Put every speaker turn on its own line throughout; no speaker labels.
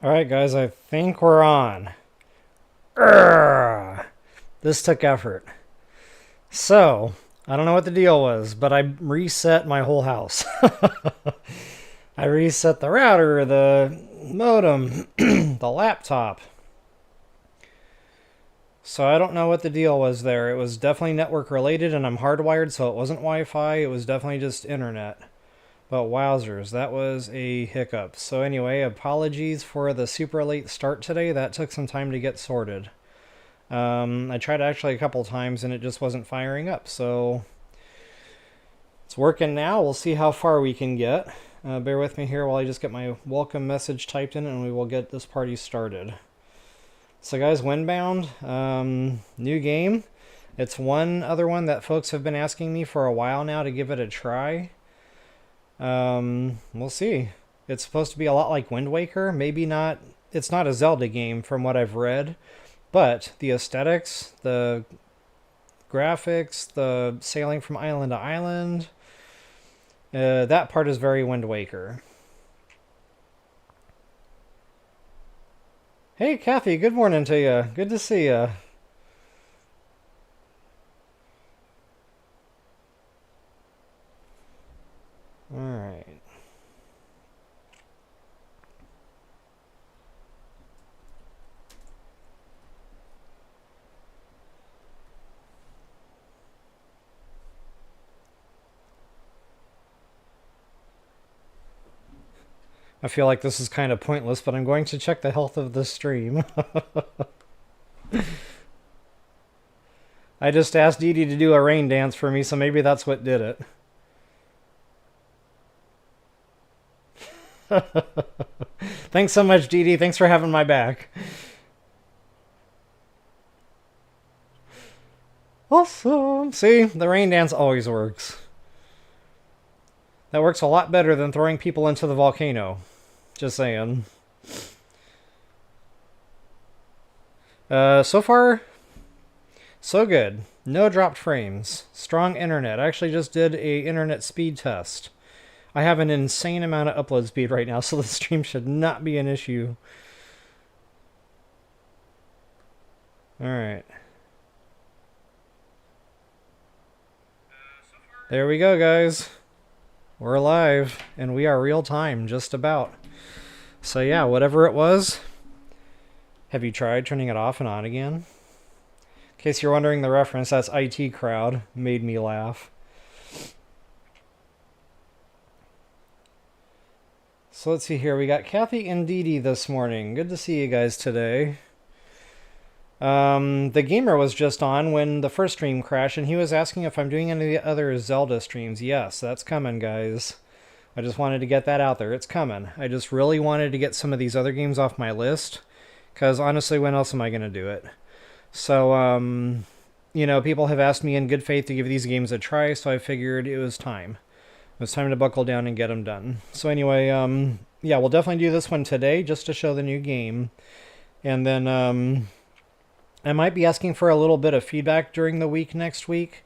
Alright guys, I think we're on. Urgh. This took effort. So, I don't know what the deal was, but I reset my whole house. I reset the router, the modem, the laptop. So I don't know what the deal was there. It was definitely network related and I'm hardwired, so it wasn't Wi-Fi. It was definitely just internet. But wowzers, that was a hiccup. So anyway, apologies for the super late start today. That took some time to get sorted. I tried actually a couple times and it just wasn't firing up. So it's working now. We'll see how far we can get. Bear with me here while I just get my welcome message typed in and we will get this party started. So guys, Windbound, new game. It's one other one that folks have been asking me for a while now to give it a try. We'll see. It's supposed to be a lot like Wind Waker. Maybe not. It's not a Zelda game from what I've read, but the aesthetics, the graphics, the sailing from island to island, that part is very Wind Waker. Hey, Kathy, good morning to you. Good to see you. All right. I feel like this is kind of pointless, but I'm going to check the health of the stream. I just asked Dee Dee to do a rain dance for me, so maybe that's what did it. Thanks so much, Dee Dee. Thanks for having my back. Awesome. See, the rain dance always works. That works a lot better than throwing people into the volcano. Just saying. So far, so good. No dropped frames. Strong internet. I actually just did a internet speed test. I have an insane amount of upload speed right now, so the stream should not be an issue. Alright. There we go, guys. We're live, and we are real time, just about. So yeah, whatever it was, have you tried turning it off and on again? In case you're wondering the reference, that's IT Crowd. Made me laugh. So let's see here. We got Kathy and Dee Dee this morning. Good to see you guys today. The gamer was just on when the first stream crashed, and he was asking if I'm doing any other Zelda streams. Yes, that's coming, guys. I just wanted to get that out there. It's coming. I just really wanted to get some of these other games off my list, because honestly, when else am I going to do it? So, you know, people have asked me in good faith to give these games a try, so I figured it was time. It was time to buckle down and get them done. So anyway, yeah, we'll definitely do this one today, just to show the new game. And then, I might be asking for a little bit of feedback during the week next week.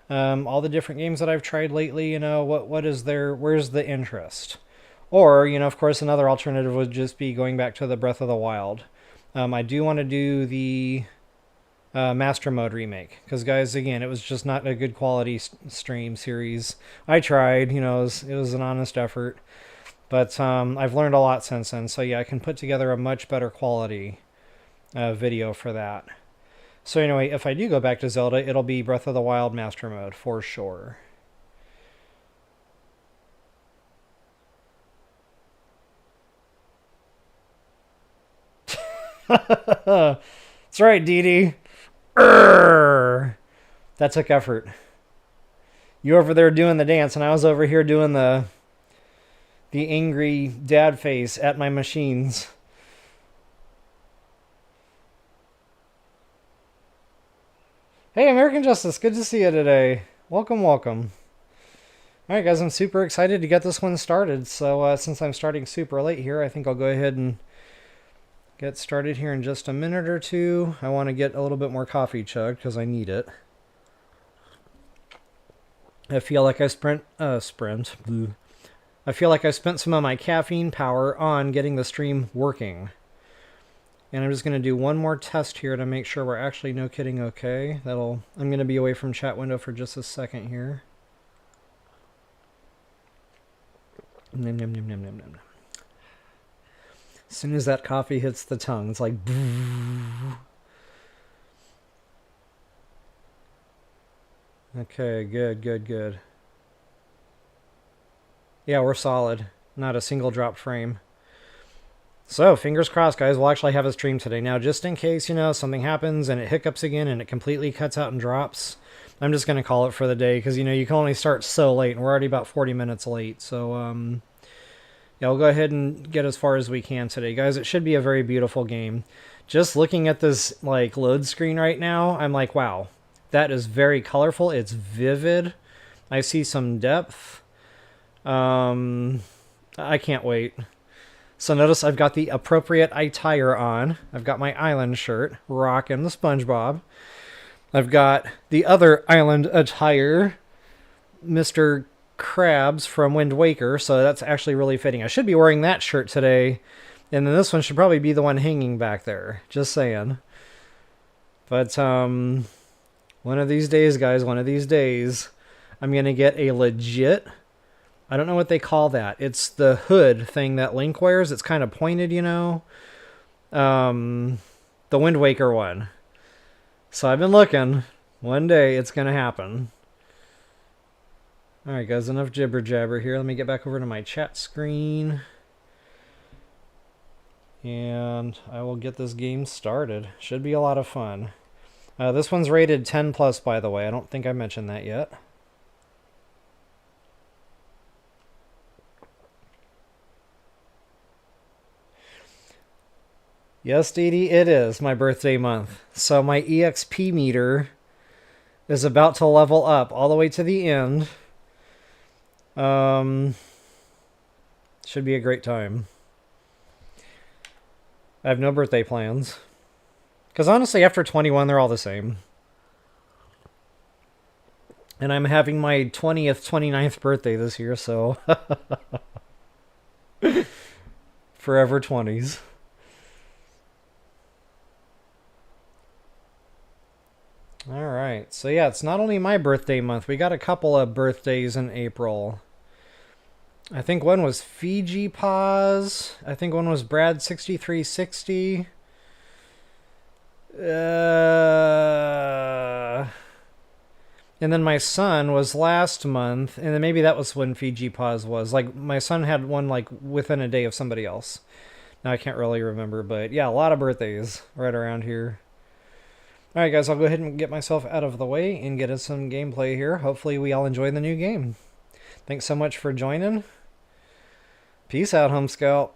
All the different games that I've tried lately, you know, what is there, where's the interest? Or, you know, of course, another alternative would just be going back to the Breath of the Wild. I do want to do the Master Mode remake, because guys, again, it was just not a good quality stream series. I tried, you know, it was an honest effort, but I've learned a lot since then, so yeah, I can put together a much better quality video for that. So anyway, if I do go back to Zelda, it'll be Breath of the Wild Master Mode for sure. That's right, Dee Dee. That took effort. You over there doing the dance, and I was over here doing the angry dad face at my machines. Hey, American Justice, good to see you today. Welcome, welcome. Alright guys, I'm super excited to get this one started, so since I'm starting super late here, I think I'll go ahead and get started here in just a minute or two. I want to get a little bit more coffee chugged, because I need it. I feel like I I feel like I spent some of my caffeine power on getting the stream working. And I'm just going to do one more test here to make sure we're actually, no kidding, okay. I'm going to be away from chat window for just a second here. Nom, nom, nom, nom, nom, nom. As soon as that coffee hits the tongue, it's like... Okay, good, good, good. Yeah, we're solid. Not a single drop frame. So, fingers crossed, guys. We'll actually have a stream today. Now, just in case, you know, something happens and it hiccups again and it completely cuts out and drops, I'm just going to call it for the day because, you know, you can only start so late and we're already about 40 minutes late. So, yeah, we'll go ahead and get as far as we can today. Guys, it should be a very beautiful game. Just looking at this, like, load screen right now, I'm like, wow, that is very colorful. It's vivid. I see some depth. I can't wait. So notice I've got the appropriate attire on. I've got my island shirt, rocking the SpongeBob. I've got the other island attire, Mr. Krabs from Wind Waker, so that's actually really fitting. I should be wearing that shirt today, and then this one should probably be the one hanging back there. Just saying. But, one of these days, guys, one of these days, I'm going to get a legit... I don't know what they call that. It's the hood thing that Link wears. It's kind of pointed, you know. The Wind Waker one. So I've been looking. One day it's going to happen. Alright guys, enough jibber jabber here. Let me get back over to my chat screen. And I will get this game started. Should be a lot of fun. This one's rated 10 plus, by the way. I don't think I mentioned that yet. Yes, Dee Dee, it is my birthday month. So my EXP meter is about to level up all the way to the end. Should be a great time. I have no birthday plans. Because honestly, after 21, they're all the same. And I'm having my 20th, 29th birthday this year, so... Forever 20s. Alright, so yeah, it's not only my birthday month. We got a couple of birthdays in April. I think one was Fiji Paws. I think one was Brad6360. And then my son was last month, and then maybe that was when Fiji Paws was. Like, my son had one, like, within a day of somebody else. Now, I can't really remember, but yeah, a lot of birthdays right around here. Alright guys, I'll go ahead and get myself out of the way and get us some gameplay here. Hopefully we all enjoy the new game. Thanks so much for joining. Peace out, Home Scout.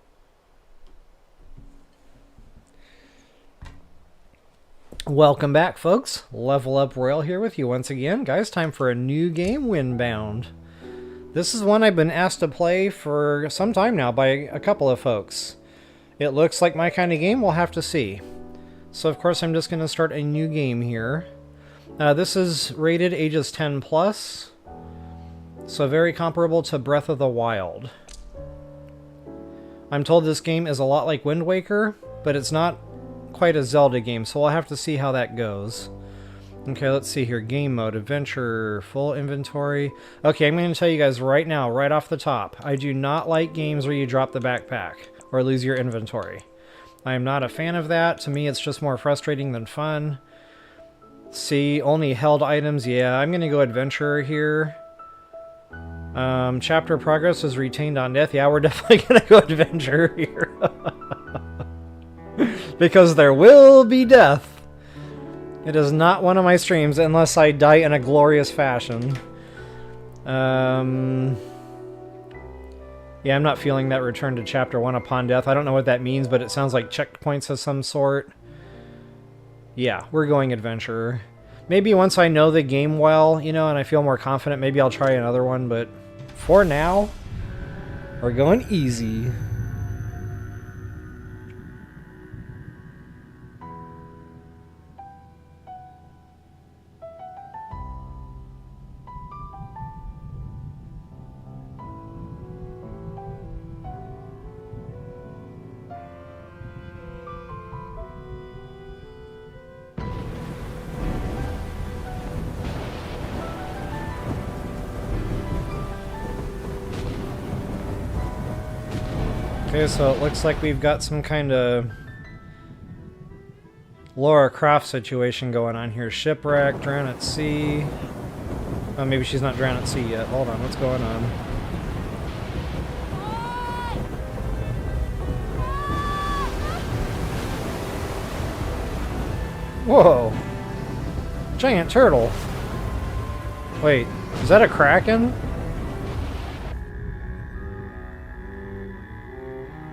Welcome back, folks. Level Up Royal here with you once again. Guys, time for a new game, Windbound. This is one I've been asked to play for some time now by a couple of folks. It looks like my kind of game. We'll have to see. So, of course, I'm just going to start a new game here. This is rated ages 10 plus. So very comparable to Breath of the Wild. I'm told this game is a lot like Wind Waker, but it's not quite a Zelda game, so we'll have to see how that goes. Okay, let's see here. Game mode, adventure, full inventory. Okay, I'm going to tell you guys right now, right off the top, I do not like games where you drop the backpack or lose your inventory. I am not a fan of that. To me, it's just more frustrating than fun. See, only held items. Yeah, I'm going to go adventurer here. Chapter progress is retained on death. Yeah, we're definitely going to go adventurer here. Because there will be death. It is not one of my streams unless I die in a glorious fashion. Yeah, I'm not feeling that return to Chapter 1 upon death. I don't know what that means, but it sounds like checkpoints of some sort. Yeah, we're going adventurer. Maybe once I know the game well, you know, and I feel more confident, maybe I'll try another one, but for now, we're going easy. Okay, so it looks like we've got some kind of Laura Croft situation going on here. Shipwreck, drown at sea. Oh, maybe she's not drowned at sea yet. Hold on, what's going on? Whoa! Giant turtle! Wait, is that a kraken?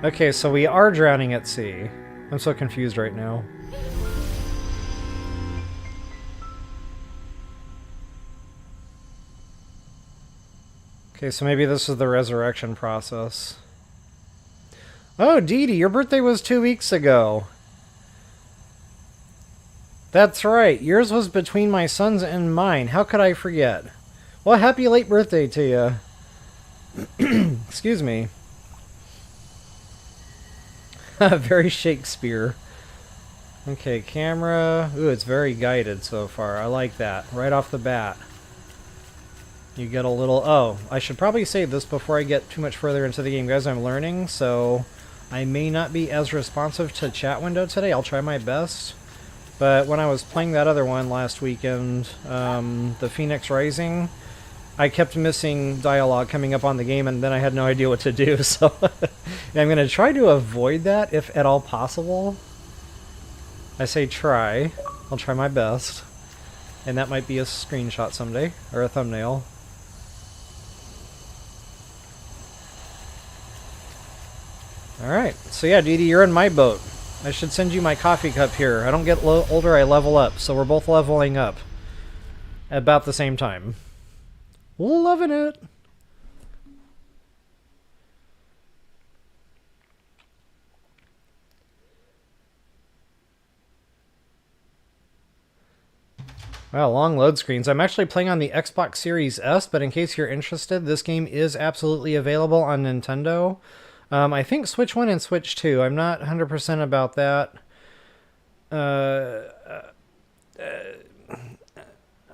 Okay, so we are drowning at sea. I'm so confused right now. Okay, so maybe this is the resurrection process. Oh, Dee Dee, your birthday was 2 weeks ago. That's right, yours was between my son's and mine. How could I forget? Well, happy late birthday to you. Excuse me. Very Shakespeare. Okay, camera. Ooh, it's very guided so far. I like that. Right off the bat. You get a little... Oh, I should probably say this before I get too much further into the game. Guys, I'm learning, so I may not be as responsive to chat window today. I'll try my best. But when I was playing that other one last weekend, the Phoenix Rising, I kept missing dialogue coming up on the game, and then I had no idea what to do, so I'm going to try to avoid that if at all possible. I say try. I'll try my best. And that might be a screenshot someday, or a thumbnail. Alright, so yeah, Dee Dee, you're in my boat. I should send you my coffee cup here. I don't get older, I level up, so we're both leveling up. At about the same time. Loving it! Wow, long load screens. I'm actually playing on the Xbox Series S, but in case you're interested, this game is absolutely available on Nintendo. I think Switch 1 and Switch 2. I'm not 100% about that.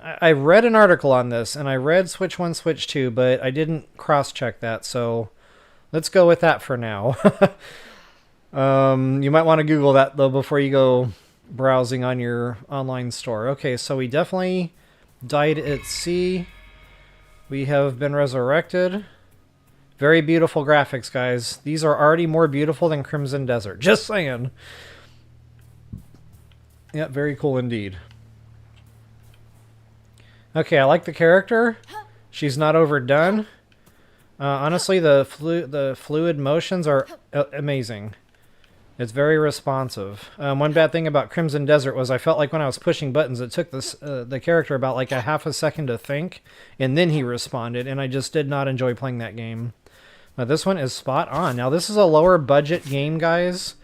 I read an article on this, and I read Switch 1, Switch 2, but I didn't cross-check that, so let's go with that for now. You might want to Google that, though, before you go browsing on your online store. Okay, so we definitely died at sea. We have been resurrected. Very beautiful graphics, guys. These are already more beautiful than Crimson Desert. Just saying. Yeah, very cool indeed. Okay, I like the character. She's not overdone. Honestly, the fluid motions are amazing. It's very responsive. One bad thing about Crimson Desert was I felt like when I was pushing buttons, it took the character about like a half a second to think, and then he responded, and I just did not enjoy playing that game. But this one is spot on. Now, this is a lower budget game, guys.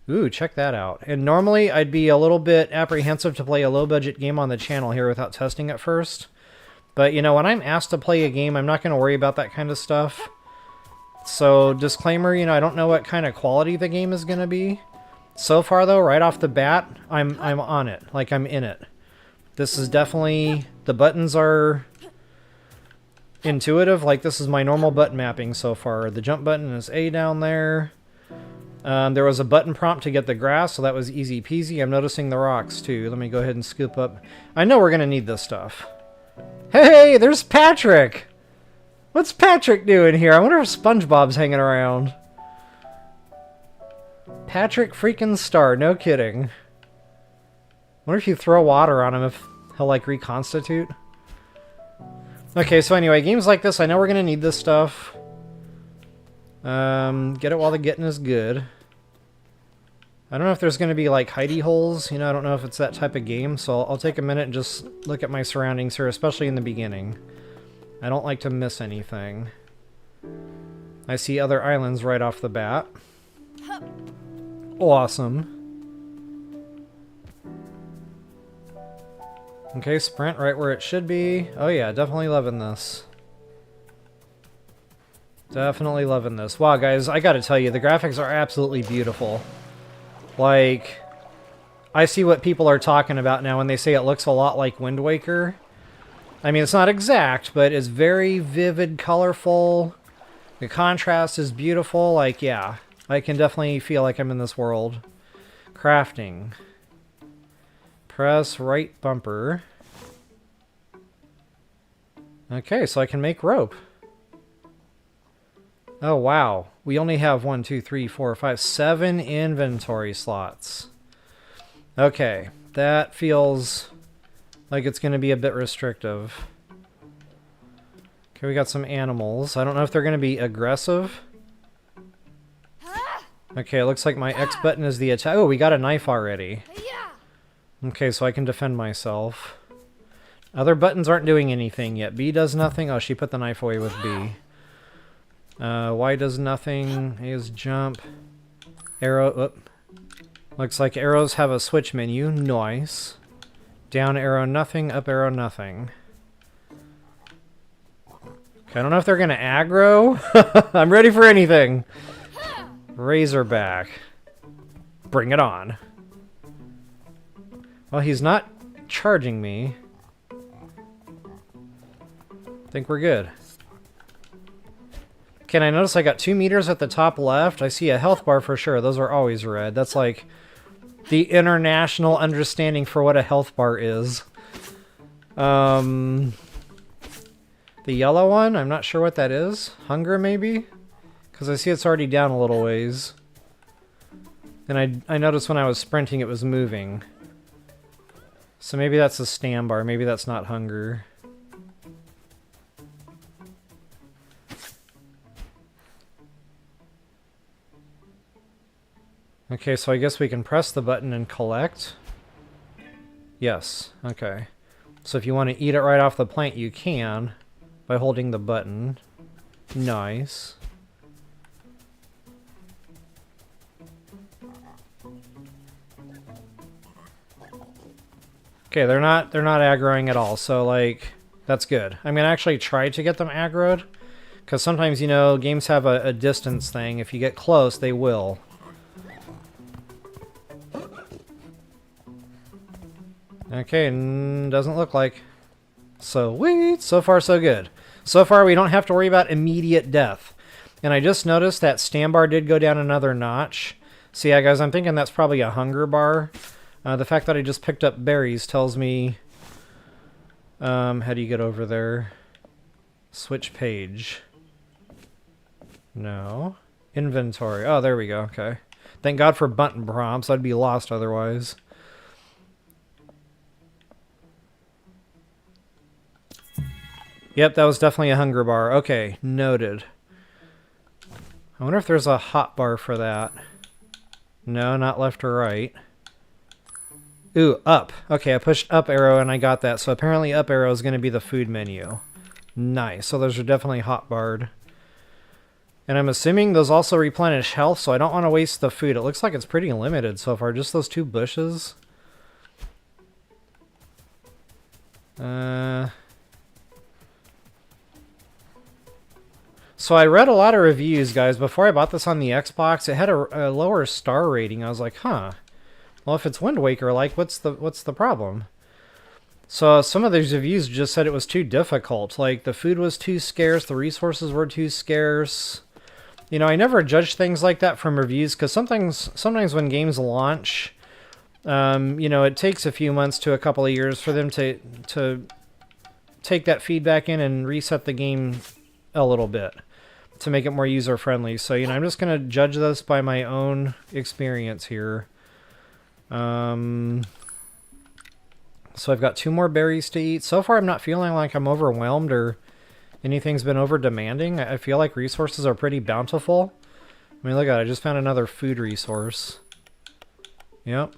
Ooh, check that out. And normally, I'd be a little bit apprehensive to play a low-budget game on the channel here without testing it first. But, you know, when I'm asked to play a game, I'm not going to worry about that kind of stuff. So, disclaimer, you know, I don't know what kind of quality the game is going to be. So far, though, right off the bat, I'm on it. Like, I'm in it. This is definitely... The buttons are intuitive. Like, this is my normal button mapping so far. The jump button is A down there. There was a button prompt to get the grass, so that was easy peasy. I'm noticing the rocks, too. Let me go ahead and scoop up. I know we're going to need this stuff. Hey, there's Patrick! What's Patrick doing here? I wonder if SpongeBob's hanging around. Patrick freaking Star, no kidding. Wonder if you throw water on him if he'll, like, reconstitute. Okay, so anyway, games like this, I know we're going to need this stuff. Get it while the getting is good. I don't know if there's going to be, like, hidey holes. You know, I don't know if it's that type of game, so I'll take a minute and just look at my surroundings here, especially in the beginning. I don't like to miss anything. I see other islands right off the bat. Awesome. Okay, sprint right where it should be. Oh yeah, definitely loving this. Definitely loving this. Wow, guys, I gotta tell you, the graphics are absolutely beautiful. Like, I see what people are talking about now when they say it looks a lot like Wind Waker. I mean, it's not exact, but it's very vivid, colorful. The contrast is beautiful. Like, yeah, I can definitely feel like I'm in this world. Crafting. Press right bumper. Okay, so I can make rope. Oh, wow. We only have 1, 2, 3, 4, 5, 7 inventory slots. Okay, that feels like it's going to be a bit restrictive. Okay, we got some animals. I don't know if they're going to be aggressive. Okay, it looks like my X button is the attack. Oh, we got a knife already. Okay, so I can defend myself. Other buttons aren't doing anything yet. B does nothing. Oh, she put the knife away with B. Y does nothing. A is jump. Arrow. Whoop. Looks like arrows have a switch menu. Nice. Down arrow, nothing. Up arrow, nothing. Okay, I don't know if they're going to aggro. I'm ready for anything. Razorback. Bring it on. Well, he's not charging me. I think we're good. Can I notice I got 2 meters at the top left? I see a health bar for sure. Those are always red. That's like the international understanding for what a health bar is. The yellow one, I'm not sure what that is. Hunger, maybe? Because I see it's already down a little ways. And I noticed when I was sprinting it was moving. So maybe that's a stam bar. Maybe that's not hunger. Okay, so I guess we can press the button and collect. Yes, okay. So if you want to eat it right off the plant, you can by holding the button. Nice. Okay, they're not aggroing at all, so like that's good. I'm gonna actually try to get them aggroed, because sometimes, you know, games have a distance thing. If you get close, they will. Okay, doesn't look like. Sweet. So far, so good. So far, we don't have to worry about immediate death. And I just noticed that stam bar did go down another notch. So yeah, guys, I'm thinking that's probably a hunger bar. The fact that I just picked up berries tells me... how do you get over there? Switch page. No. Inventory. Oh, there we go. Okay. Thank God for button prompts. I'd be lost otherwise. Yep, that was definitely a hunger bar. Okay, noted. I wonder if there's a hot bar for that. No, not left or right. Ooh, up. Okay, I pushed up arrow and I got that. So apparently up arrow is going to be the food menu. Nice. So those are definitely hot barred. And I'm assuming those also replenish health, so I don't want to waste the food. It looks like it's pretty limited so far. Just those 2 bushes. So I read a lot of reviews, guys. Before I bought this on the Xbox, it had a lower star rating. I was like, huh. Well, if it's Wind Waker, like, what's the problem? So some of these reviews just said it was too difficult. Like, the food was too scarce, the resources were too scarce. You know, I never judge things like that from reviews, because sometimes when games launch, you know, it takes a few months to a couple of years for them to take that feedback in and reset the game a little bit to make it more user-friendly. So, you know, I'm just going to judge this by my own experience here. So I've got 2 more berries to eat. So far, I'm not feeling like I'm overwhelmed or anything's been over-demanding. I feel like resources are pretty bountiful. I mean, look at it. I just found another food resource. Yep.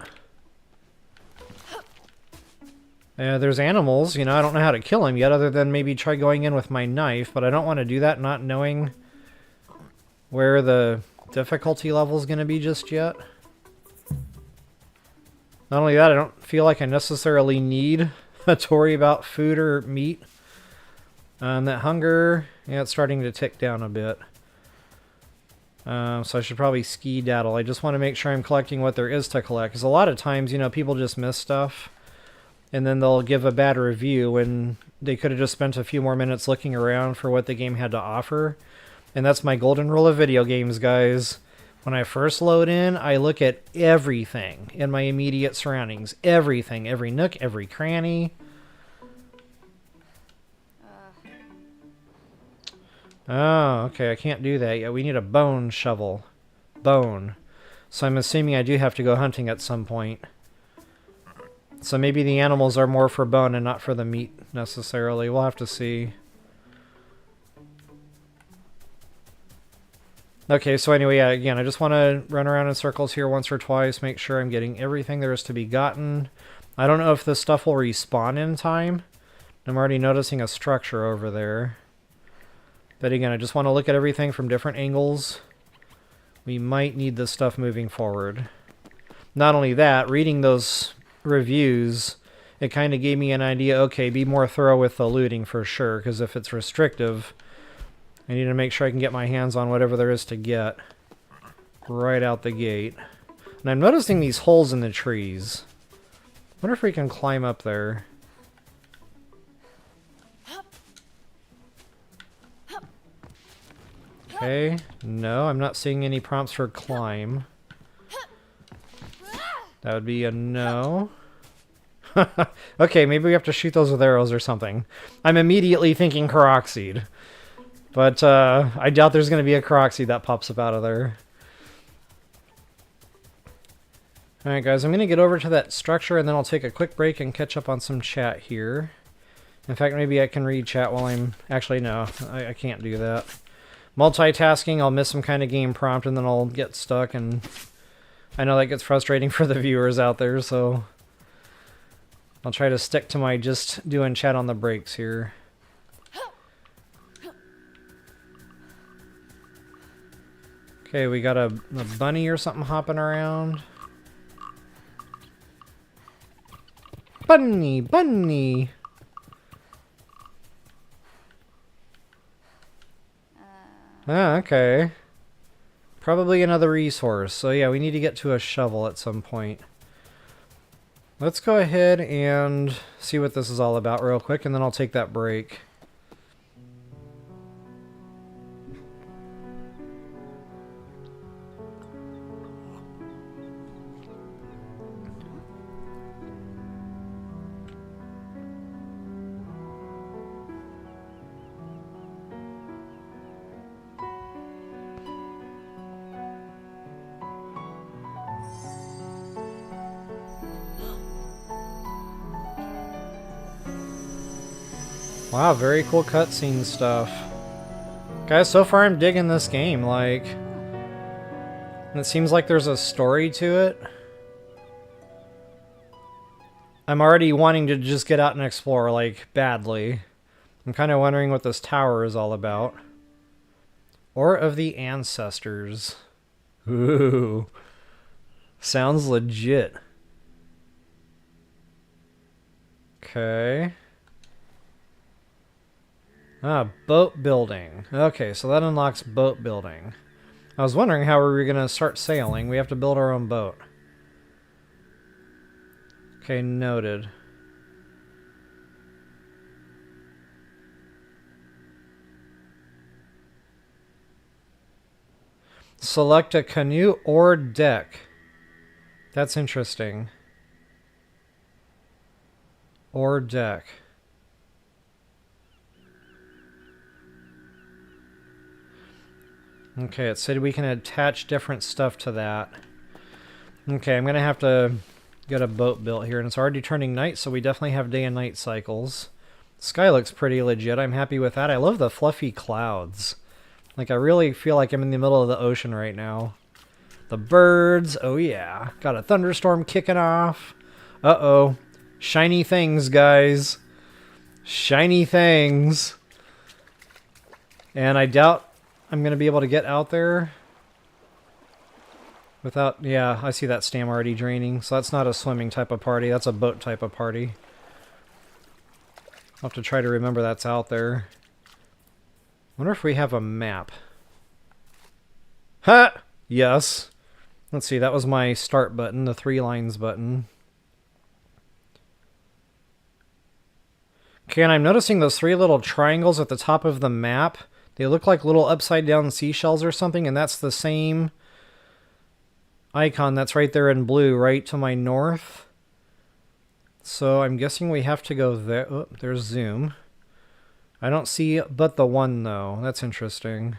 There's animals. You know, I don't know how to kill them yet other than maybe try going in with my knife, but I don't want to do that not knowing where the difficulty level is going to be just yet. Not only that, I don't feel like I necessarily need to worry about food or meat. That hunger, yeah, it's starting to tick down a bit. So I should probably ski-daddle. I just want to make sure I'm collecting what there is to collect. Because a lot of times, you know, people just miss stuff. And then they'll give a bad review when they could have just spent a few more minutes looking around for what the game had to offer. And that's my golden rule of video games, guys. When I first load in, I look at everything in my immediate surroundings. Everything. Every nook, every cranny. Oh, okay. I can't do that yet. We need a bone shovel. Bone. So I'm assuming I do have to go hunting at some point. So maybe the animals are more for bone and not for the meat, necessarily. We'll have to see. Okay, so anyway, yeah, again, I just want to run around in circles here once or twice, make sure I'm getting everything there is to be gotten. I don't know if this stuff will respawn in time. I'm already noticing a structure over there. But again, I just want to look at everything from different angles. We might need this stuff moving forward. Not only that, reading those reviews, it kind of gave me an idea, okay, be more thorough with the looting for sure, because if it's restrictive, I need to make sure I can get my hands on whatever there is to get right out the gate. And I'm noticing these holes in the trees. Wonder if we can climb up there. Okay, no, I'm not seeing any prompts for climb. That would be a no. Okay, maybe we have to shoot those with arrows or something. I'm immediately thinking Karoxide. But I doubt there's going to be a Karoxide that pops up out of there. Alright guys, I'm going to get over to that structure and then I'll take a quick break and catch up on some chat here. In fact, maybe I can read chat while I'm... Actually, no, I can't do that. Multitasking, I'll miss some kind of game prompt and then I'll get stuck, and I know that gets frustrating for the viewers out there, so I'll try to stick to my just doing chat on the breaks here. Okay, we got a bunny or something hopping around. Bunny, bunny! Ah, okay. Probably another resource. So yeah, we need to get to a shovel at some point. Let's go ahead and see what this is all about real quick, and then I'll take that break. Wow, very cool cutscene stuff. Guys, so far I'm digging this game, like... And it seems like there's a story to it. I'm already wanting to just get out and explore, like, badly. I'm kind of wondering what this tower is all about. Or of the Ancestors. Ooh. Sounds legit. Okay. Ah, boat building. Okay, so that unlocks boat building. I was wondering how we were going to start sailing. We have to build our own boat. Okay, noted. Select a canoe or deck. That's interesting. Or deck. Okay, it said we can attach different stuff to that. Okay, I'm going to have to get a boat built here, and it's already turning night, so we definitely have day and night cycles. The sky looks pretty legit. I'm happy with that. I love the fluffy clouds. Like, I really feel like I'm in the middle of the ocean right now. The birds, oh yeah. Got a thunderstorm kicking off. Uh-oh. Shiny things, guys. Shiny things. And I doubt I'm going to be able to get out there without... Yeah, I see that stam already draining. So that's not a swimming type of party. That's a boat type of party. I'll have to try to remember that's out there. Wonder if we have a map. Ha! Yes. Let's see, that was my start button, the 3 lines button. Okay, and I'm noticing those 3 little triangles at the top of the map. They look like little upside down seashells or something, and that's the same icon that's right there in blue, right to my north. So I'm guessing we have to go there. Oh, there's zoom. I don't see but the one, though. That's interesting.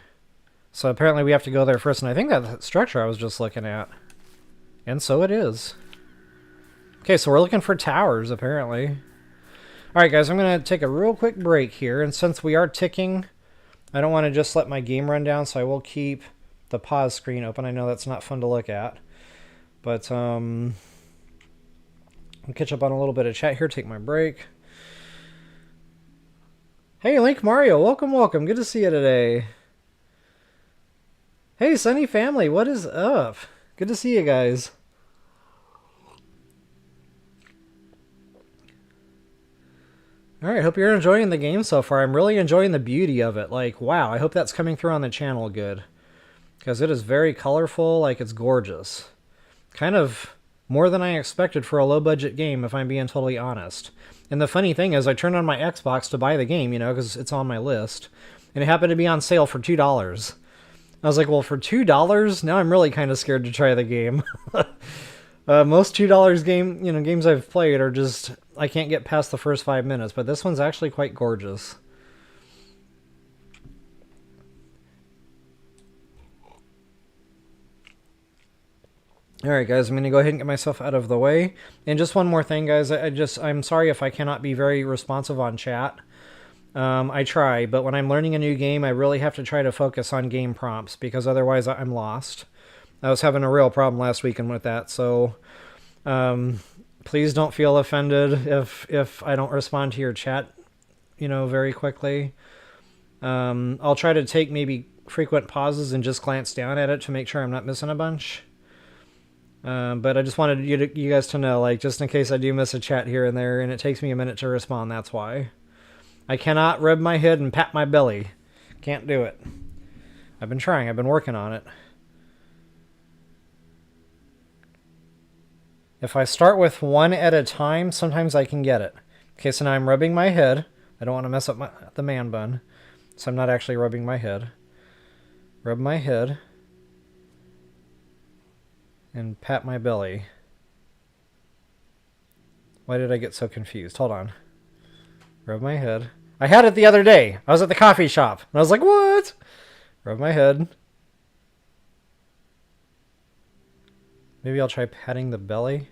So apparently we have to go there first, and I think that's the structure I was just looking at. And so it is. Okay, so we're looking for towers, apparently. Alright, guys, I'm going to take a real quick break here, and since we are ticking, I don't want to just let my game run down, so I will keep the pause screen open. I know that's not fun to look at. But, I'll catch up on a little bit of chat here, take my break. Hey, Link Mario, welcome, welcome. Good to see you today. Hey, Sunny Family, what is up? Good to see you guys. Alright, hope you're enjoying the game so far. I'm really enjoying the beauty of it. Like, wow, I hope that's coming through on the channel good. Because it is very colorful, like it's gorgeous. Kind of more than I expected for a low-budget game, if I'm being totally honest. And the funny thing is, I turned on my Xbox to buy the game, you know, because it's on my list. And it happened to be on sale for $2. I was like, well, for $2? Now I'm really kind of scared to try the game. Most $2 games I've played are just, I can't get past the first 5 minutes, but this one's actually quite gorgeous. Alright guys, I'm going to go ahead and get myself out of the way. And just one more thing guys, I'm sorry if I cannot be very responsive on chat. I try, but when I'm learning a new game, I really have to try to focus on game prompts, because otherwise I'm lost. I was having a real problem last weekend with that, so please don't feel offended if I don't respond to your chat, you know, very quickly. I'll try to take maybe frequent pauses and just glance down at it to make sure I'm not missing a bunch. But I just wanted you guys to know, like, just in case I do miss a chat here and there, and it takes me a minute to respond, that's why. I cannot rub my head and pat my belly. Can't do it. I've been trying. I've been working on it. If I start with one at a time, sometimes I can get it. Okay, so now I'm rubbing my head. I don't want to mess up the man bun, so I'm not actually rubbing my head. Rub my head. And pat my belly. Why did I get so confused? Hold on. Rub my head. I had it the other day. I was at the coffee shop. And I was like, what? Rub my head. Maybe I'll try patting the belly.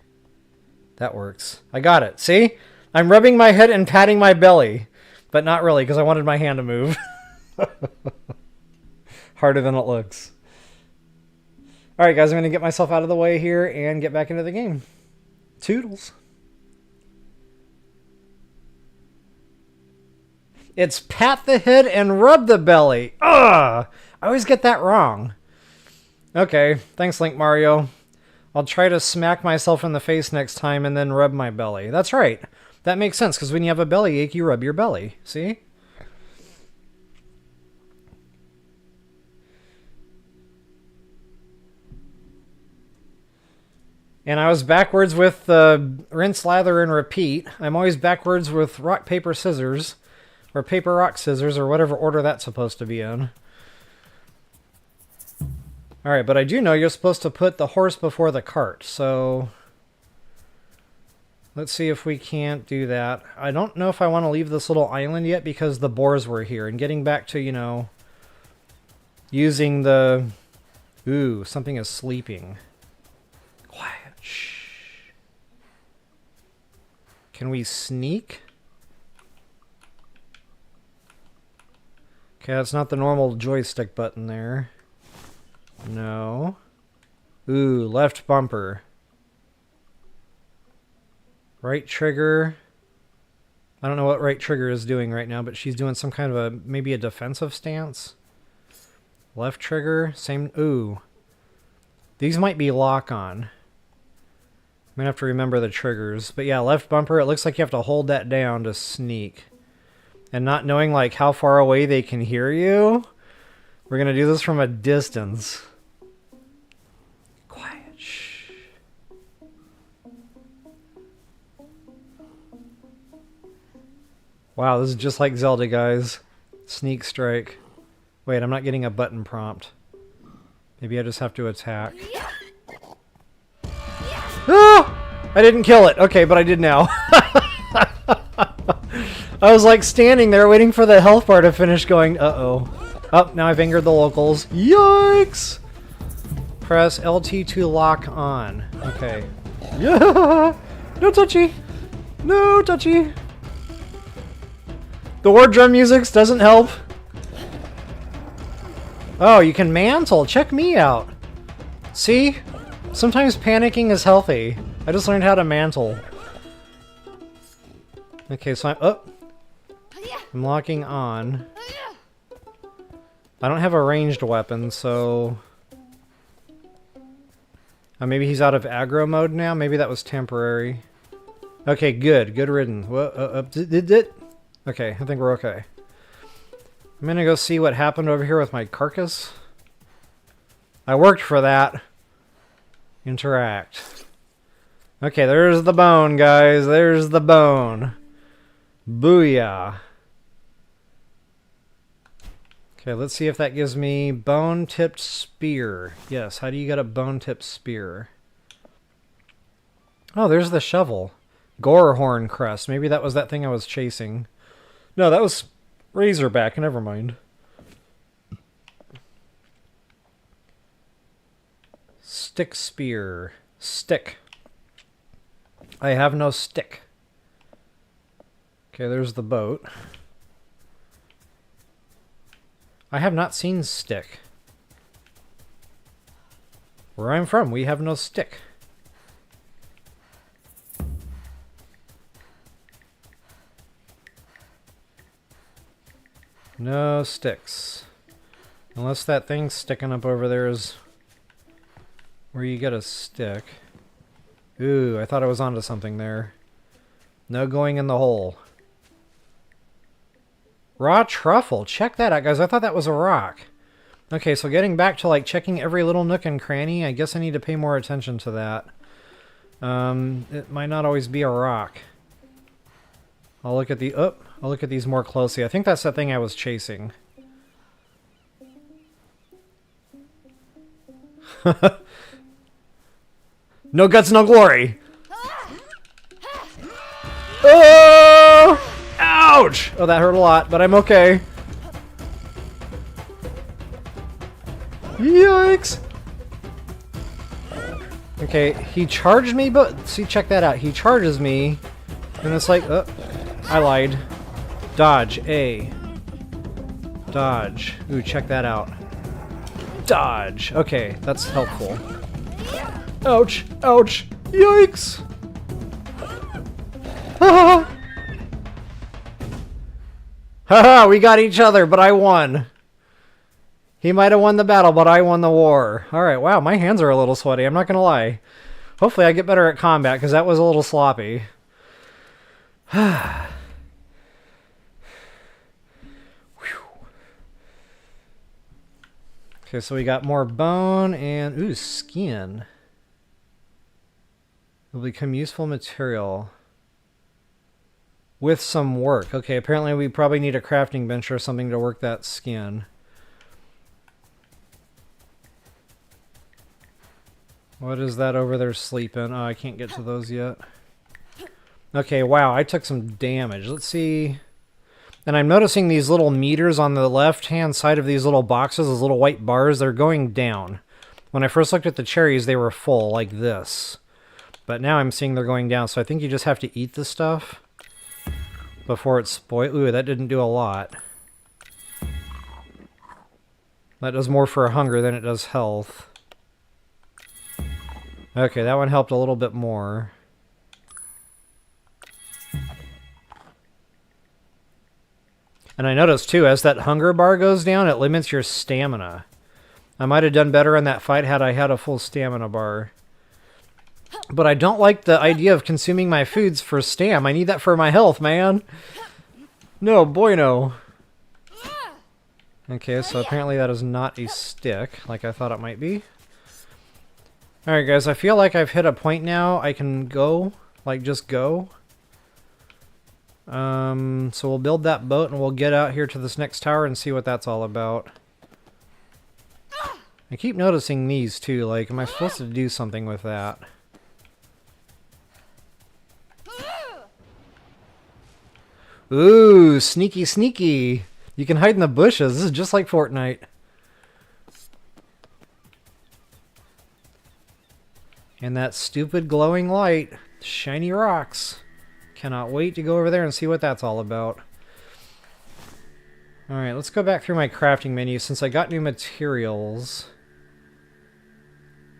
That works. I got it. See? I'm rubbing my head and patting my belly. But not really, because I wanted my hand to move. Harder than it looks. Alright guys, I'm going to get myself out of the way here and get back into the game. Toodles. It's pat the head and rub the belly. Ugh! I always get that wrong. Okay, thanks Link Mario. I'll try to smack myself in the face next time and then rub my belly. That's right. That makes sense, because when you have a bellyache, you rub your belly. See? And I was backwards with rinse, lather, and repeat. I'm always backwards with rock, paper, scissors. Or paper, rock, scissors, or whatever order that's supposed to be in. Alright, but I do know you're supposed to put the horse before the cart, so... Let's see if we can't do that. I don't know if I want to leave this little island yet, because the boars were here. And getting back to, you know... using the... Ooh, something is sleeping. Quiet. Shh. Can we sneak? Okay, that's not the normal joystick button there. No. Ooh, left bumper. Right trigger. I don't know what right trigger is doing right now, but she's doing some kind of maybe a defensive stance. Left trigger, same. Ooh. These might be lock on. I'm gonna have to remember the triggers. But yeah, left bumper, it looks like you have to hold that down to sneak. And not knowing like how far away they can hear you, we're gonna do this from a distance. Quiet. Shh. Wow, this is just like Zelda, guys. Sneak strike. Wait, I'm not getting a button prompt. Maybe I just have to attack. Ah! I didn't kill it. Okay, but I did now. I was like standing there waiting for the health bar to finish going, uh-oh. Oh, now I've angered the locals. Yikes! Press LT to lock on. Okay. Yeah! No touchy! No touchy! The war drum music doesn't help. Oh, you can mantle. Check me out. See? Sometimes panicking is healthy. I just learned how to mantle. Okay, so I'm locking on. I don't have a ranged weapon, so... maybe he's out of aggro mode now? Maybe that was temporary. Okay, good. Good riddance. Okay, I think we're okay. I'm gonna go see what happened over here with my carcass. I worked for that. Interact. Okay, there's the bone, guys. There's the bone. Booyah. Okay, let's see if that gives me bone-tipped spear. Yes, how do you get a bone-tipped spear? Oh, there's the shovel. Gorehorn crest. Maybe that was that thing I was chasing. No, that was Razorback. Never mind. Stick spear. Stick. I have no stick. Okay, there's the boat. I have not seen stick. Where I'm from, we have no stick. No sticks. Unless that thing sticking up over there is where you get a stick. Ooh, I thought I was onto something there. No going in the hole. Raw truffle. Check that out, guys. I thought that was a rock. Okay, so getting back to like checking every little nook and cranny, I guess I need to pay more attention to that. It might not always be a rock. I'll look at I'll look at these more closely. I think that's the thing I was chasing. No guts, no glory. Oh! Ouch! Oh, that hurt a lot, but I'm okay. Yikes! Okay, he charged me, but see, check that out. He charges me, and it's like, oh, I lied. Dodge, A. Dodge. Ooh, check that out. Dodge. Okay, that's helpful. Ouch! Ouch! Yikes! Ha! Haha, we got each other, but I won. He might have won the battle, but I won the war. Alright, wow, my hands are a little sweaty, I'm not gonna lie. Hopefully I get better at combat, because that was a little sloppy. Okay, so we got more bone and... ooh, skin. Will become useful material. With some work. Okay, apparently we probably need a crafting bench or something to work that skin. What is that over there sleeping? Oh, I can't get to those yet. Okay, wow, I took some damage. Let's see. And I'm noticing these little meters on the left-hand side of these little boxes, those little white bars, they're going down. When I first looked at the cherries, they were full, like this. But now I'm seeing they're going down, so I think you just have to eat the stuff before it's spoiled. Ooh, that didn't do a lot. That does more for hunger than it does health. Okay, that one helped a little bit more. And I noticed too, as that hunger bar goes down, it limits your stamina. I might have done better in that fight had I had a full stamina bar. But I don't like the idea of consuming my foods for stam. I need that for my health, man. No, boy, no. Okay, so apparently that is not a stick, like I thought it might be. Alright, guys, I feel like I've hit a point now. I can go. Like, just go. So we'll build that boat and we'll get out here to this next tower and see what that's all about. I keep noticing these too, like, am I supposed to do something with that? Ooh, sneaky, sneaky. You can hide in the bushes. This is just like Fortnite. And that stupid glowing light. Shiny rocks. Cannot wait to go over there and see what that's all about. Alright, let's go back through my crafting menu since I got new materials.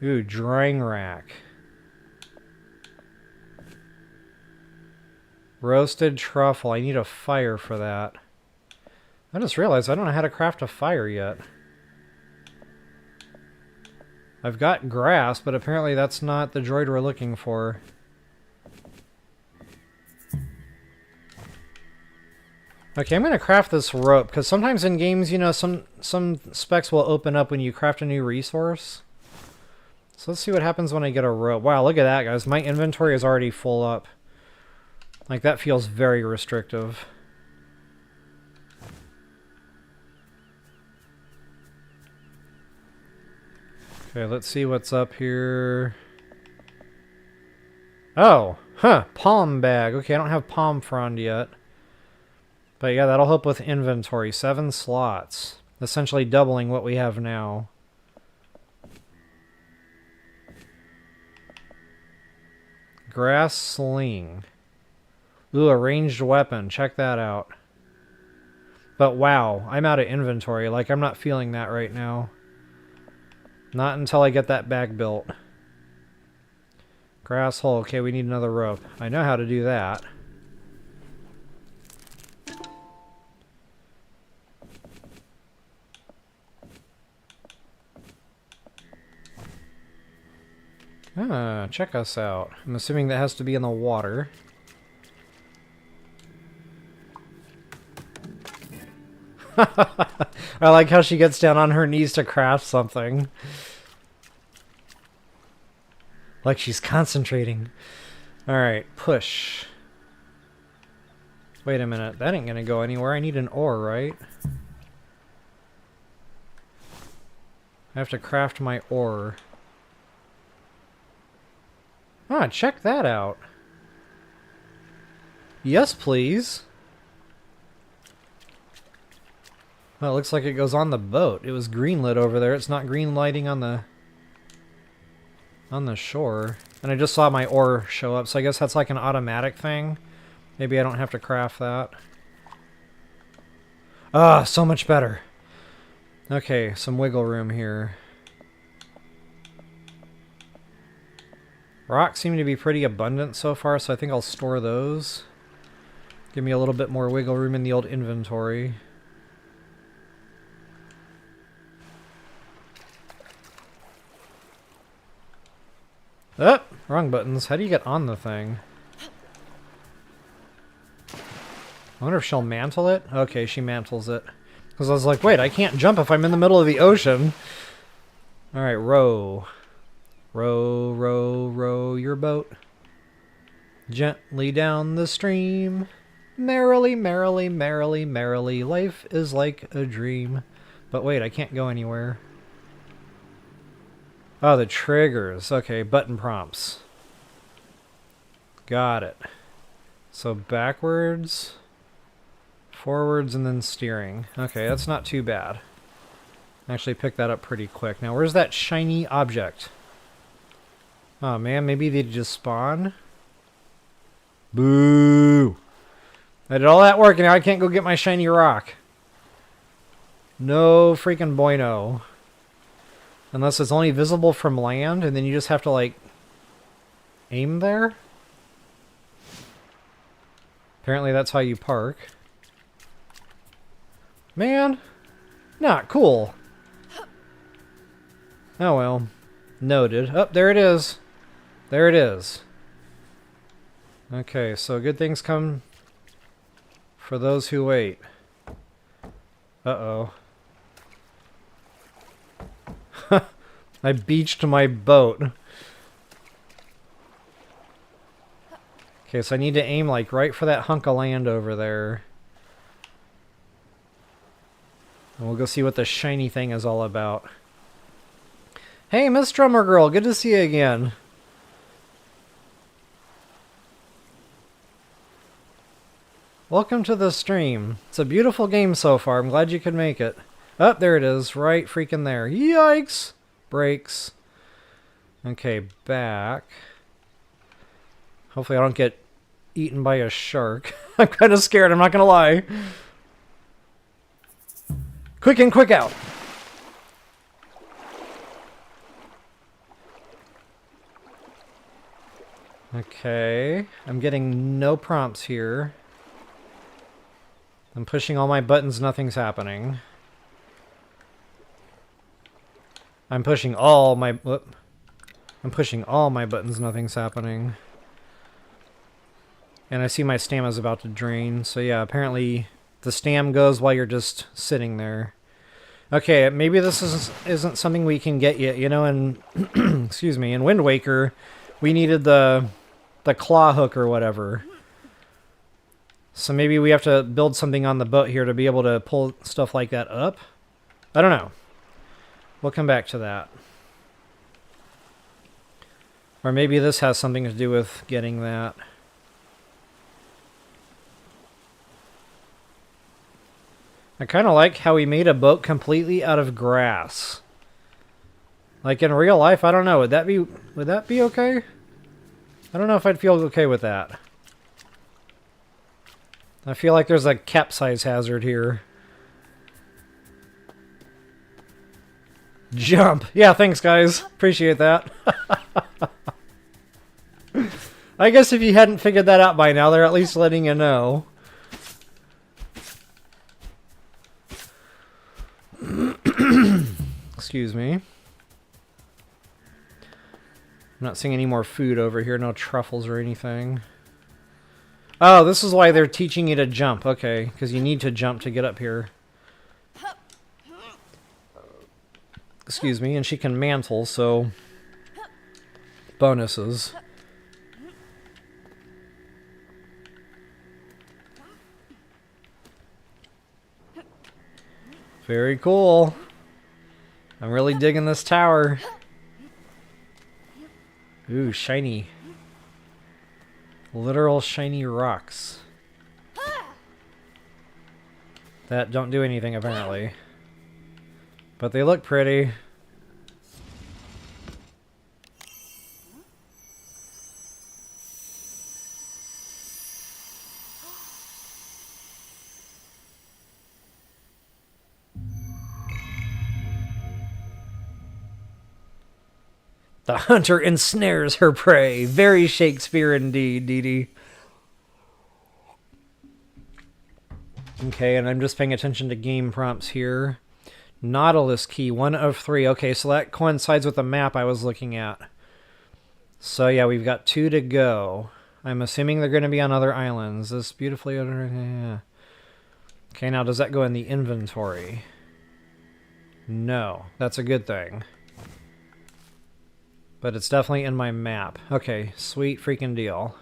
Ooh, drying rack. Roasted truffle. I need a fire for that. I just realized I don't know how to craft a fire yet. I've got grass, but apparently that's not the droid we're looking for. Okay, I'm going to craft this rope, because sometimes in games, you know, some specs will open up when you craft a new resource. So let's see what happens when I get a rope. Wow, look at that, guys. My inventory is already full up. Like, that feels very restrictive. Okay, let's see what's up here. Oh, huh, palm bag. Okay, I don't have palm frond yet. But yeah, that'll help with inventory. 7 slots. Essentially doubling what we have now. Grass sling. Ooh, a ranged weapon. Check that out. But wow, I'm out of inventory. Like, I'm not feeling that right now. Not until I get that bag built. Grass hole. Okay, we need another rope. I know how to do that. Ah, check us out. I'm assuming that has to be in the water. I like how she gets down on her knees to craft something. Like she's concentrating. Alright, push. Wait a minute, that ain't gonna go anywhere. I need an ore, right? I have to craft my ore. Ah, check that out. Yes, please. Well, it looks like it goes on the boat. It was greenlit over there. It's not green lighting on the shore. And I just saw my ore show up, so I guess that's like an automatic thing. Maybe I don't have to craft that. Ah, so much better. Okay, some wiggle room here. Rocks seem to be pretty abundant so far, so I think I'll store those. Give me a little bit more wiggle room in the old inventory. Oh, wrong buttons. How do you get on the thing? I wonder if she'll mantle it? Okay, she mantles it. Because I was like, wait, I can't jump if I'm in the middle of the ocean. Alright, row. Row, row, row your boat gently down the stream. Merrily, merrily, merrily, merrily, life is like a dream. But wait, I can't go anywhere. Oh, the triggers. Okay, button prompts. Got it. So backwards, forwards, and then steering. Okay, that's not too bad. Actually picked that up pretty quick. Now, where's that shiny object? Oh man, maybe they just spawn? Boo! I did all that work and now I can't go get my shiny rock. No freaking bueno. Unless it's only visible from land and then you just have to like aim there? Apparently that's how you park. Man! Not cool. Oh well. Noted. Oh, there it is. There it is. Okay, so good things come for those who wait. Uh-oh. I beached my boat. Okay, so I need to aim like right for that hunk of land over there. And we'll go see what the shiny thing is all about. Hey, Miss Drummer Girl, good to see you again. Welcome to the stream. It's a beautiful game so far. I'm glad you could make it. Oh, there it is. Right freaking there. Yikes! Brakes. Okay, back. Hopefully I don't get eaten by a shark. I'm kind of scared, I'm not gonna lie. Quick in, quick out. Okay, I'm getting no prompts here. I'm pushing all my buttons, nothing's happening. I'm pushing all my buttons, nothing's happening. And I see my stamina's about to drain, so yeah, apparently the stam goes while you're just sitting there. Okay, maybe this isn't something we can get yet. You know, in excuse me, in Wind Waker, we needed the claw hook or whatever. So maybe we have to build something on the boat here to be able to pull stuff like that up. I don't know. We'll come back to that. Or maybe this has something to do with getting that. I kind of like how we made a boat completely out of grass. Like in real life, I don't know. Would that be okay? I don't know if I'd feel okay with that. I feel like there's a capsize hazard here. Jump. Yeah, thanks guys. Appreciate that. I guess if you hadn't figured that out by now, they're at least letting you know. Excuse me. I'm not seeing any more food over here. No truffles or anything. Oh, this is why they're teaching you to jump. Okay, because you need to jump to get up here. Excuse me, and she can mantle, so... bonuses. Very cool. I'm really digging this tower. Ooh, shiny. Literal shiny rocks. That don't do anything apparently. But they look pretty. The hunter ensnares her prey. Very Shakespeare indeed, Dee Dee. Okay, and I'm just paying attention to game prompts here. Nautilus key, 1 of 3. Okay, so that coincides with the map I was looking at. So yeah, we've got 2 to go. I'm assuming they're going to be on other islands. This beautifully... yeah. Okay, now does that go in the inventory? No, that's a good thing. But it's definitely in my map. Okay, sweet freaking deal.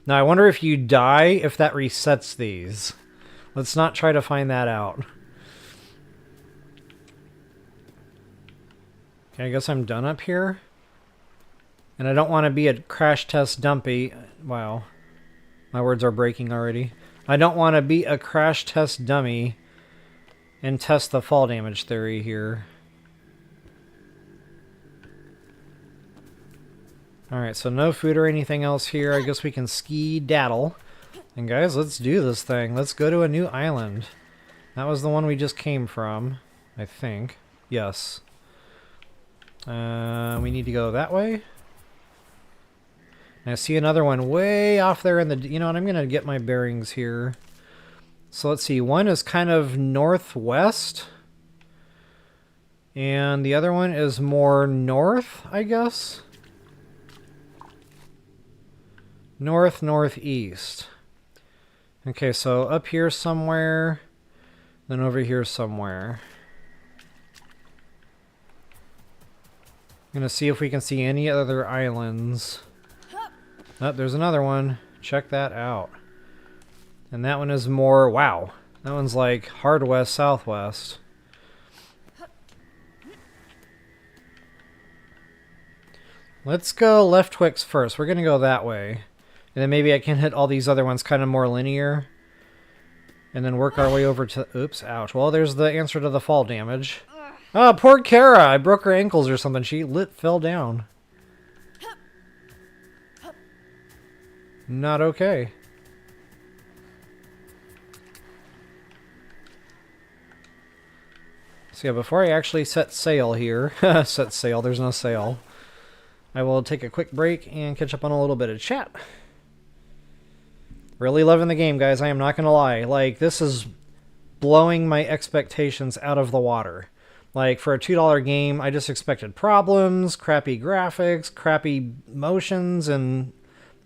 Now I wonder if you die, if that resets these. Let's not try to find that out. Okay, I guess I'm done up here. And I don't want to be a crash test dumpy. Wow. My words are breaking already. I don't want to be a crash test dummy and test the fall damage theory here. Alright, so no food or anything else here. I guess we can ski-daddle. And guys, let's do this thing. Let's go to a new island. That was the one we just came from, I think. Yes. We need to go that way. And I see another one way off there in the... You know what, I'm going to get my bearings here. So let's see, one is kind of northwest. And the other one is more north, I guess. Northeast. Okay, so up here somewhere, then over here somewhere. I'm gonna see if we can see any other islands. Oh, there's another one. Check that out. And that one is more, wow. That one's like hard west, southwest. Let's go left Twix first. We're going to go that way. And then maybe I can hit all these other ones kind of more linear. And then work our way over to... Oops, ouch. Well, there's the answer to the fall damage. Ah, poor Kara. I broke her ankles or something. She fell down. Not okay. So yeah, before I actually set sail here... set sail, there's no sail. I will take a quick break and catch up on a little bit of chat. Really loving the game, guys. I am not going to lie. Like, this is blowing my expectations out of the water. Like, for a $2 game, I just expected problems, crappy graphics, crappy motions, and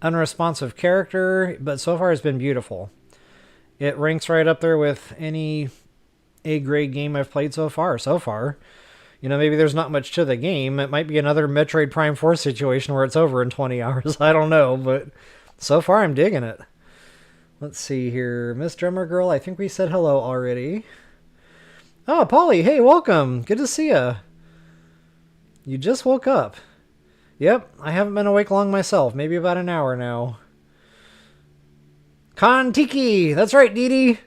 unresponsive character. But so far, it's been beautiful. It ranks right up there with any A-grade game I've played so far. You know, maybe there's not much to the game. It might be another Metroid Prime 4 situation where it's over in 20 hours. I don't know, but so far, I'm digging it. Let's see here. Miss Drummer Girl, I think we said hello already. Oh, Polly, hey, welcome. Good to see ya. You just woke up. Yep, I haven't been awake long myself. Maybe about an hour now. Kon-Tiki! That's right, Dee Dee.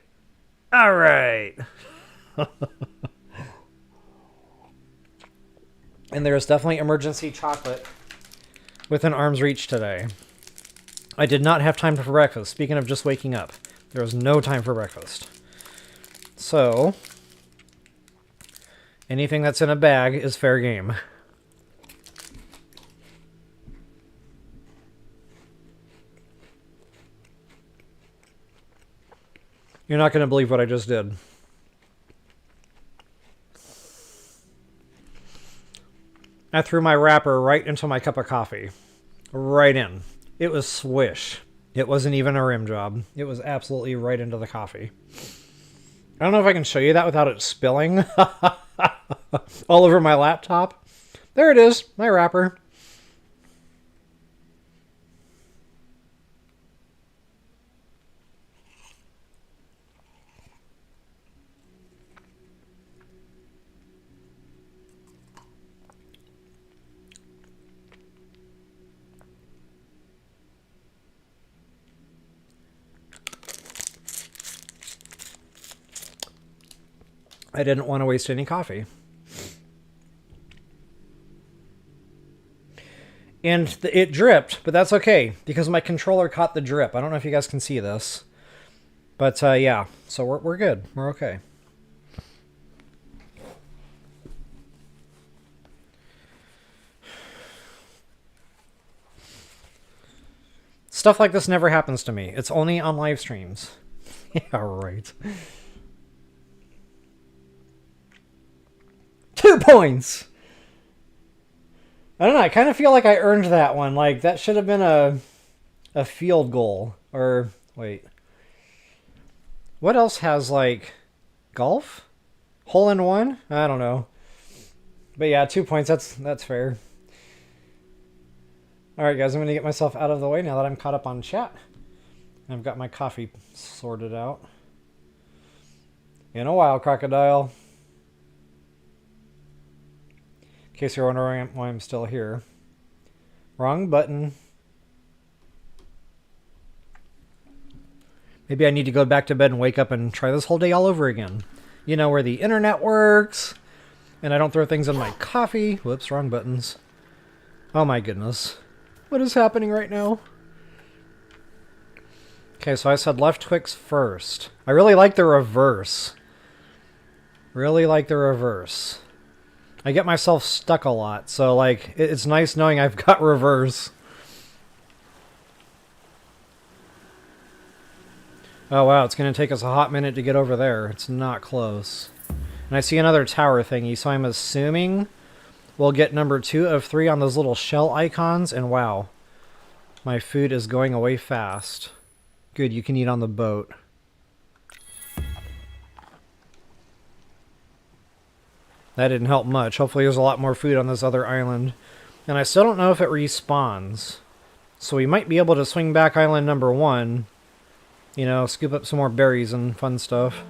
All right. And there's definitely emergency chocolate within arm's reach today. I did not have time for breakfast. Speaking of just waking up, there was no time for breakfast. So, anything that's in a bag is fair game. You're not going to believe what I just did. I threw my wrapper right into my cup of coffee. Right in. It was swish. It wasn't even a rim job. It was absolutely right into the coffee. I don't know if I can show you that without it spilling all over my laptop. There it is, my wrapper. I didn't want to waste any coffee. And it dripped, but that's okay, because my controller caught the drip. I don't know if you guys can see this. But, yeah, so we're good. We're okay. Stuff like this never happens to me. It's only on live streams. Yeah, right. 2 points! I don't know, I kind of feel like I earned that one. Like, that should have been a field goal. Or, wait. What else has, like, golf? Hole in one? I don't know. But yeah, 2 points, that's fair. Alright guys, I'm going to get myself out of the way now that I'm caught up on chat. And I've got my coffee sorted out. In a while, Crocodile. In case you're wondering why I'm still here. Wrong button. Maybe I need to go back to bed and wake up and try this whole day all over again. You know, where the internet works, and I don't throw things in my coffee. Whoops, wrong buttons. Oh my goodness. What is happening right now? Okay, so I said left Twix first. I really like the reverse. Really like the reverse. I get myself stuck a lot, so like it's nice knowing I've got reverse. Oh wow, it's going to take us a hot minute to get over there. It's not close. And I see another tower thingy, so I'm assuming we'll get number 2 of 3 on those little shell icons, and wow. My food is going away fast. Good, you can eat on the boat. That didn't help much. Hopefully there's a lot more food on this other island. And I still don't know if it respawns. So we might be able to swing back island number 1. You know, scoop up some more berries and fun stuff.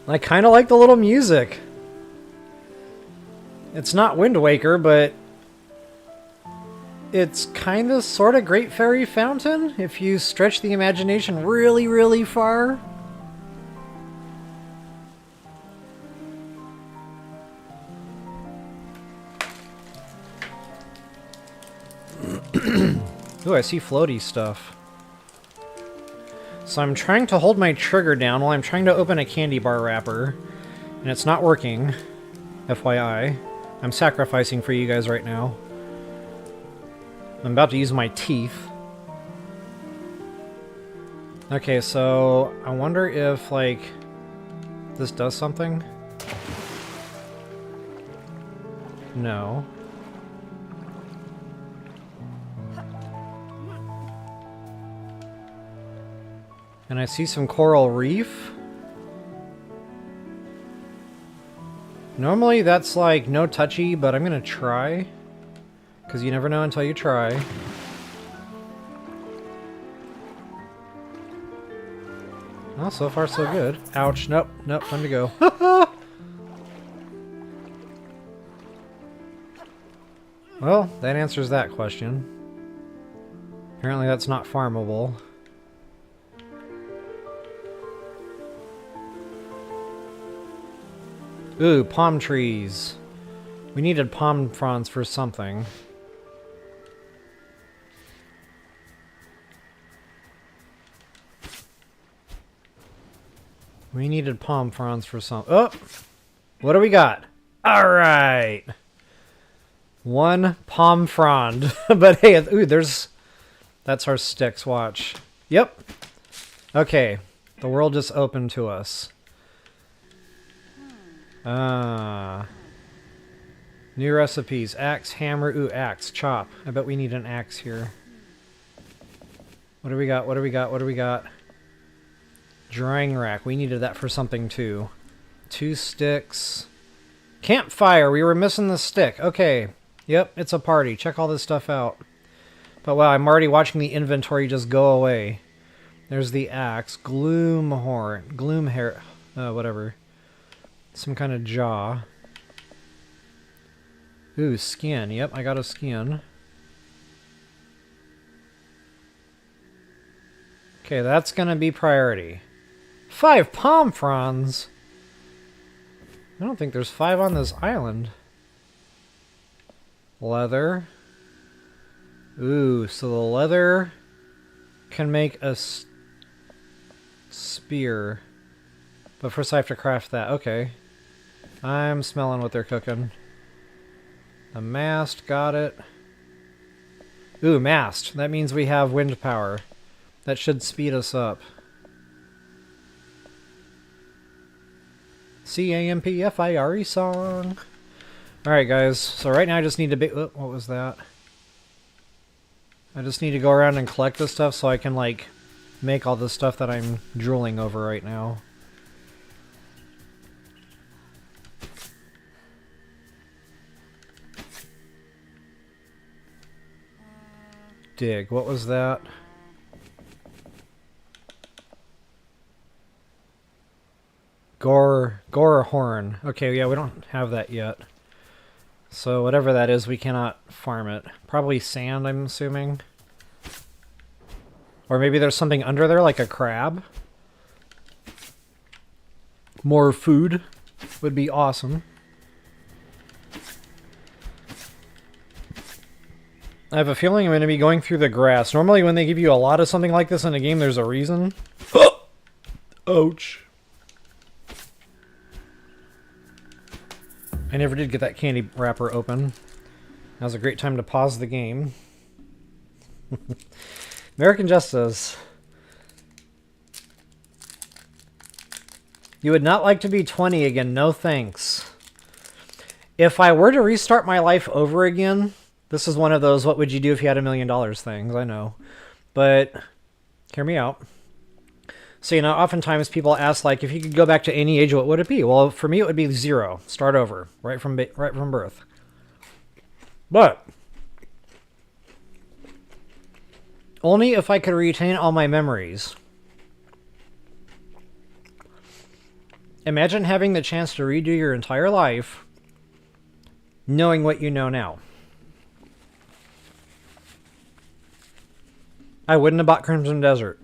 I kind of like the little music. It's not Wind Waker, but it's kind of sort of Great Fairy Fountain if you stretch the imagination really, really far. Ooh, I see floaty stuff. So I'm trying to hold my trigger down while I'm trying to open a candy bar wrapper, and it's not working. FYI. I'm sacrificing for you guys right now. I'm about to use my teeth. Okay, so I wonder if, like, this does something? No. And I see some coral reef. Normally that's like no touchy, but I'm gonna try. Because you never know until you try. Oh, so far so good. Ouch. Nope. Nope. Time to go. Well, that answers that question. Apparently that's not farmable. Ooh, palm trees. We needed palm fronds for something. We needed palm fronds for some. Oh! What do we got? Alright! One palm frond. But hey, ooh, there's... That's our sticks, watch. Yep. Okay. The world just opened to us. New recipes. Axe, hammer. Ooh, axe. Chop. I bet we need an axe here. What do we got? What do we got? What do we got? Drying rack. We needed that for something too. 2 sticks. Campfire. We were missing the stick. Okay. Yep, it's a party. Check all this stuff out. But wow, I'm already watching the inventory just go away. There's the axe. Gloom horn. Gloom hair. Whatever. Some kind of jaw. Ooh, skin. Yep, I got a skin. Okay, that's gonna be priority. 5 palm fronds! I don't think there's 5 on this island. Leather. Ooh, so the leather can make a spear. But first I have to craft that. Okay. I'm smelling what they're cooking. The mast, got it. Ooh, mast. That means we have wind power. That should speed us up. C-A-M-P-F-I-R-E song. Alright, guys. So right now I just need to be... Oh, what was that? I just need to go around and collect this stuff so I can, like, make all the stuff that I'm drooling over right now. Dig. What was that? Gore horn. Okay, yeah, we don't have that yet. So whatever that is, we cannot farm it. Probably sand, I'm assuming. Or maybe there's something under there, like a crab. More food would be awesome. I have a feeling I'm going to be going through the grass. Normally when they give you a lot of something like this in a game, there's a reason. Ouch. I never did get that candy wrapper open. That was a great time to pause the game. American Justice. You would not like to be 20 again. No thanks. If I were to restart my life over again, this is one of those what would you do if you had $1 million things, I know. But hear me out. So, you know, oftentimes people ask, like, if you could go back to any age, what would it be? Well, for me, it would be 0. Start over, right from birth. But only if I could retain all my memories. Imagine having the chance to redo your entire life, knowing what you know now. I wouldn't have bought Crimson Desert.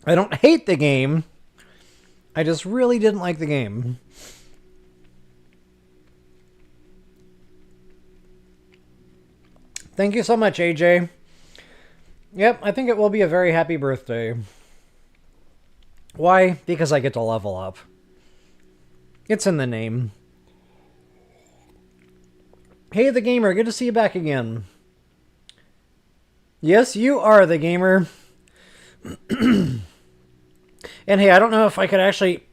I don't hate the game. I just really didn't like the game. Thank you so much, AJ. Yep, I think it will be a very happy birthday. Why? Because I get to level up. It's in the name. Hey, the gamer, good to see you back again. Yes, you are the gamer. And hey, I don't know if I could actually...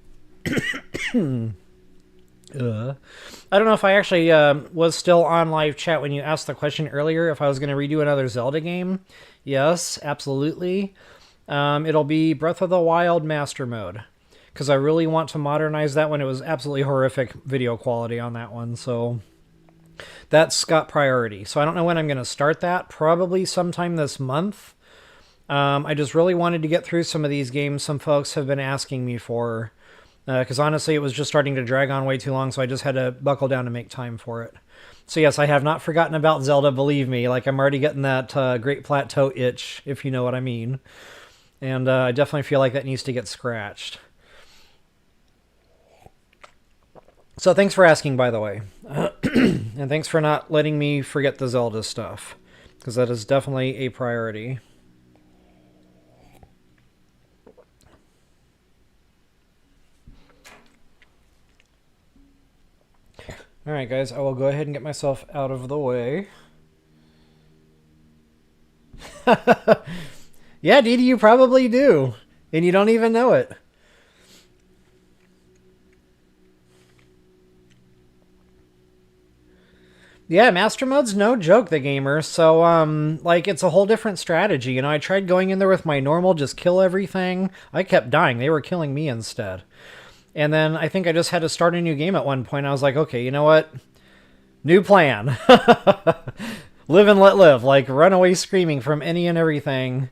I don't know if I actually was still on live chat when you asked the question earlier if I was going to redo another Zelda game. Yes, absolutely. It'll be Breath of the Wild Master Mode, because I really want to modernize that one. It was absolutely horrific video quality on that one, so that's got priority. So I don't know when I'm going to start that. Probably sometime this month. I just really wanted to get through some of these games some folks have been asking me for. Because honestly, it was just starting to drag on way too long, so I just had to buckle down to make time for it. So yes, I have not forgotten about Zelda, believe me. Like, I'm already getting that Great Plateau itch, if you know what I mean. And I definitely feel like that needs to get scratched. So thanks for asking, by the way. And thanks for not letting me forget the Zelda stuff, because that is definitely a priority. Alright guys, I will go ahead and get myself out of the way. Yeah, Dee Dee, you probably do. And you don't even know it. Yeah, Master Mode's no joke, the gamer. So, like, it's a whole different strategy. You know, I tried going in there with my normal, just kill everything. I kept dying. They were killing me instead. And then I think I just had to start a new game at one point. I was like, okay, you know what? New plan. Live and let live. Like, run away screaming from any and everything.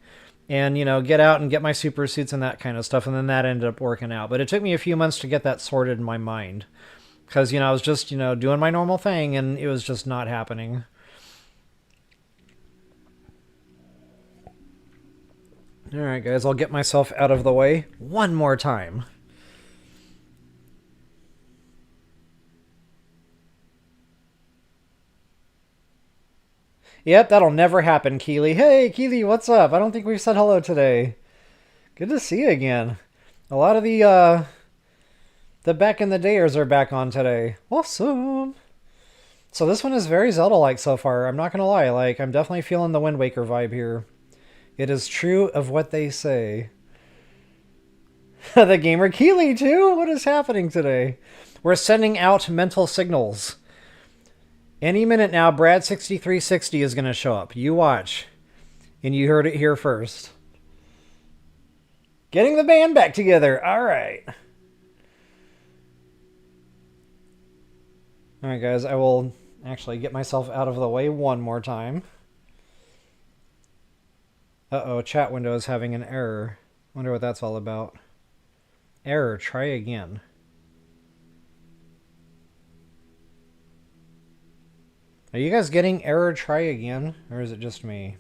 And, you know, get out and get my super suits and that kind of stuff. And then that ended up working out. But it took me a few months to get that sorted in my mind. Because, you know, I was just, you know, doing my normal thing. And it was just not happening. Alright, guys. I'll get myself out of the way one more time. Yep, that'll never happen, Keely. Hey, Keely, what's up? I don't think we've said hello today. Good to see you again. A lot of the back in the dayers are back on today. Awesome. So this one is very Zelda-like so far. I'm not going to lie. Like, I'm definitely feeling the Wind Waker vibe here. It is true of what they say. The gamer Keely, too? What is happening today? We're sending out mental signals. Any minute now, Brad6360 is going to show up. You watch. And you heard it here first. Getting the band back together. All right. All right, guys. I will actually get myself out of the way one more time. Uh-oh, chat window is having an error. Wonder what that's all about. Error, try again. Are you guys getting error, try again? Or is it just me?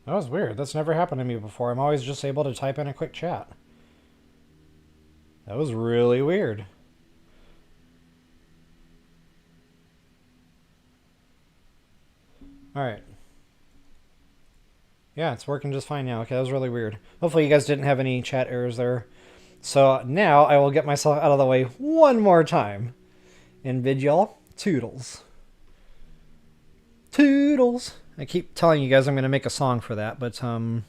That was weird. That's never happened to me before. I'm always just able to type in a quick chat. That was really weird. Alright. Yeah, it's working just fine now. Okay, that was really weird. Hopefully you guys didn't have any chat errors there. So now I will get myself out of the way one more time. And bid y'all toodles. Toodles! I keep telling you guys I'm going to make a song for that, but I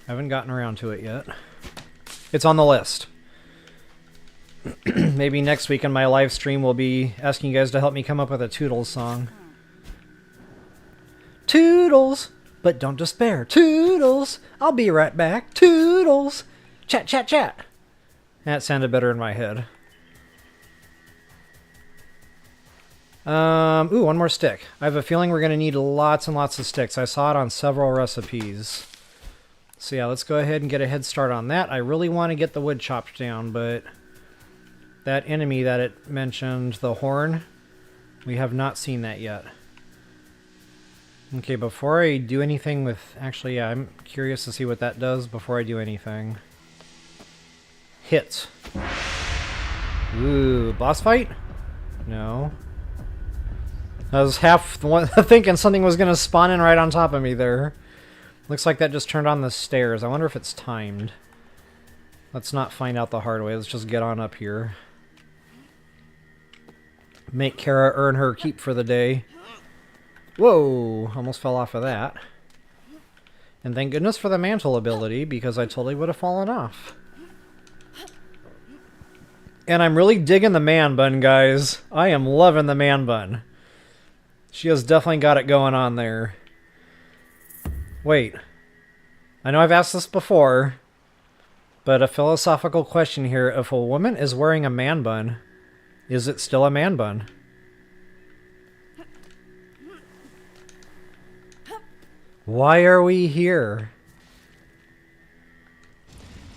haven't gotten around to it yet. It's on the list. Maybe next week in my live stream we'll be asking you guys to help me come up with a Toodles song. Toodles! But don't despair. Toodles! I'll be right back. Toodles! Chat, chat, chat! That sounded better in my head. Ooh, one more stick. I have a feeling we're going to need lots and lots of sticks. I saw it on several recipes. So yeah, let's go ahead and get a head start on that. I really want to get the wood chopped down, but that enemy that it mentioned, the horn, we have not seen that yet. Okay, before I do anything with... Actually, yeah, I'm curious to see what that does before I do anything. Hit. Ooh, boss fight? No. I was half thinking something was going to spawn in right on top of me there. Looks like that just turned on the stairs. I wonder if it's timed. Let's not find out the hard way. Let's just get on up here. Make Kara earn her keep for the day. Whoa! Almost fell off of that. And thank goodness for the mantle ability, because I totally would have fallen off. And I'm really digging the man bun, guys. I am loving the man bun. She has definitely got it going on there. Wait. I know I've asked this before, but a philosophical question here. If a woman is wearing a man bun, is it still a man bun? Why are we here?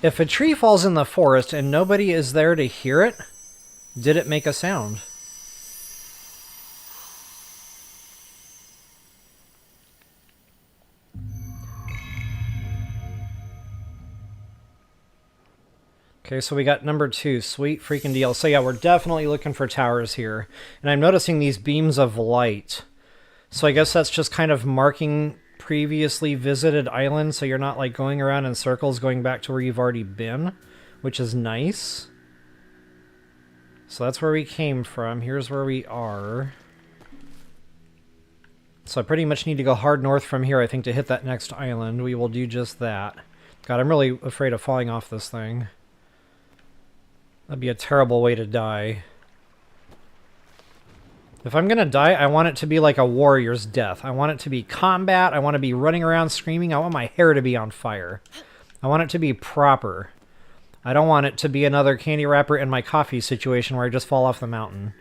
If a tree falls in the forest and nobody is there to hear it, did it make a sound? Okay, so we got number 2. Sweet freaking deal. So yeah, we're definitely looking for towers here. And I'm noticing these beams of light. So I guess that's just kind of marking previously visited islands, so you're not like going around in circles going back to where you've already been, which is nice. So that's where we came from. Here's where we are. So I pretty much need to go hard north from here, I think, to hit that next island. We will do just that. God, I'm really afraid of falling off this thing. That'd be a terrible way to die. If I'm gonna die, I want it to be like a warrior's death. I want it to be combat. I want to be running around screaming. I want my hair to be on fire. I want it to be proper. I don't want it to be another candy wrapper in my coffee situation where I just fall off the mountain.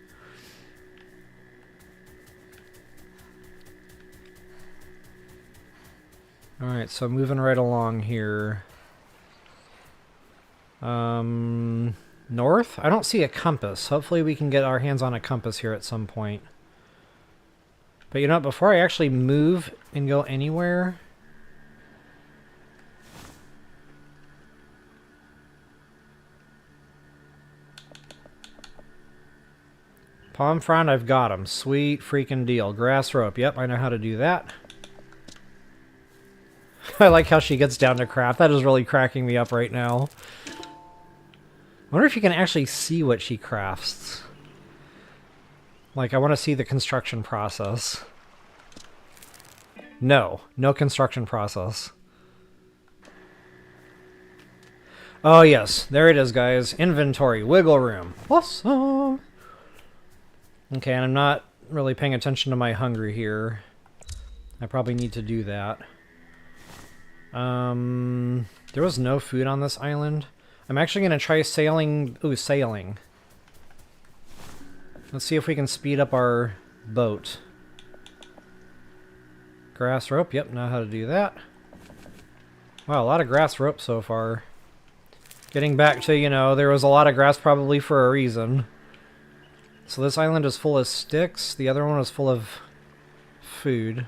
Alright, so moving right along here. North? I don't see a compass. Hopefully we can get our hands on a compass here at some point. But you know what? Before I actually move and go anywhere... Palm frond, I've got them. Sweet freaking deal. Grass rope. Yep, I know how to do that. I like how she gets down to craft. That is really cracking me up right now. I wonder if you can actually see what she crafts. Like, I want to see the construction process. No. No construction process. Oh, yes. There it is, guys. Inventory. Wiggle room. Awesome. Okay, and I'm not really paying attention to my hunger here. I probably need to do that. There was no food on this island. I'm actually going to try sailing. Ooh, sailing. Let's see if we can speed up our boat. Grass rope. Yep, know how to do that. Wow, a lot of grass rope so far. Getting back to, you know, there was a lot of grass probably for a reason. So this island is full of sticks. The other one is full of food.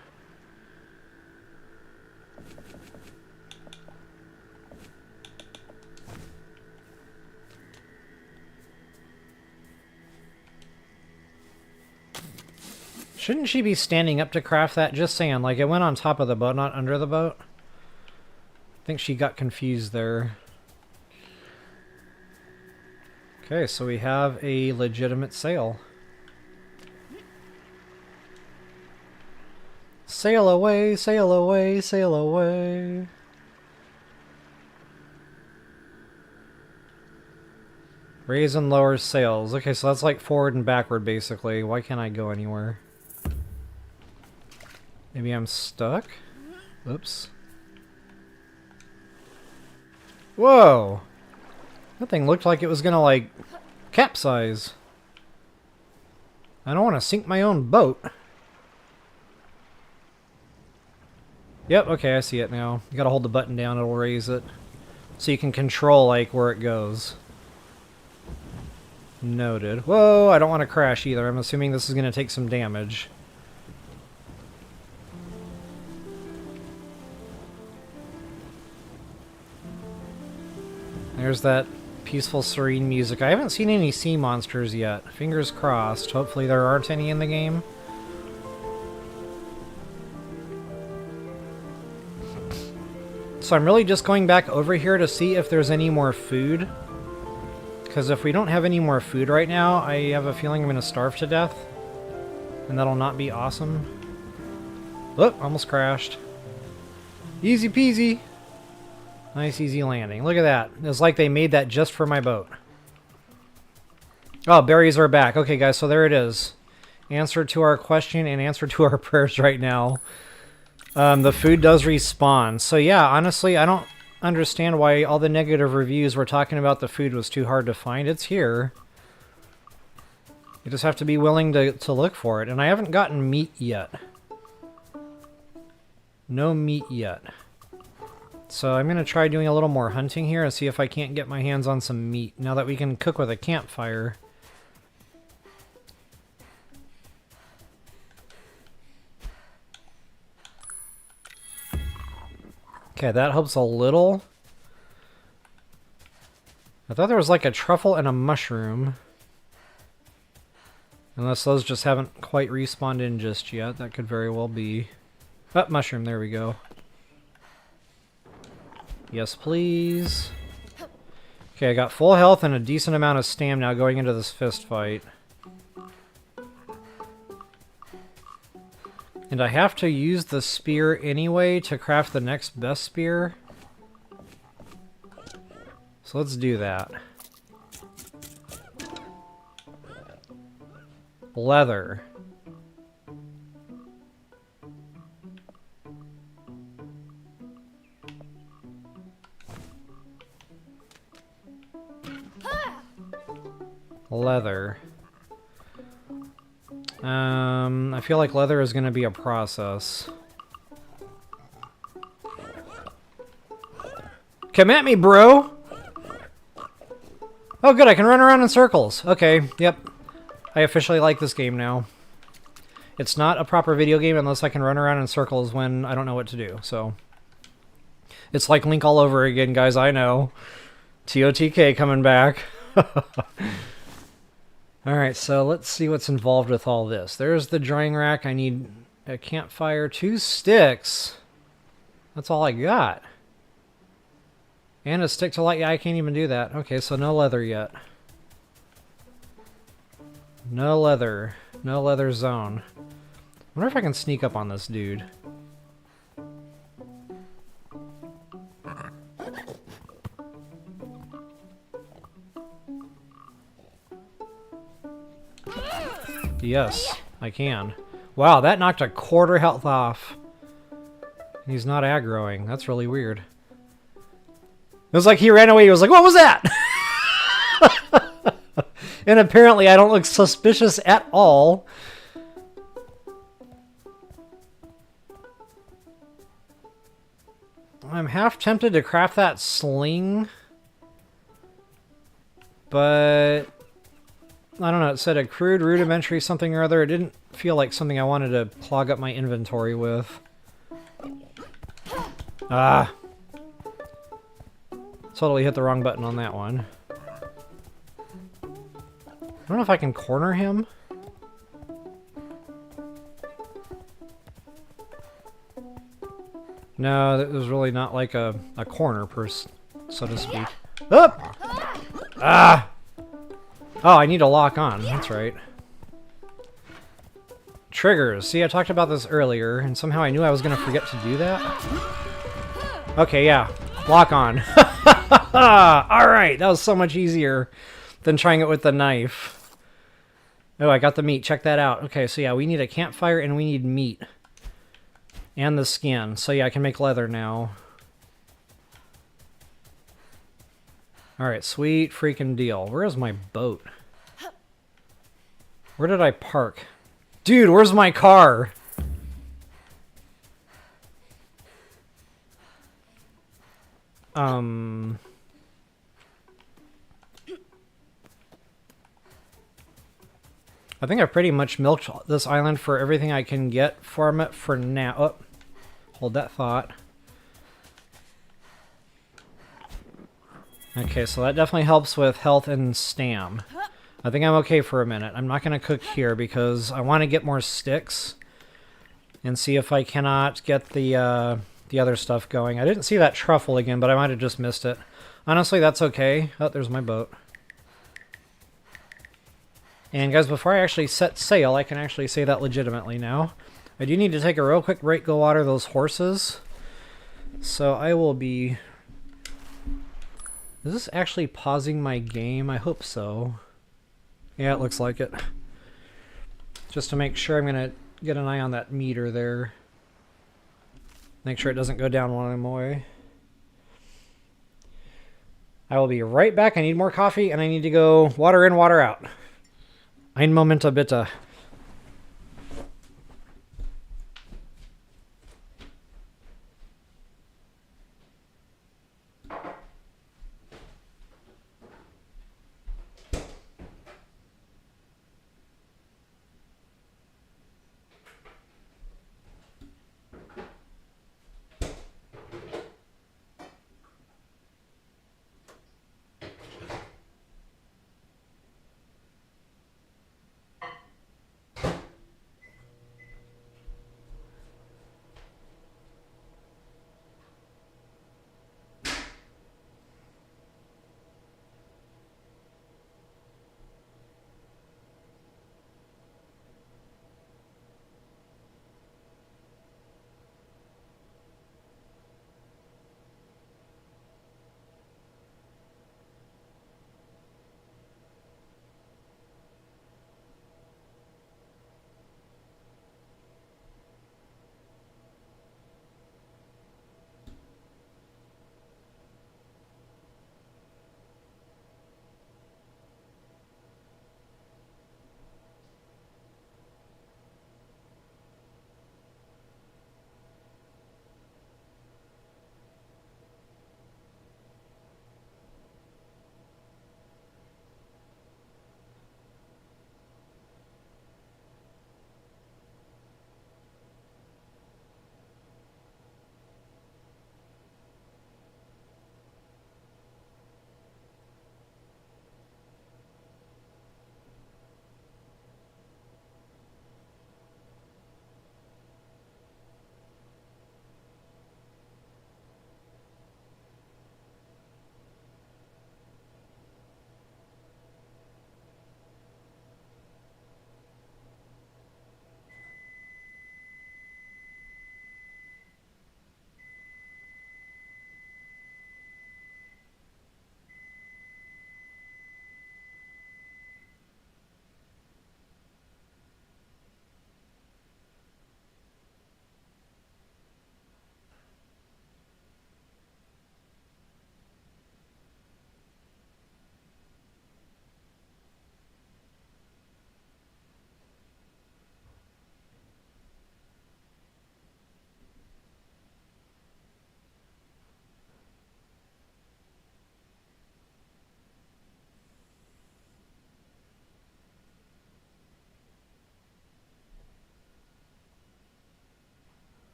Shouldn't she be standing up to craft that? Just saying, like it went on top of the boat, not under the boat. I think she got confused there. Okay, so we have a legitimate sail. Sail away, sail away, sail away. Raise and lower sails. Okay, so that's like forward and backward basically. Why can't I go anywhere? Maybe I'm stuck? Oops. Whoa! That thing looked like it was gonna, like, capsize. I don't want to sink my own boat. Yep, okay, I see it now. You gotta hold the button down, it'll raise it. So you can control, like, where it goes. Noted. Whoa, I don't want to crash either. I'm assuming this is going to take some damage. There's that peaceful, serene music. I haven't seen any sea monsters yet. Fingers crossed. Hopefully there aren't any in the game. So I'm really just going back over here to see if there's any more food. Because if we don't have any more food right now, I have a feeling I'm going to starve to death. And that'll not be awesome. Oop, almost crashed. Easy peasy. Nice easy landing. Look at that. It's like they made that just for my boat. Oh, berries are back. Okay, guys, so there it is. Answer to our question and answer to our prayers right now. The food does respawn. So yeah, honestly, I don't understand why all the negative reviews were talking about the food was too hard to find. It's here. You just have to be willing to look for it. And I haven't gotten meat yet. No meat yet. So I'm going to try doing a little more hunting here and see if I can't get my hands on some meat now that we can cook with a campfire. Okay, that helps a little. I thought there was like a truffle and a mushroom. Unless those just haven't quite respawned in just yet. That could very well be. Oh, mushroom, there we go. Yes, please. Okay, I got full health and a decent amount of stamina going into this fist fight. And I have to use the spear anyway to craft the next best spear. So let's do that. Leather. Leather. I feel like leather is going to be a process. Come at me, bro! Oh, good, I can run around in circles. Okay, yep. I officially like this game now. It's not a proper video game unless I can run around in circles when I don't know what to do, so... It's like Link all over again, guys, I know. TOTK coming back. Alright, so let's see what's involved with all this. There's the drying rack. I need a campfire, 2 sticks. That's all I got. And a stick to light. Yeah, I can't even do that. Okay, so no leather yet. No leather. No leather zone. I wonder if I can sneak up on this dude. Yes, I can. Wow, that knocked a quarter health off. He's not aggroing. That's really weird. It was like he ran away. He was like, what was that? And apparently I don't look suspicious at all. I'm half tempted to craft that sling. But... I don't know, it said a crude, rudimentary something or other. It didn't feel like something I wanted to clog up my inventory with. Ah. Totally hit the wrong button on that one. I don't know if I can corner him. No, there's really not like a corner, so to speak. Oh! Ah! Oh, I need to lock on. That's right. Triggers. See, I talked about this earlier, and somehow I knew I was going to forget to do that. Okay, yeah. Lock on. Alright, that was so much easier than trying it with the knife. Oh, I got the meat. Check that out. Okay, so yeah, we need a campfire and we need meat. And the skin. So yeah, I can make leather now. Alright, sweet freaking deal. Where is my boat? Where did I park? Dude, where's my car? I think I've pretty much milked this island for everything I can get from it for now. Oh, hold that thought. Okay, so that definitely helps with health and stam. I think I'm okay for a minute. I'm not going to cook here because I want to get more sticks and see if I cannot get the other stuff going. I didn't see that truffle again, but I might have just missed it. Honestly, that's okay. Oh, there's my boat. And guys, before I actually set sail, I can actually say that legitimately now. I do need to take a real quick break, go water those horses. So I will be... Is this actually pausing my game? I hope so. Yeah, it looks like it. Just to make sure, I'm going to get an eye on that meter there. Make sure it doesn't go down while I'm away. I will be right back. I need more coffee, and I need to go water in, water out. Ein Momento bitte.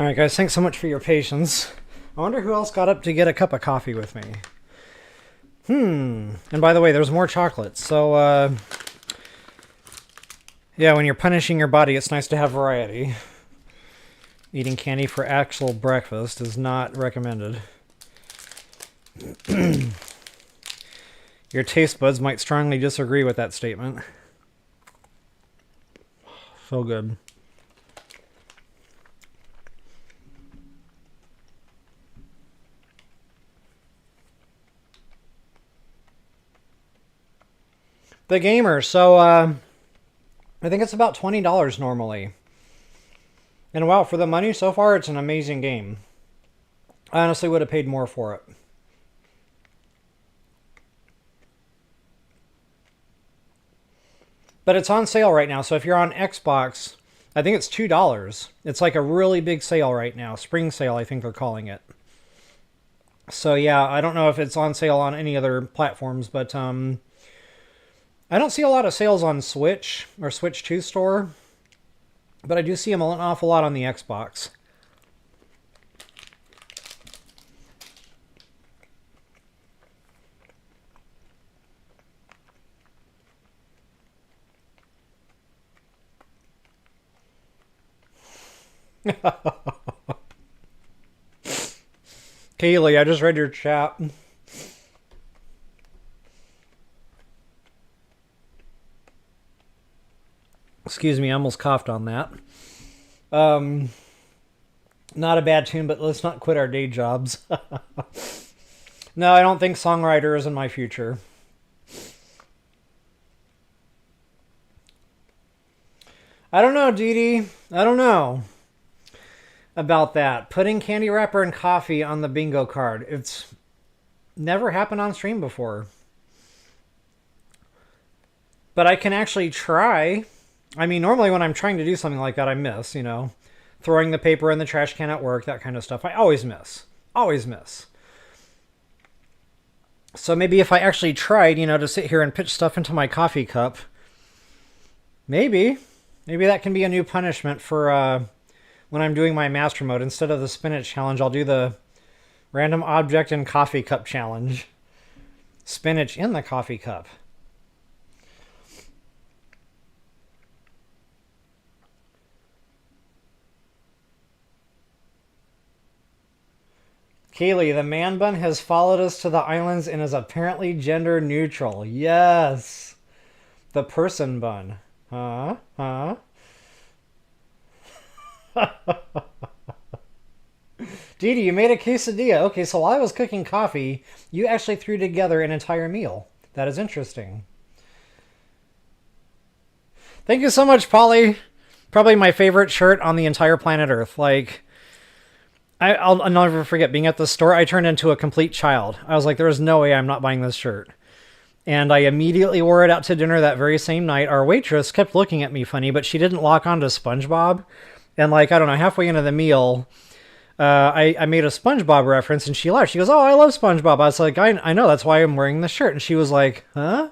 Alright guys, thanks so much for your patience. I wonder who else got up to get a cup of coffee with me. And by the way, there's more chocolate. So, yeah, when you're punishing your body, it's nice to have variety. Eating candy for actual breakfast is not recommended. Your taste buds might strongly disagree with that statement. So good. The Gamer. So, I think it's about $20 normally. And wow, for the money so far, it's an amazing game. I honestly would have paid more for it. But it's on sale right now, so if you're on Xbox, I think it's $2. It's like a really big sale right now. Spring sale, I think they're calling it. So yeah, I don't know if it's on sale on any other platforms, but I don't see a lot of sales on Switch or Switch 2 store, but I do see them an awful lot on the Xbox. Kaylee, I just read your chat. Excuse me, I almost coughed on that. Not a bad tune, but let's not quit our day jobs. No, I don't think songwriter is in my future. I don't know, Dee Dee. I don't know about that. Putting candy wrapper and coffee on the bingo card. It's never happened on stream before. But I can actually try. I mean, normally when I'm trying to do something like that, I miss, you know. Throwing the paper in the trash can at work, that kind of stuff. I always miss. Always miss. So maybe if I actually tried, you know, to sit here and pitch stuff into my coffee cup, maybe that can be a new punishment for when I'm doing my master mode. Instead of the spinach challenge, I'll do the random object and coffee cup challenge. Spinach in the coffee cup. Kaylee, the man bun has followed us to the islands and is apparently gender neutral. Yes. The person bun. Huh? Dee Dee, you made a quesadilla. Okay, so while I was cooking coffee, you actually threw together an entire meal. That is interesting. Thank you so much, Polly. Probably my favorite shirt on the entire planet Earth. Like, I'll never forget being at the store. I turned into a complete child. I was like, there is no way I'm not buying this shirt. And I immediately wore it out to dinner that very same night. Our waitress kept looking at me funny, but she didn't lock on to SpongeBob. And like, I don't know, halfway into the meal, I made a SpongeBob reference and she laughed. She goes, oh, I love SpongeBob. I was like, I know, that's why I'm wearing this shirt. And she was like, huh?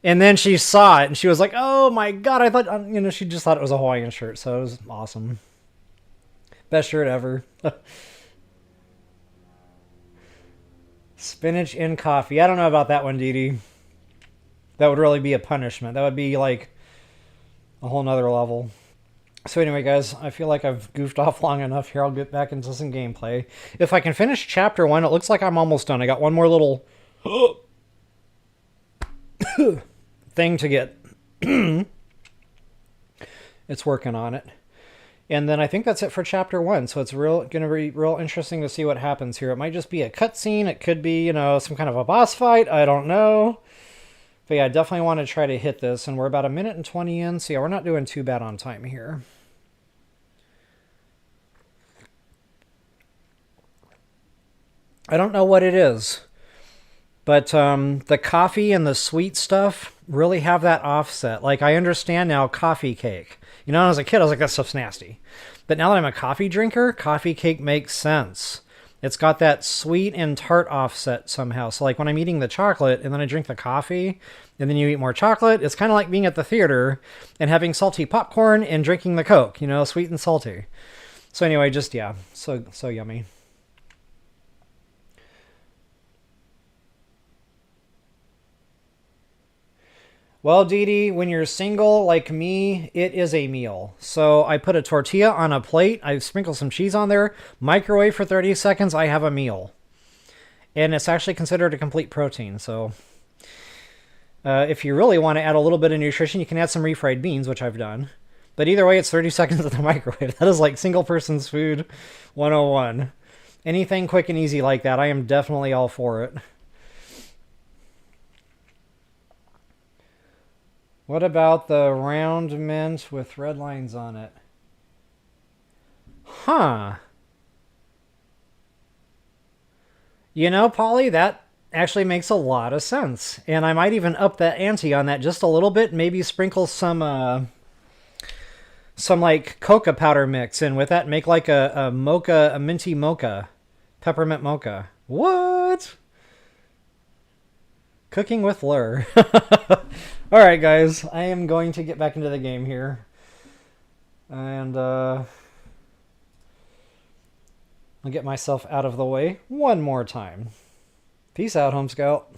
And then she saw it and she was like, oh my God, I thought, you know, she just thought it was a Hawaiian shirt. So it was awesome. Best shirt ever. Spinach in coffee. I don't know about that one, Dee Dee. That would really be a punishment. That would be like a whole nother level. So anyway, guys, I feel like I've goofed off long enough here. I'll get back into some gameplay. If I can finish chapter 1, it looks like I'm almost done. I got one more little thing to get. It's working on it. And then I think that's it for chapter 1. So it's going to be real interesting to see what happens here. It might just be a cutscene. It could be, you know, some kind of a boss fight. I don't know. But yeah, I definitely want to try to hit this. And we're about 1:20 in. So yeah, we're not doing too bad on time here. I don't know what it is. But the coffee and the sweet stuff really have that offset. Like, I understand now coffee cake. You know, as a kid, I was like, that stuff's nasty. But now that I'm a coffee drinker, coffee cake makes sense. It's got that sweet and tart offset somehow. So like when I'm eating the chocolate and then I drink the coffee and then you eat more chocolate, it's kind of like being at the theater and having salty popcorn and drinking the Coke, you know, sweet and salty. So anyway, just, yeah, so yummy. Well, Dee Dee, when you're single like me, it is a meal. So I put a tortilla on a plate, I sprinkle some cheese on there, microwave for 30 seconds, I have a meal. And it's actually considered a complete protein, so... if you really want to add a little bit of nutrition, you can add some refried beans, which I've done. But either way, it's 30 seconds in the microwave. That is like single person's food 101. Anything quick and easy like that, I am definitely all for it. What about the round mint with red lines on it? Huh. You know, Polly, that actually makes a lot of sense. And I might even up the ante on that just a little bit. Maybe sprinkle some like cocoa powder mix in with that and make like a mocha, a minty mocha, peppermint mocha. What? Cooking with Lure. All right, guys, I am going to get back into the game here. And I'll get myself out of the way one more time. Peace out, Home Scout.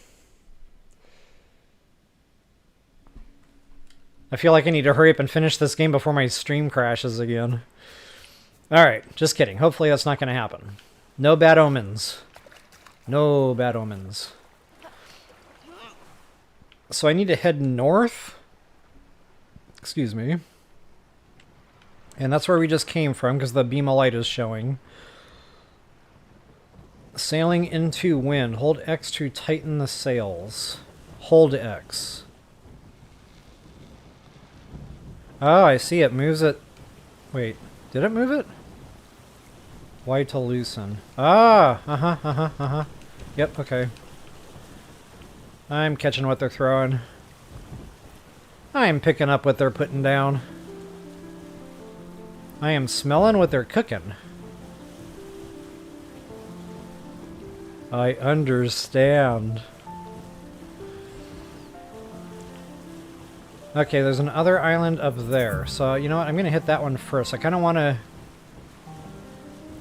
I feel like I need to hurry up and finish this game before my stream crashes again. Alright, just kidding. Hopefully that's not going to happen. No bad omens. No bad omens. So I need to head north. Excuse me. And that's where we just came from, because the beam of light is showing. Sailing into wind. Hold X to tighten the sails. Hold X. Oh, I see it moves it. Wait, did it move it? Y to loosen. Ah, Yep, okay. I'm catching what they're throwing. I'm picking up what they're putting down. I am smelling what they're cooking. I understand. Okay, there's another island up there. So, you know what? I'm going to hit that one first. I kind of want to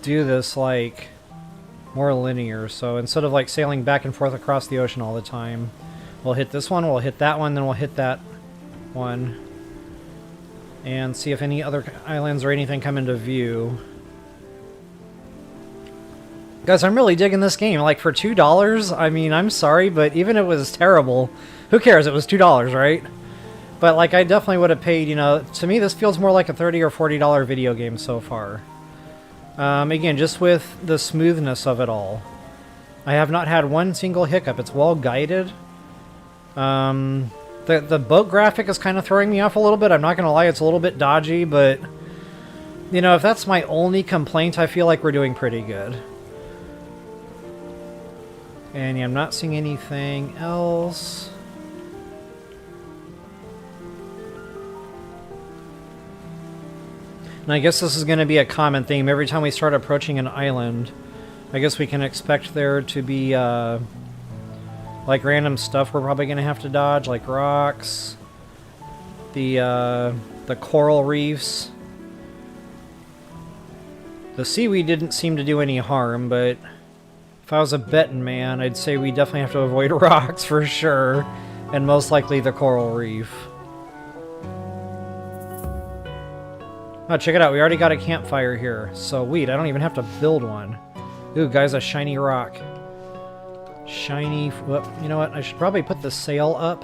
do this, like, more linear. So instead of, like, sailing back and forth across the ocean all the time, we'll hit this one, we'll hit that one, then we'll hit that one. And see if any other islands or anything come into view. Guys, I'm really digging this game. Like, for $2, I mean, I'm sorry, but even if it was terrible, who cares? It was $2, right? But, like, I definitely would have paid, you know, to me this feels more like a $30 or $40 video game so far. Again, just with the smoothness of it all. I have not had one single hiccup. It's well guided. The boat graphic is kind of throwing me off a little bit. I'm not going to lie, it's a little bit dodgy, but, you know, if that's my only complaint, I feel like we're doing pretty good. And yeah, I'm not seeing anything else. And I guess this is going to be a common theme. Every time we start approaching an island, I guess we can expect there to be, like, random stuff we're probably going to have to dodge, like rocks, the coral reefs. The seaweed didn't seem to do any harm, but if I was a betting man, I'd say we definitely have to avoid rocks for sure, and most likely the coral reef. Oh, check it out. We already got a campfire here. Sweet. I don't even have to build one. Ooh, guys, a shiny rock. Shiny... Whoop. You know what? I should probably put the sail up.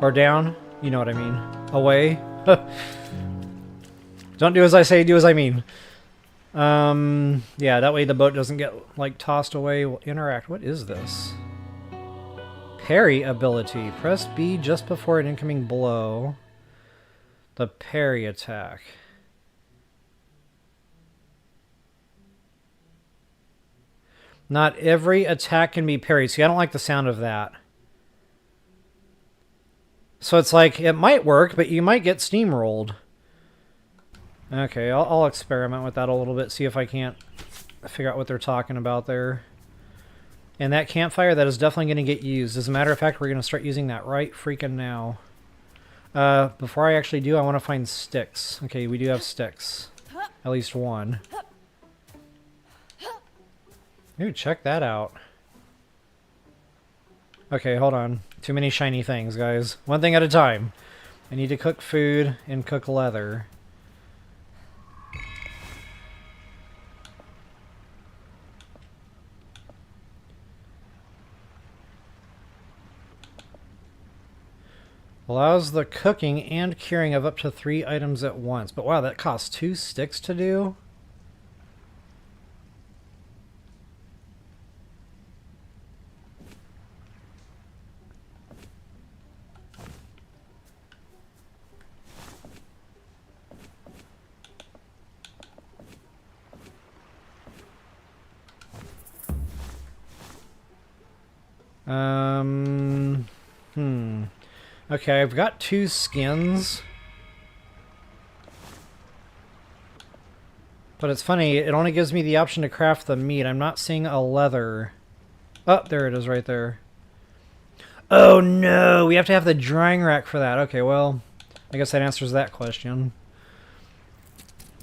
Or down. You know what I mean. Away. Don't do as I say, do as I mean. Yeah, that way the boat doesn't get, like, tossed away. We'll interact. What is this? Parry ability. Press B just before an incoming blow. The parry attack. Not every attack can be parried. See, I don't like the sound of that. So it's like, it might work, but you might get steamrolled. Okay, I'll experiment with that a little bit, see if I can't figure out what they're talking about there. And that campfire, that is definitely going to get used. As a matter of fact, we're going to start using that right freaking now. Before I actually do, I want to find sticks. Okay, we do have sticks. At least one. Ooh, check that out. Okay, hold on. Too many shiny things, guys. One thing at a time. I need to cook food and cook leather. Allows the cooking and curing of up to 3 items at once. But wow, that costs 2 sticks to do? Okay, I've got 2 skins. But it's funny, it only gives me the option to craft the meat. I'm not seeing a leather. Oh, there it is right there. Oh no, we have to have the drying rack for that. Okay, well, I guess that answers that question.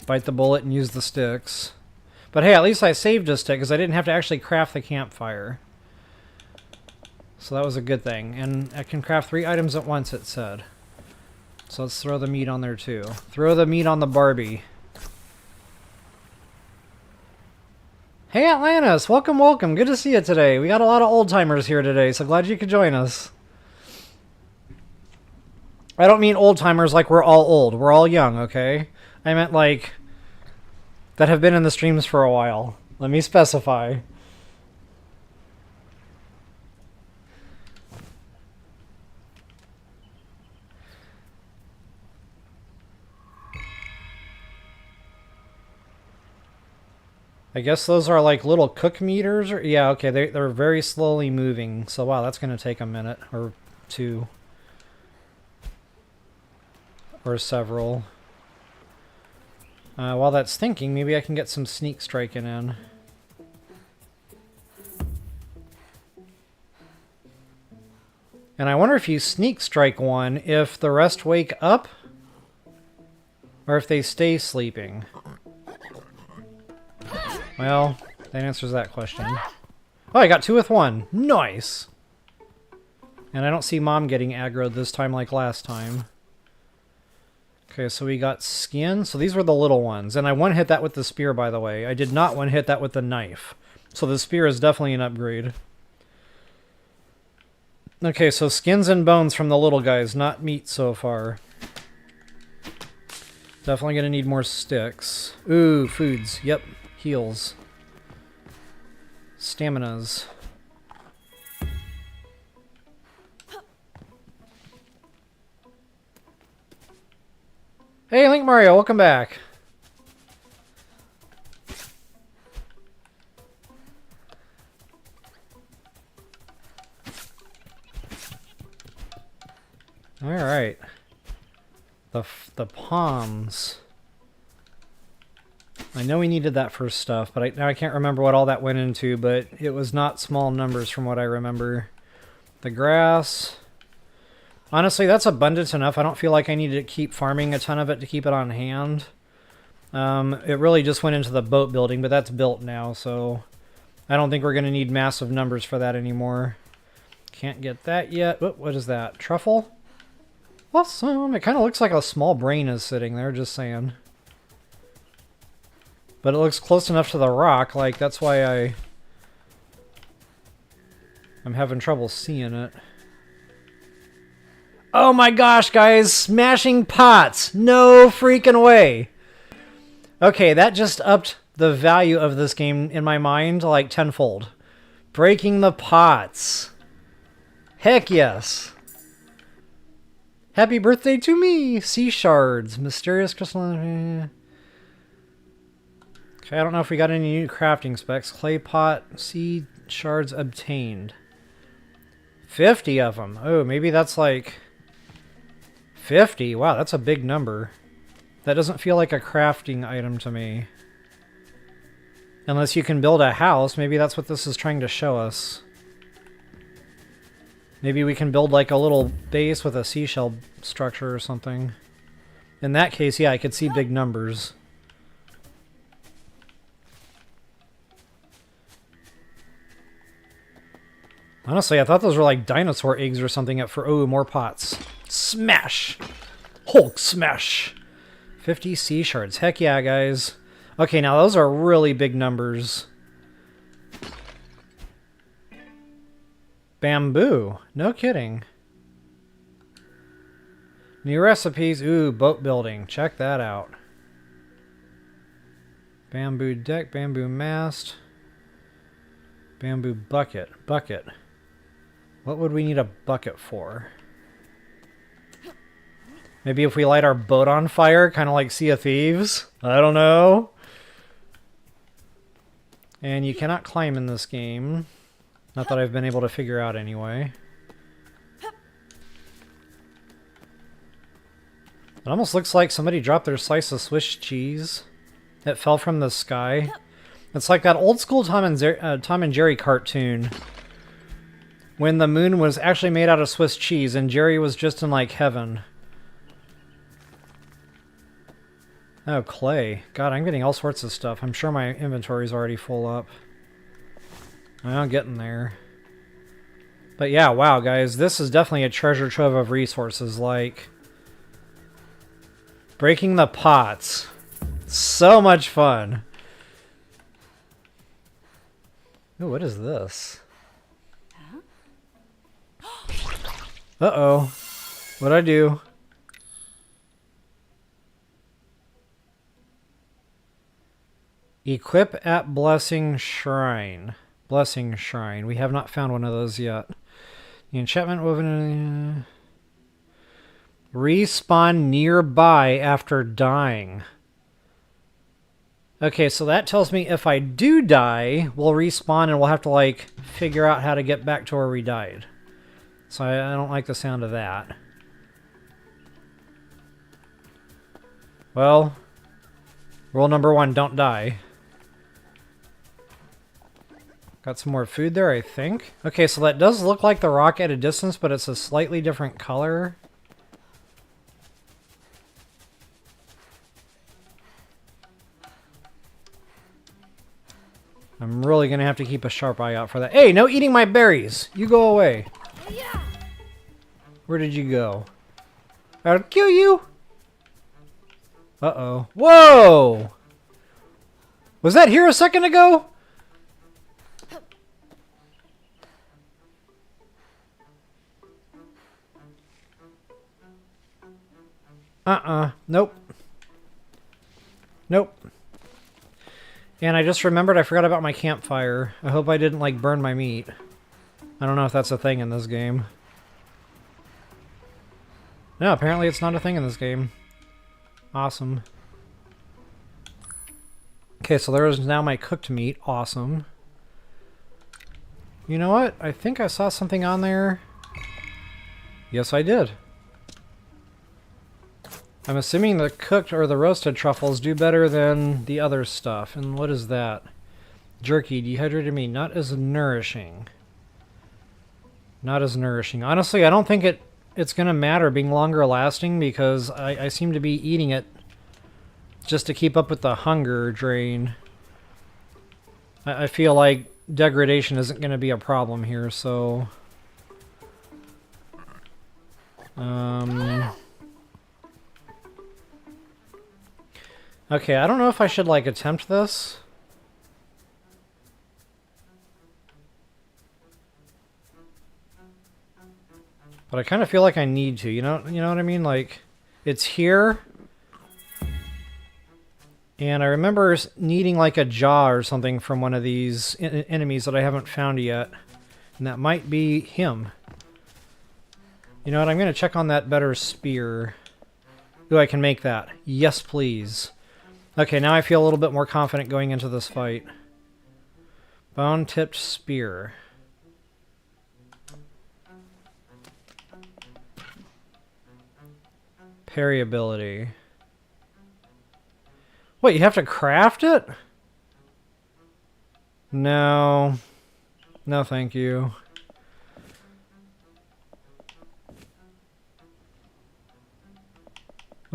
Bite the bullet and use the sticks. But hey, at least I saved a stick because I didn't have to actually craft the campfire. So that was a good thing. And I can craft 3 items at once, it said. So let's throw the meat on there too. Throw the meat on the Barbie. Hey Atlantis, welcome, welcome. Good to see you today. We got a lot of old timers here today, so glad you could join us. I don't mean old timers like we're all old. We're all young, okay? I meant like that have been in the streams for a while. Let me specify. I guess those are like little cook meters? Or, yeah, okay, they're very slowly moving. So wow, that's going to take a minute or 2. Or several. While that's thinking, maybe I can get some sneak striking in. And I wonder if you sneak strike one, if the rest wake up? Or if they stay sleeping? Well, that answers that question. Oh, I got 2 with 1. Nice! And I don't see Mom getting aggroed this time like last time. Okay, so we got skin. So these were the little ones. And I one-hit that with the spear, by the way. I did not one-hit that with the knife. So the spear is definitely an upgrade. Okay, so skins and bones from the little guys, not meat so far. Definitely gonna need more sticks. Ooh, foods. Yep. Heals. Staminas. Hey, Link Mario, welcome back. All right. The palms. I know we needed that for stuff, but now I can't remember what all that went into, but it was not small numbers from what I remember. The grass. Honestly, that's abundant enough. I don't feel like I need to keep farming a ton of it to keep it on hand. It really just went into the boat building, but that's built now, so I don't think we're going to need massive numbers for that anymore. Can't get that yet. Oh, what is that? Truffle? Awesome. It kind of looks like a small brain is sitting there, just saying. But it looks close enough to the rock, like that's why I'm having trouble seeing it. Oh my gosh, guys! Smashing pots! No freaking way! Okay, that just upped the value of this game in my mind like tenfold. Breaking the pots. Heck yes! Happy birthday to me! Sea shards. Mysterious crystalline... Okay, I don't know if we got any new crafting specs. Clay pot, seed shards obtained. 50 of them. Oh, maybe that's like 50. Wow, that's a big number. That doesn't feel like a crafting item to me. Unless you can build a house. Maybe that's what this is trying to show us. Maybe we can build like a little base with a seashell structure or something. In that case, yeah, I could see big numbers. Honestly, I thought those were like dinosaur eggs or something up for... Oh, more pots. Smash! Hulk smash! 50 sea shards. Heck yeah, guys. Okay, now those are really big numbers. Bamboo. No kidding. New recipes. Ooh, boat building. Check that out. Bamboo deck, bamboo mast. Bamboo bucket. Bucket. What would we need a bucket for? Maybe if we light our boat on fire, kind of like Sea of Thieves? I don't know. And you cannot climb in this game. Not that I've been able to figure out anyway. It almost looks like somebody dropped their slice of Swiss cheese. It fell from the sky. It's like that old school Tom and Jerry cartoon. When the moon was actually made out of Swiss cheese and Jerry was just in like heaven. Oh, clay. God, I'm getting all sorts of stuff. I'm sure my inventory's already full up. I'm getting there. But yeah, wow, guys. This is definitely a treasure trove of resources. Like, breaking the pots. So much fun. Ooh, what is this? Uh-oh. What'd I do? Equip at Blessing Shrine. Blessing Shrine. We have not found one of those yet. The enchantment woven in... Respawn nearby after dying. Okay, so that tells me if I do die, we'll respawn and we'll have to, like, figure out how to get back to where we died. So I don't like the sound of that. Well, rule number 1, don't die. Got some more food there, I think. Okay, so that does look like the rock at a distance, but it's a slightly different color. I'm really going to have to keep a sharp eye out for that. Hey, no eating my berries! You go away. Where did you go? I'll kill you! Uh-oh. Whoa! Was that here a second ago? Nope. Nope. And I just remembered I forgot about my campfire. I hope I didn't, like, burn my meat. I don't know if that's a thing in this game. No, apparently it's not a thing in this game. Awesome. Okay, so there is now my cooked meat. Awesome. You know what? I think I saw something on there. Yes, I did. I'm assuming the cooked or the roasted truffles do better than the other stuff. And what is that? Jerky, dehydrated meat, not as nourishing. Not as nourishing. Honestly, I don't think it's going to matter being longer lasting because I seem to be eating it just to keep up with the hunger drain. I feel like degradation isn't going to be a problem here, so... Okay, I don't know if I should, like, attempt this. But I kind of feel like I need to, you know what I mean? Like, it's here. And I remember needing, like, a jaw or something from one of these enemies that I haven't found yet. And that might be him. You know what? I'm going to check on that better spear. Ooh, I can make that. Yes, please. Okay, now I feel a little bit more confident going into this fight. Bone-tipped spear. Parry ability. Wait, you have to craft it? No. No, thank you.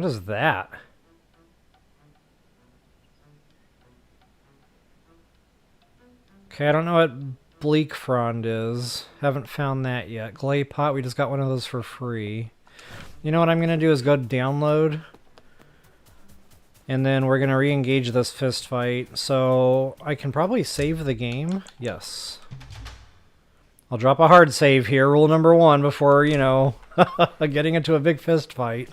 What is that? Okay, I don't know what bleak frond is. Haven't found that yet. Clay pot, we just got one of those for free. You know what I'm going to do is go download. And then we're going to re-engage this fist fight. So I can probably save the game. Yes. I'll drop a hard save here. Rule number 1 before, you know, getting into a big fist fight.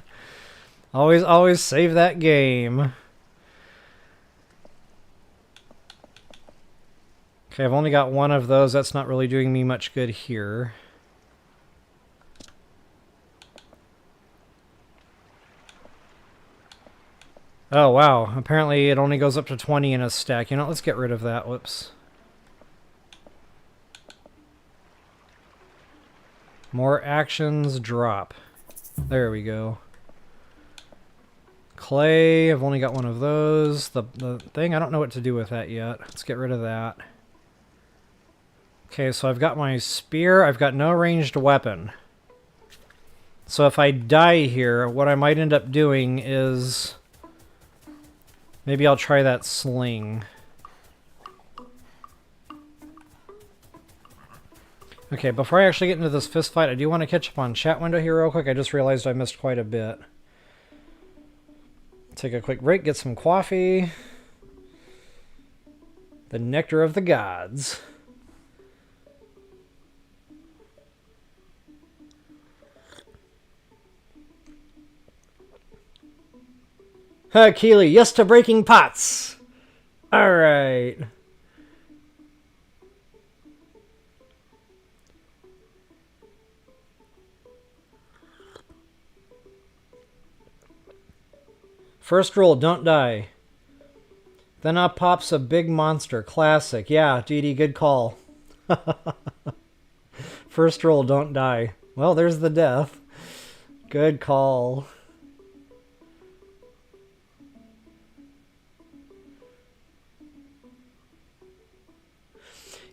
Always save that game. Okay, I've only got one of those. That's not really doing me much good here. Oh, wow. Apparently it only goes up to 20 in a stack. You know, let's get rid of that. Whoops. More actions drop. There we go. Clay, I've only got one of those. The thing, I don't know what to do with that yet. Let's get rid of that. Okay, so I've got my spear. I've got no ranged weapon. So if I die here, what I might end up doing is... maybe I'll try that sling. Okay, before I actually get into this fist fight, I do want to catch up on chat window here real quick. I just realized I missed quite a bit. Take a quick break, get some coffee. The nectar of the gods. Keely, yes to breaking pots. All right. First rule, don't die. Then up pops a big monster. Classic. Yeah, Dee Dee, good call. First rule, don't die. Well, there's the death. Good call.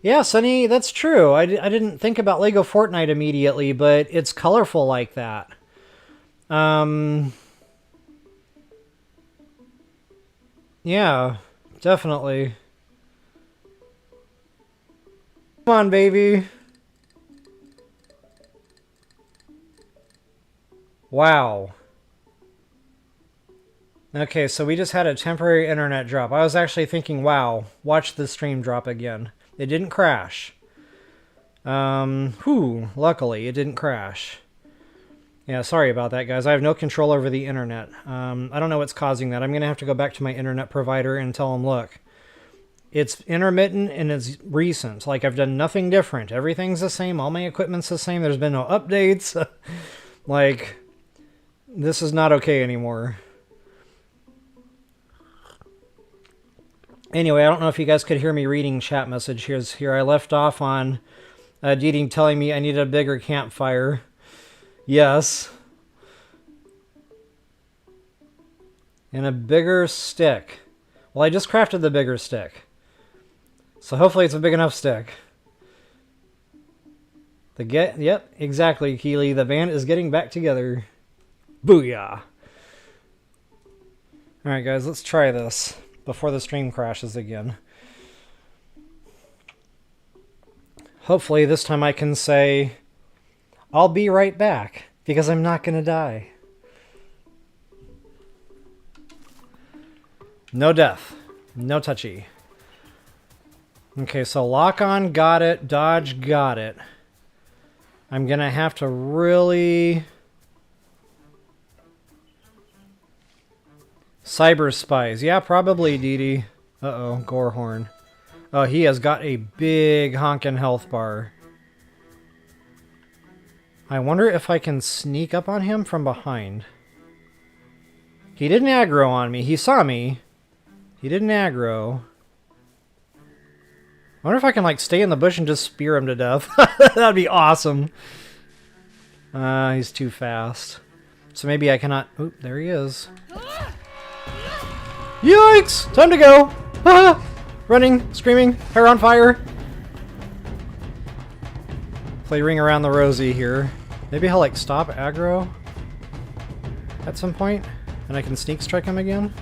Yeah, Sonny, that's true. I didn't think about Lego Fortnite immediately, but it's colorful like that. Yeah, definitely. Come on, baby. Wow. Okay, so we just had a temporary internet drop. I was actually thinking, wow, watch the stream drop again. It didn't crash. Luckily, it didn't crash. Yeah, sorry about that, guys. I have no control over the internet. I don't know what's causing that. I'm going to have to go back to my internet provider and tell them, look, it's intermittent and it's recent. Like, I've done nothing different. Everything's the same. All my equipment's the same. There's been no updates. Like, this is not okay anymore. Anyway, I don't know if you guys could hear me reading chat messages here. I left off on Dee Dee telling me I need a bigger campfire. Yes. And a bigger stick. Well, I just crafted the bigger stick. So hopefully it's a big enough stick. Yep, exactly, Keely. The band is getting back together. Booyah. Alright, guys, let's try this before the stream crashes again. Hopefully this time I can say, I'll be right back, because I'm not going to die. No death. No touchy. Okay, so lock on, got it. Dodge, got it. I'm going to have to really... Cyber spies. Yeah, probably, Dee Dee. Uh-oh, Gorehorn. Oh, he has got a big honkin' health bar. I wonder if I can sneak up on him from behind. He didn't aggro on me. He saw me. He didn't aggro. I wonder if I can, like, stay in the bush and just spear him to death. That'd be awesome. He's too fast. So maybe I cannot... Oop, there he is. Yikes! Time to go! Ah! Running, screaming, hair on fire. Play Ring Around the Rosie here. Maybe he'll, like, stop aggro at some point. And I can sneak strike him again?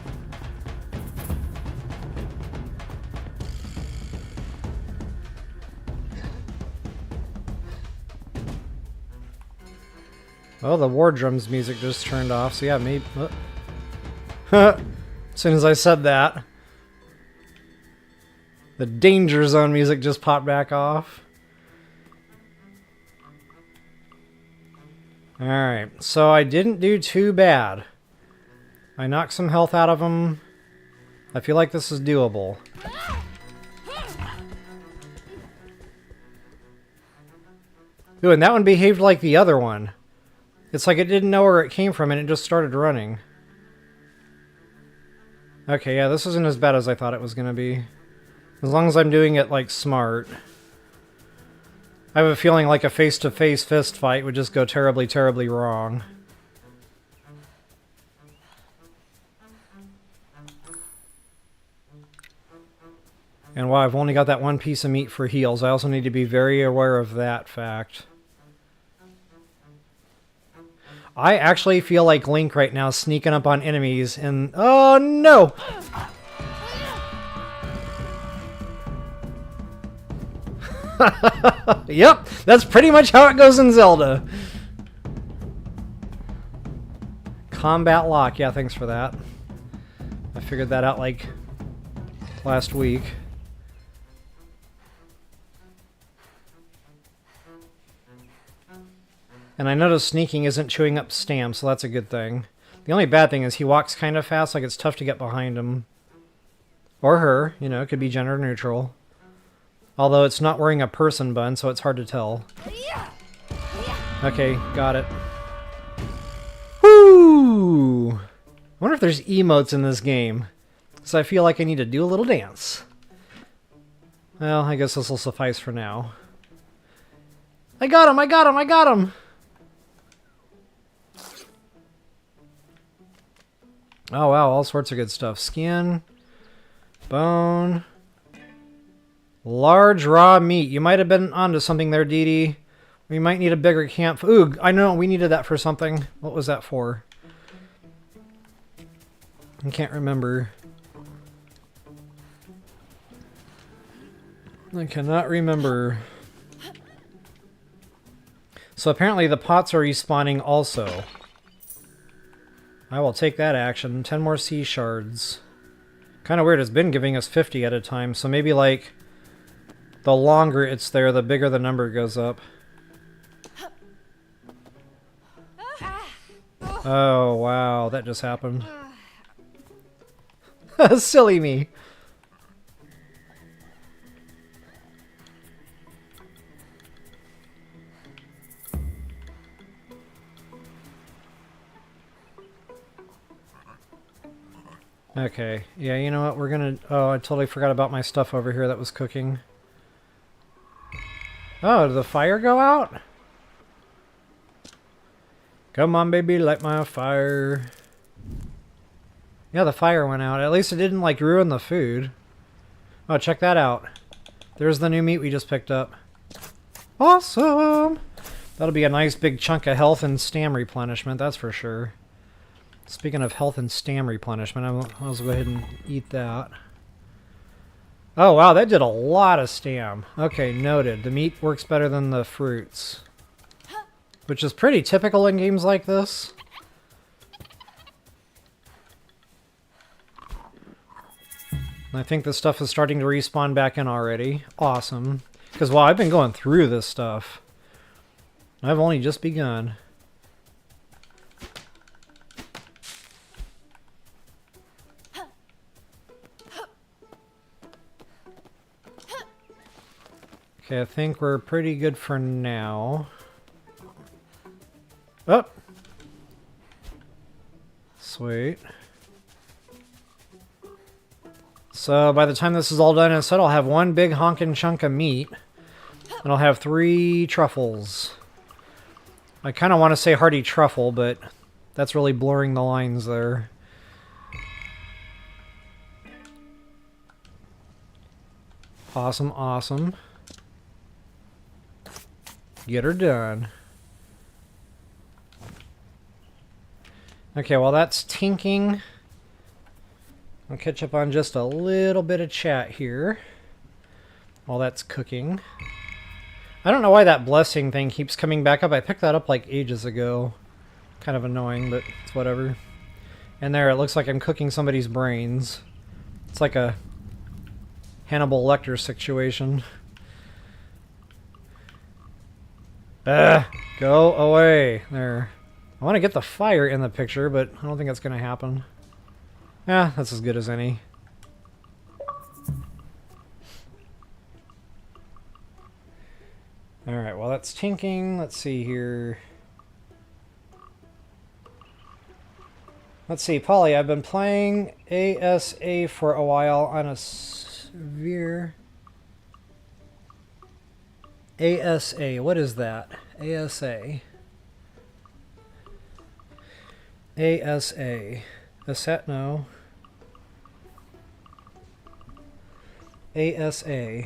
Oh, the war drums music just turned off, so yeah, maybe... as soon as I said that, the danger zone music just popped back off. Alright, so I didn't do too bad. I knocked some health out of him. I feel like this is doable. Ooh, and that one behaved like the other one. It's like it didn't know where it came from and it just started running. Okay, yeah, this isn't as bad as I thought it was going to be. As long as I'm doing it, like, smart. I have a feeling like a face-to-face fist fight would just go terribly, terribly wrong. And while I've only got that one piece of meat for heals, I also need to be very aware of that fact. I actually feel like Link right now sneaking up on enemies and... Oh, no! Yep, that's pretty much how it goes in Zelda. Combat lock. Yeah, thanks for that. I figured that out, like, last week. And I noticed sneaking isn't chewing up stam, so that's a good thing. The only bad thing is he walks kind of fast, like it's tough to get behind him. Or her, you know, it could be gender neutral. Although it's not wearing a person bun, so it's hard to tell. Okay, got it. Woo! I wonder if there's emotes in this game. Because I feel like I need to do a little dance. Well, I guess this will suffice for now. I got him! I got him! I got him! Oh wow, all sorts of good stuff. Skin, bone, large raw meat. You might have been onto something there, Dee Dee. We might need a bigger camp. Ooh, I know, we needed that for something. What was that for? I can't remember. I cannot remember. So apparently the pots are respawning also. I will take that action. 10 more sea shards. Kind of weird, it's been giving us 50 at a time, so maybe like the longer it's there, the bigger the number goes up. Oh wow, that just happened. Silly me. Okay, yeah, you know what, we're gonna... Oh, I totally forgot about my stuff over here that was cooking. Oh, did the fire go out? Come on, baby, light my fire. Yeah, the fire went out. At least it didn't, like, ruin the food. Oh, check that out. There's the new meat we just picked up. Awesome! That'll be a nice big chunk of health and stam replenishment, that's for sure. Speaking of health and stam replenishment, I'll go ahead and eat that. Oh wow, that did a lot of stam. Okay, noted. The meat works better than the fruits. Which is pretty typical in games like this. And I think this stuff is starting to respawn back in already. Awesome. Because, wow, I've been going through this stuff. I've only just begun. Okay, I think we're pretty good for now. Oh! Sweet. So by the time this is all done and said, I'll have one big honkin' chunk of meat. And I'll have 3 truffles. I kind of want to say hearty truffle, but that's really blurring the lines there. Awesome, awesome. Get her done. Okay, while that's tinking, I'll catch up on just a little bit of chat here while that's cooking. I don't know why that blessing thing keeps coming back up. I picked that up like ages ago. Kind of annoying, but it's whatever. And there, it looks like I'm cooking somebody's brains. It's like a Hannibal Lecter situation. Go away. There. I want to get the fire in the picture, but I don't think that's going to happen. Yeah, that's as good as any. Alright, well that's tinking. Let's see here. Let's see, Polly, I've been playing ASA for a while on a severe... ASA, what is that? ASA. ASA. A set? No. ASA.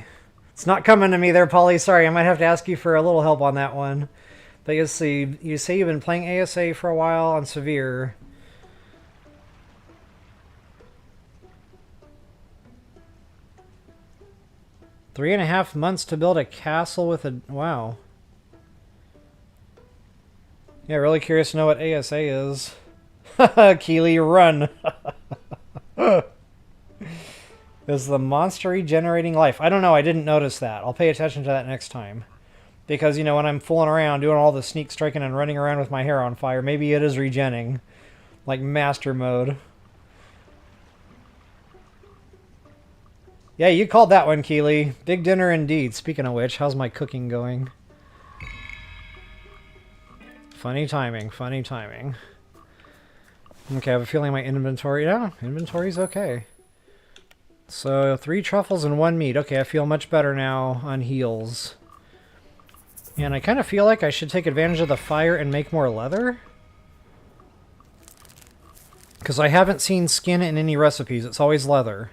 It's not coming to me there, Polly. Sorry, I might have to ask you for a little help on that one. But you see, you say you've been playing ASA for a while on severe. $3.5 months to build a castle with a... Wow. Yeah, really curious to know what ASA is. Keely, run. Is the monster regenerating life? I don't know. I didn't notice that. I'll pay attention to that next time. Because, you know, when I'm fooling around, doing all the sneak striking and running around with my hair on fire, maybe it is regenning. Like master mode. Yeah, you called that one, Keely. Big dinner indeed. Speaking of which, how's my cooking going? Funny timing, funny timing. Okay, I have a feeling my inventory... Yeah, inventory's okay. So, 3 truffles and 1 meat. Okay, I feel much better now on heals. And I kind of feel like I should take advantage of the fire and make more leather. Because I haven't seen skin in any recipes. It's always leather.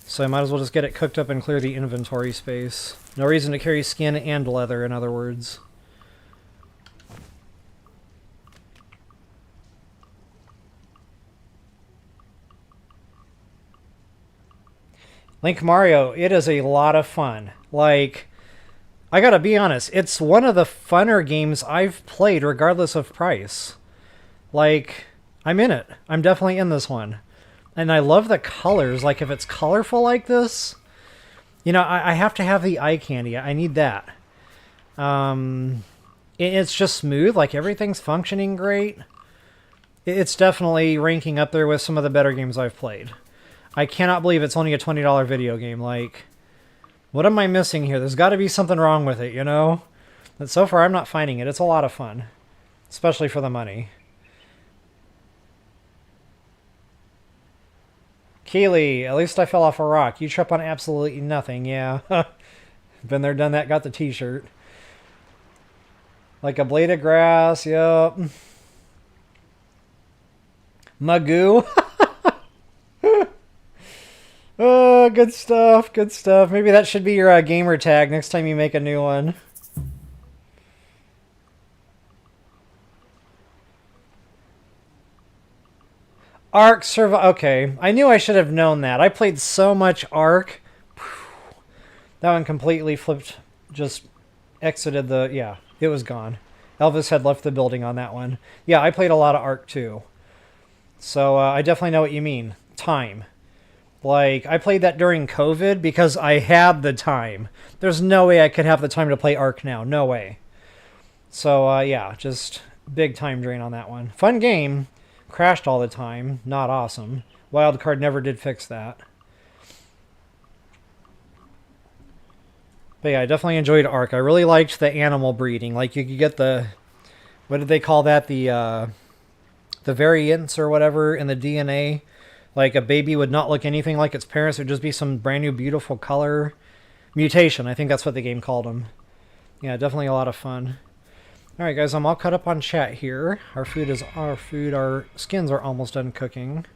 So I might as well just get it cooked up and clear the inventory space. No reason to carry skin and leather, in other words. Link Mario, it is a lot of fun. Like, I gotta be honest, it's one of the funner games I've played regardless of price. Like, I'm in it. I'm definitely in this one. And I love the colors. Like, if it's colorful like this, you know, I have to have the eye candy. I need that. It's just smooth. Like, everything's functioning great. It's definitely ranking up there with some of the better games I've played. I cannot believe it's only a $20 video game. Like, what am I missing here? There's got to be something wrong with it, you know? But so far, I'm not finding it. It's a lot of fun. Especially for the money. Keely, at least I fell off a rock. You trip on absolutely nothing, yeah. Been there, done that, got the t-shirt. Like a blade of grass, yep. Magoo. Oh, good stuff, good stuff. Maybe that should be your gamer tag next time you make a new one. Ark Survival. Okay, I knew I should have known that. I played so much Ark. That one completely flipped, just exited the... Yeah, it was gone. Elvis had left the building on that one. Yeah, I played a lot of Ark too. So I definitely know what you mean. Time. Like, I played that during COVID because I had the time. There's no way I could have the time to play Ark now. No way. So, yeah, just big time drain on that one. Fun game. Crashed all the time. Not awesome. Wildcard never did fix that. But yeah, I definitely enjoyed Ark. I really liked the animal breeding. Like, you could get the... What did they call that? The variants or whatever in the DNA. Like, a baby would not look anything like its parents. It would just be some brand new beautiful color. Mutation. I think that's what the game called them. Yeah, definitely a lot of fun. Alright guys, I'm all caught up on chat here. Our skins are almost done cooking.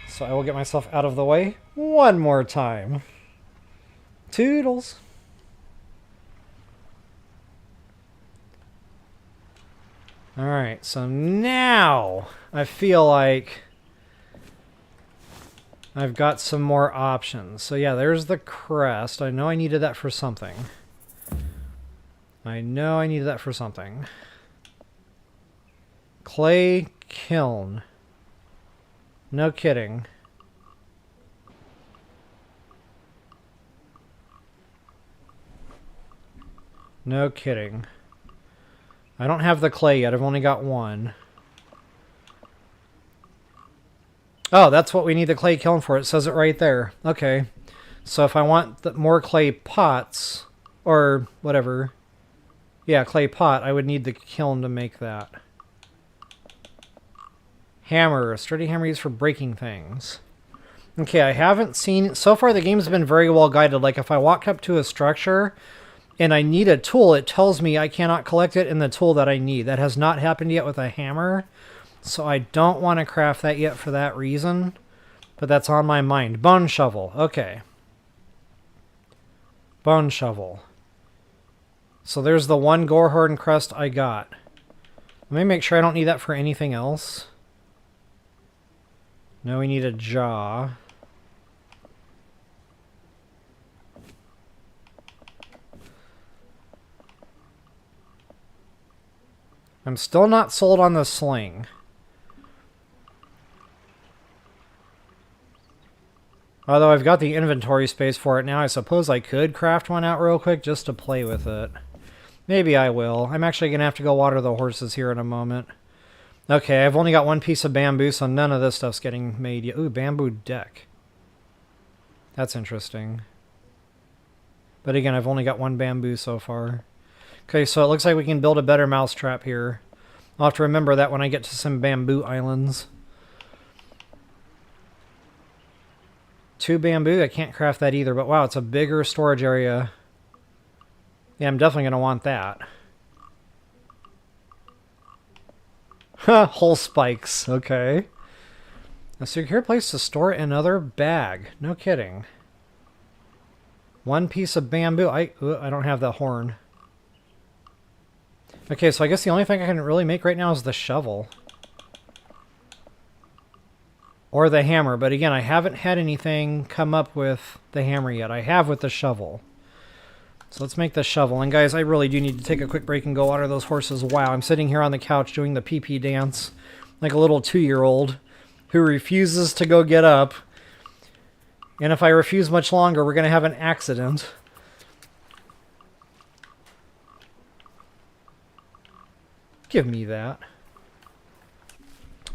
So I will get myself out of the way one more time. Toodles! Alright, so now I feel like I've got some more options. So yeah, there's the crest. I know I needed that for something. Clay kiln. No kidding. No kidding. I don't have the clay yet. I've only got one. Oh, that's what we need the clay kiln for. It says it right there. Okay. So if I want more clay pots, or whatever, yeah, clay pot, I would need the kiln to make that. Hammer. Sturdy hammer used for breaking things. Okay, I haven't seen... So far, the game's been very well guided. Like, if I walk up to a structure and I need a tool, it tells me I cannot collect it in the tool that I need. That has not happened yet with a hammer. So I don't want to craft that yet for that reason. But that's on my mind. Bone shovel. Okay. Bone shovel. So there's the one Gorehorn crest I got. Let me make sure I don't need that for anything else. No, we need a jaw. I'm still not sold on the sling. Although I've got the inventory space for it now, I suppose I could craft one out real quick just to play with it. Maybe I will. I'm actually going to have to go water the horses here in a moment. Okay, I've only got one piece of bamboo, so none of this stuff's getting made yet. Ooh, bamboo deck. That's interesting. But again, I've only got one bamboo so far. Okay, so it looks like we can build a better mousetrap here. I'll have to remember that when I get to some bamboo islands. 2 bamboo, I can't craft that either, but wow, it's a bigger storage area. Yeah, I'm definitely going to want that. Hole spikes, okay. A secure place to store another bag. No kidding. 1 piece of bamboo. I don't have the horn. Okay, so I guess the only thing I can really make right now is the shovel. Or the hammer, but again, I haven't had anything come up with the hammer yet. I have with the shovel. So let's make the shovel. And guys, I really do need to take a quick break and go water those horses. Wow, I'm sitting here on the couch doing the pee-pee dance like a little 2-year-old who refuses to go get up. And if I refuse much longer, we're going to have an accident. Give me that.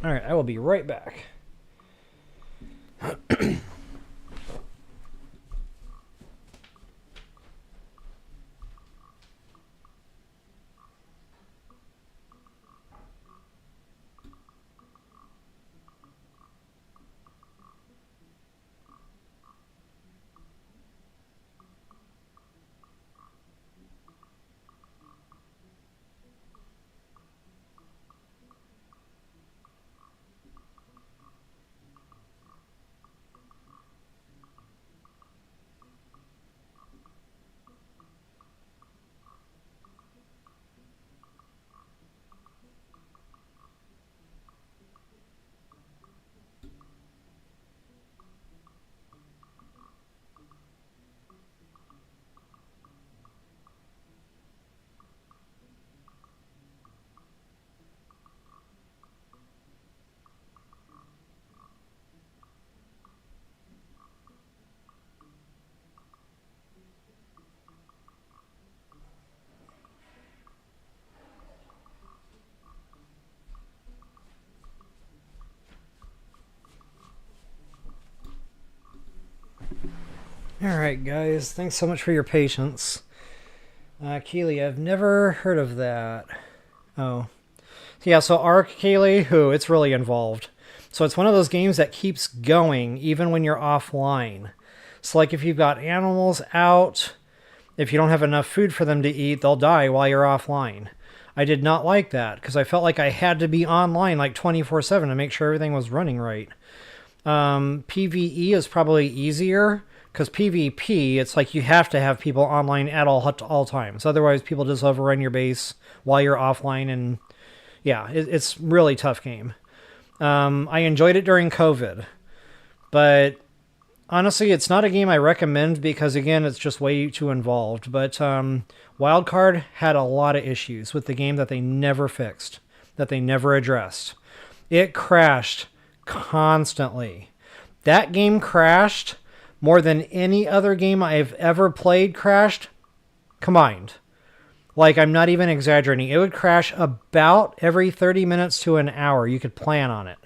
Alright, I will be right back. Alright guys, thanks so much for your patience. Keely, I've never heard of that. Oh. Yeah, so Ark, Keely, it's really involved. So it's one of those games that keeps going even when you're offline. So like if you've got animals out, if you don't have enough food for them to eat, they'll die while you're offline. I did not like that because I felt like I had to be online like 24/7 to make sure everything was running right. PvE is probably easier because PvP, it's like you have to have people online at all times. Otherwise, people just overrun your base while you're offline and, Yeah, it's really tough game. I enjoyed it during COVID, but honestly, it's not a game I recommend because, again, it's just way too involved. But Wildcard had a lot of issues with the game that they never fixed, that they never addressed. It crashed constantly. That game crashed more than any other game I've ever played crashed combined. Like, I'm not even exaggerating. It would crash about every 30 minutes to an hour. You could plan on it.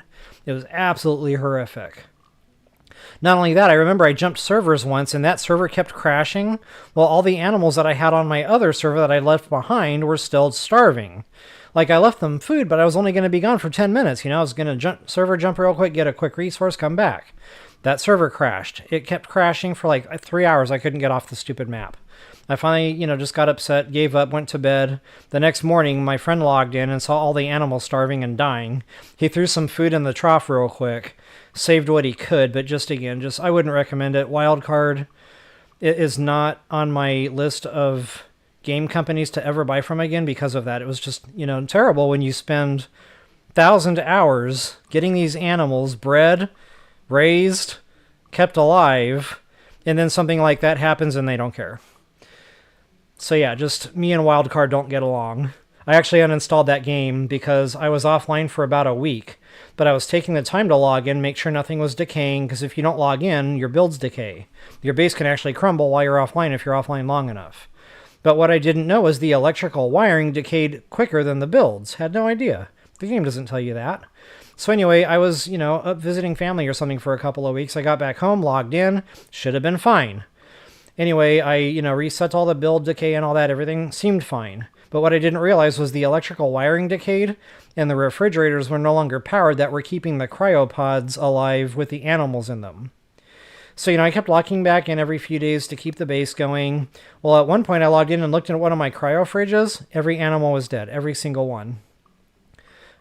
It was absolutely horrific. Not only that, I remember I jumped servers once and that server kept crashing while all the animals that I had on my other server that I left behind were still starving. Like, I left them food, but I was only going to be gone for 10 minutes. You know, I was going to jump real quick, get a quick resource, come back. That server crashed. It kept crashing for like 3 hours. I couldn't get off the stupid map. I finally, just got upset, gave up, went to bed. The next morning, my friend logged in and saw all the animals starving and dying. He threw some food in the trough real quick, saved what he could, but I wouldn't recommend it. Wildcard is not on my list of game companies to ever buy from again because of that. It was just, terrible when you spend 1,000 hours getting these animals bred, raised, kept alive, and then something like that happens and they don't care. So yeah, just me and Wildcard don't get along. I actually uninstalled that game because I was offline for about a week, but I was taking the time to log in, make sure nothing was decaying, because if you don't log in, your builds decay. Your base can actually crumble while you're offline if you're offline long enough. But what I didn't know is the electrical wiring decayed quicker than the builds. Had no idea. The game doesn't tell you that. So anyway, I was, up visiting family or something for a couple of weeks. I got back home, logged in, should have been fine. Anyway, I, reset all the build decay and all that. Everything seemed fine. But what I didn't realize was the electrical wiring decayed and the refrigerators were no longer powered that were keeping the cryopods alive with the animals in them. So, I kept locking back in every few days to keep the base going. Well, at one point I logged in and looked at one of my cryo fridges. Every animal was dead. Every single one.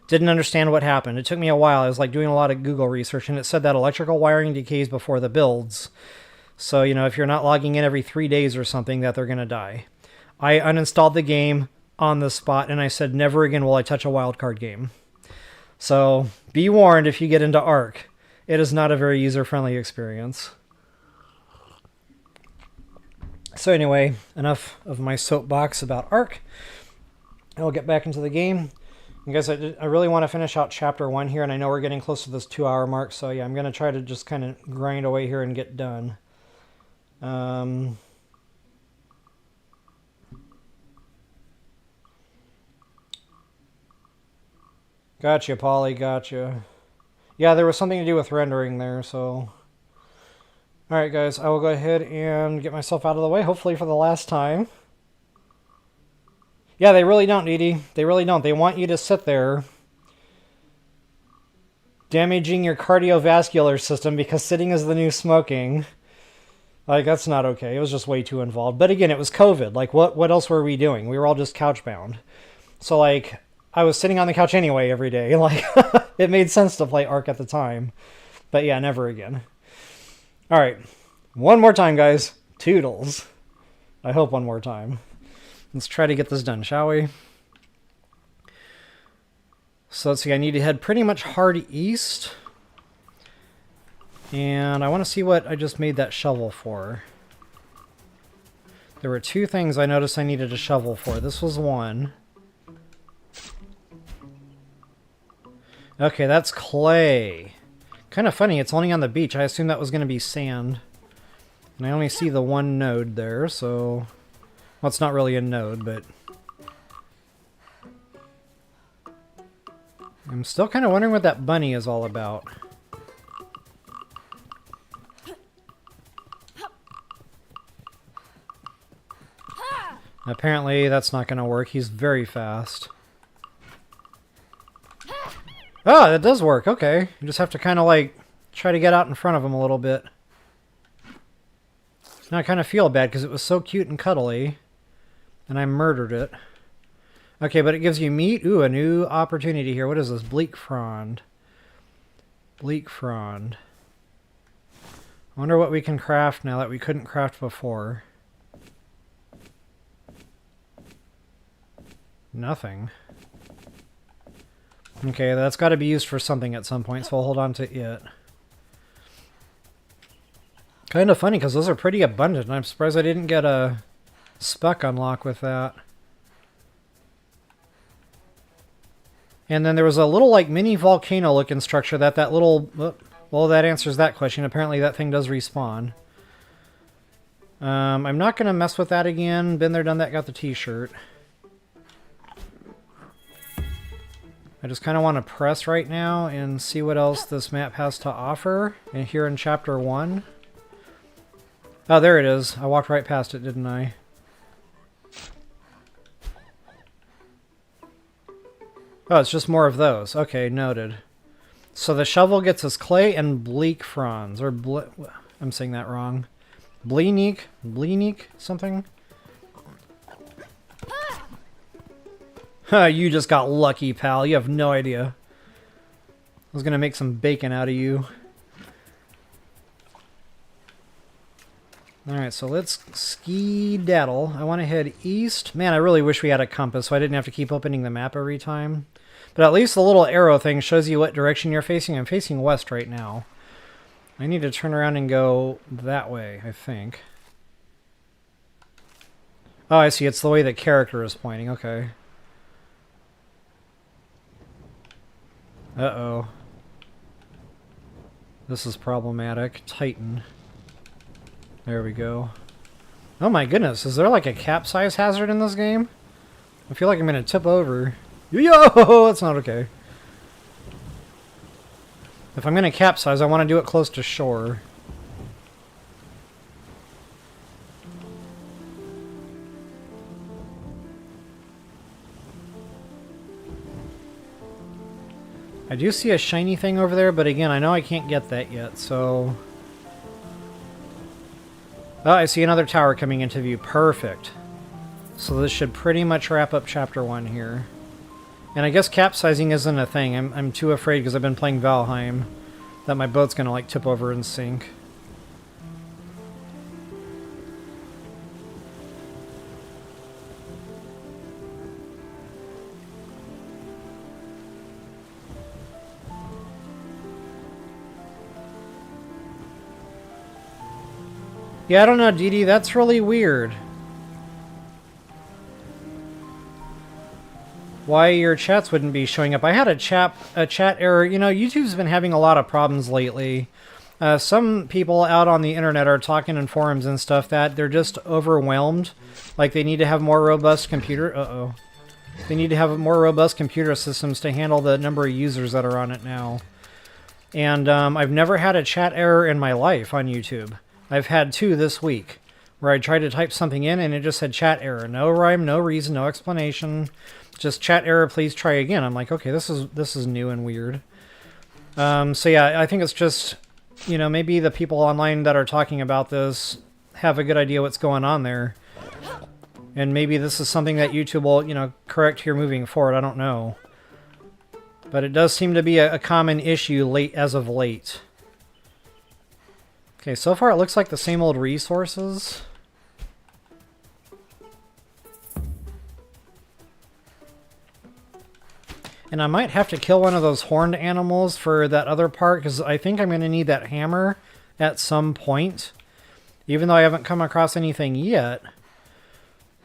Didn't understand what happened. It took me a while. I was doing a lot of Google research and it said that electrical wiring decays before the builds. So, if you're not logging in every 3 days or something, that they're going to die. I uninstalled the game on the spot, and I said, never again will I touch a wildcard game. So, be warned if you get into Ark. It is not a very user-friendly experience. So anyway, enough of my soapbox about Ark. I'll get back into the game. You guys, I really want to finish out Chapter 1 here, and I know we're getting close to this 2-hour mark, so yeah, I'm going to try to just kind of grind away here and get done. Gotcha, Polly, gotcha. Yeah, there was something to do with rendering there, so... Alright, guys, I will go ahead and get myself out of the way, hopefully for the last time. Yeah, they really don't, Edie. They really don't. They want you to sit there damaging your cardiovascular system because sitting is the new smoking. That's not okay. It was just way too involved. But again, it was COVID. What else were we doing? We were all just couch-bound. So, I was sitting on the couch anyway every day. It made sense to play Ark at the time. But yeah, never again. Alright. One more time, guys. Toodles. I hope one more time. Let's try to get this done, shall we? So, let's see. I need to head pretty much hard east. And I want to see what I just made that shovel for. There were 2 things I noticed I needed a shovel for. This was one. Okay, that's clay. Kind of funny, it's only on the beach. I assumed that was going to be sand. And I only see the one node there, so... Well, it's not really a node, but... I'm still kind of wondering what that bunny is all about. Apparently, that's not going to work. He's very fast. Oh, that does work. Okay. You just have to kind of, try to get out in front of him a little bit. Now I kind of feel bad because it was so cute and cuddly. And I murdered it. Okay, but it gives you meat. Ooh, a new opportunity here. What is this? Bleak frond. Bleak frond. I wonder what we can craft now that we couldn't craft before. Nothing. Okay, that's got to be used for something at some point, so I'll hold on to it. Kind of funny, because those are pretty abundant, and I'm surprised I didn't get a spec unlock with that. And then there was a little, like, mini volcano-looking structure that little... Well, that answers that question. Apparently that thing does respawn. I'm not going to mess with that again. Been there, done that, got the t-shirt. I just kind of want to press right now and see what else this map has to offer. And here in Chapter 1. Oh, there it is. I walked right past it, didn't I? Oh, it's just more of those. Okay, noted. So the shovel gets us clay and bleak fronds. Or I'm saying that wrong. Bleenique? Bleenique? Something? You just got lucky, pal. You have no idea. I was gonna make some bacon out of you. Alright, so let's ski-daddle. I want to head east. Man, I really wish we had a compass so I didn't have to keep opening the map every time. But at least the little arrow thing shows you what direction you're facing. I'm facing west right now. I need to turn around and go that way, I think. Oh, I see. It's the way the character is pointing. Okay. Uh-oh. This is problematic. Titan. There we go. Oh my goodness, is there like a capsize hazard in this game? I feel like I'm gonna tip over. Yo! That's not okay. If I'm gonna capsize, I want to do it close to shore. I do see a shiny thing over there, but again, I know I can't get that yet, so... Oh, I see another tower coming into view. Perfect. So this should pretty much wrap up Chapter 1 here. And I guess capsizing isn't a thing. I'm too afraid because I've been playing Valheim that my boat's gonna like tip over and sink. Yeah, I don't know, Dee Dee, that's really weird. Why your chats wouldn't be showing up. I had a chat error. You know, YouTube's been having a lot of problems lately. Some people out on the internet are talking in forums and stuff that they're just overwhelmed. Like they need to have more robust computer... They need to have more robust computer systems to handle the number of users that are on it now. And I've never had a chat error in my life on YouTube. I've had 2 this week, where I tried to type something in and it just said chat error. No rhyme, no reason, no explanation. Just chat error, please try again. I'm like, okay, this is new and weird. So yeah, I think it's just, you know, maybe the people online that are talking about this have a good idea what's going on there. And maybe this is something that YouTube will, you know, correct here moving forward. I don't know. But it does seem to be a common issue as of late. Okay, so far it looks like the same old resources. And I might have to kill one of those horned animals for that other part, because I think I'm going to need that hammer at some point. Even though I haven't come across anything yet.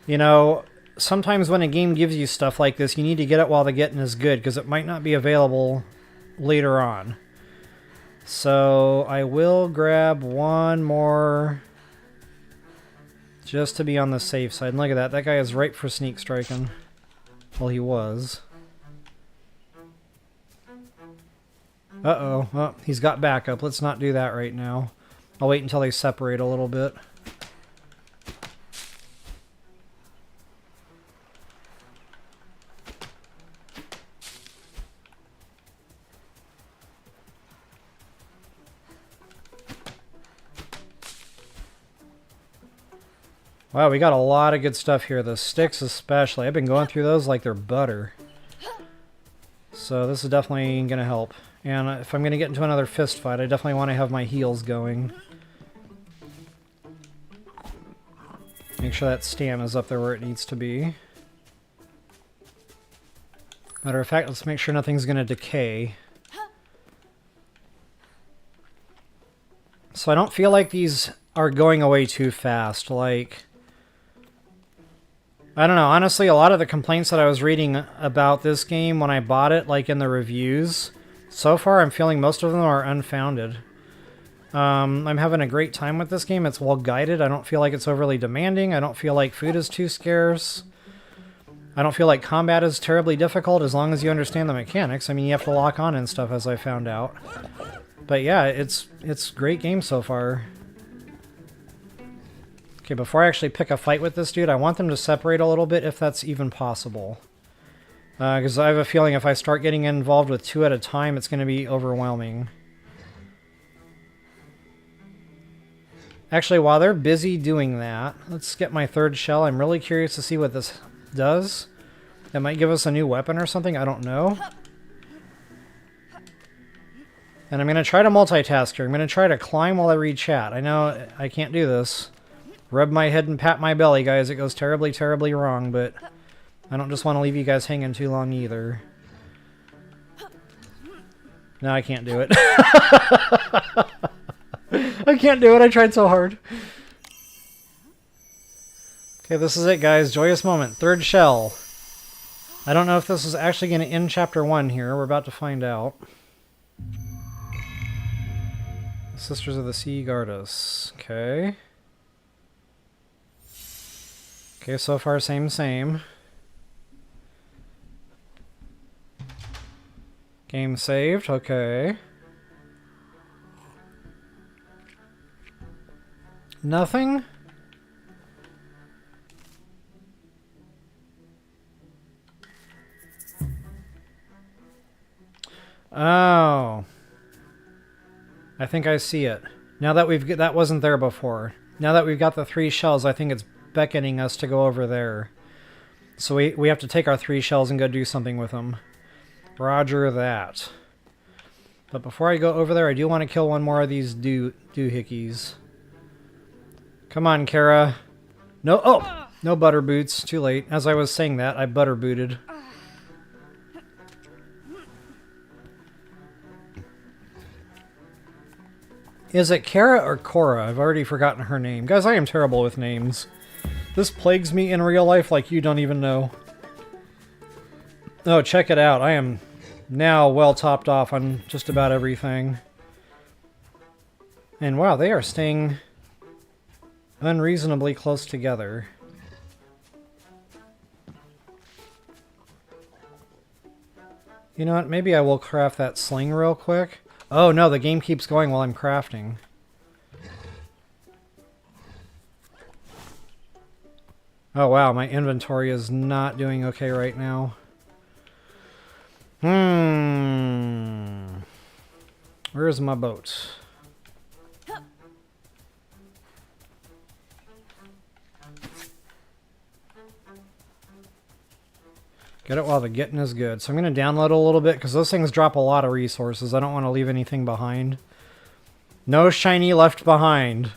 You know, sometimes when a game gives you stuff like this, you need to get it while the getting is good, because it might not be available later on. So I will grab one more just to be on the safe side. And look at that. That guy is ripe for sneak striking. Well, he was. Uh-oh. Oh, he's got backup. Let's not do that right now. I'll wait until they separate a little bit. Wow, we got a lot of good stuff here. The sticks especially. I've been going through those like they're butter. So this is definitely going to help. And if I'm going to get into another fist fight, I definitely want to have my heals going. Make sure that stamina's up there where it needs to be. Matter of fact, let's make sure nothing's going to decay. So I don't feel like these are going away too fast. Like, I don't know. Honestly, a lot of the complaints that I was reading about this game when I bought it, like in the reviews, so far I'm feeling most of them are unfounded. I'm having a great time with this game. It's well guided. I don't feel like it's overly demanding. I don't feel like food is too scarce. I don't feel like combat is terribly difficult as long as you understand the mechanics. I mean, you have to lock on and stuff, as I found out. But yeah, it's a great game so far. Okay, before I actually pick a fight with this dude, I want them to separate a little bit if that's even possible. Because I have a feeling if I start getting involved with two at a time, it's going to be overwhelming. Actually, while they're busy doing that, let's get my third shell. I'm really curious to see what this does. That might give us a new weapon or something, I don't know. And I'm going to try to multitask here. I'm going to try to climb while I read chat. I know I can't do this. Rub my head and pat my belly, guys. It goes terribly, terribly wrong, but I don't just want to leave you guys hanging too long either. No, I can't do it. I can't do it. I tried so hard. Okay, this is it, guys. Joyous moment. Third shell. I don't know if this is actually going to end chapter 1 here. We're about to find out. Sisters of the Sea guard us. Okay. Okay, so far same. Game saved. Okay. Nothing? Oh. I think I see it. Now that that wasn't there before. Now that we've got the 3 shells, I think it's beckoning us to go over there. So we have to take our 3 shells and go do something with them. Roger that. But before I go over there, I do want to kill one more of these doohickeys. Come on, Kara. No, oh! No butter boots. Too late. As I was saying that, I butter booted. Is it Kara or Cora? I've already forgotten her name. Guys, I am terrible with names. This plagues me in real life like you don't even know. Oh, check it out. I am now well topped off on just about everything. And wow, they are staying unreasonably close together. You know what? Maybe I will craft that sling real quick. Oh no, the game keeps going while I'm crafting. Oh wow, my inventory is not doing okay right now. Where's my boat? Get it while the getting is good. So I'm going to download a little bit because those things drop a lot of resources. I don't want to leave anything behind. No shiny left behind.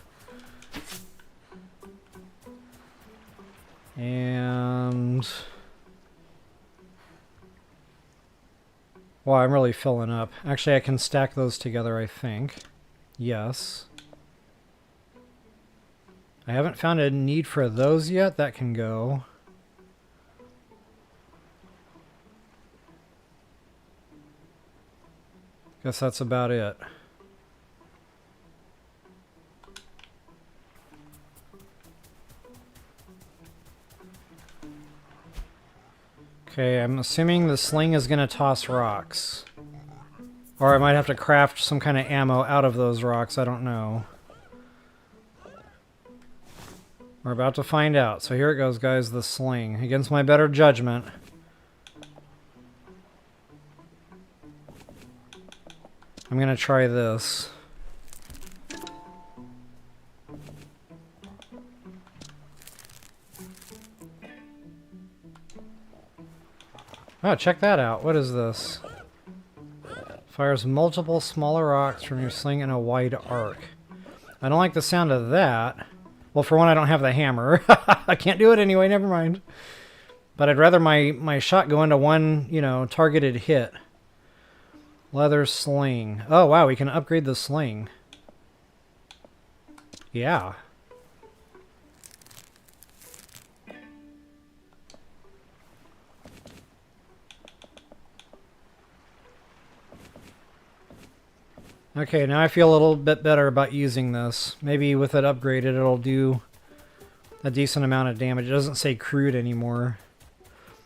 And... wow, I'm really filling up. Actually, I can stack those together, I think. Yes. I haven't found a need for those yet. That can go. Guess that's about it. Okay, I'm assuming the sling is going to toss rocks. Or I might have to craft some kind of ammo out of those rocks, I don't know. We're about to find out. So here it goes, guys, the sling. Against my better judgment. I'm going to try this. Oh, check that out. What is this? Fires multiple smaller rocks from your sling in a wide arc. I don't like the sound of that. Well, for one, I don't have the hammer. I can't do it anyway, never mind. But I'd rather my shot go into one, you know, targeted hit. Leather sling. Oh, wow, we can upgrade the sling. Yeah. Okay, now I feel a little bit better about using this. Maybe with it upgraded, it'll do a decent amount of damage. It doesn't say crude anymore.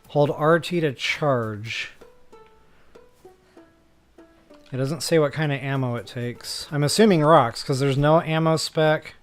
Hold RT to charge. It doesn't say what kind of ammo it takes. I'm assuming rocks, because there's no ammo spec.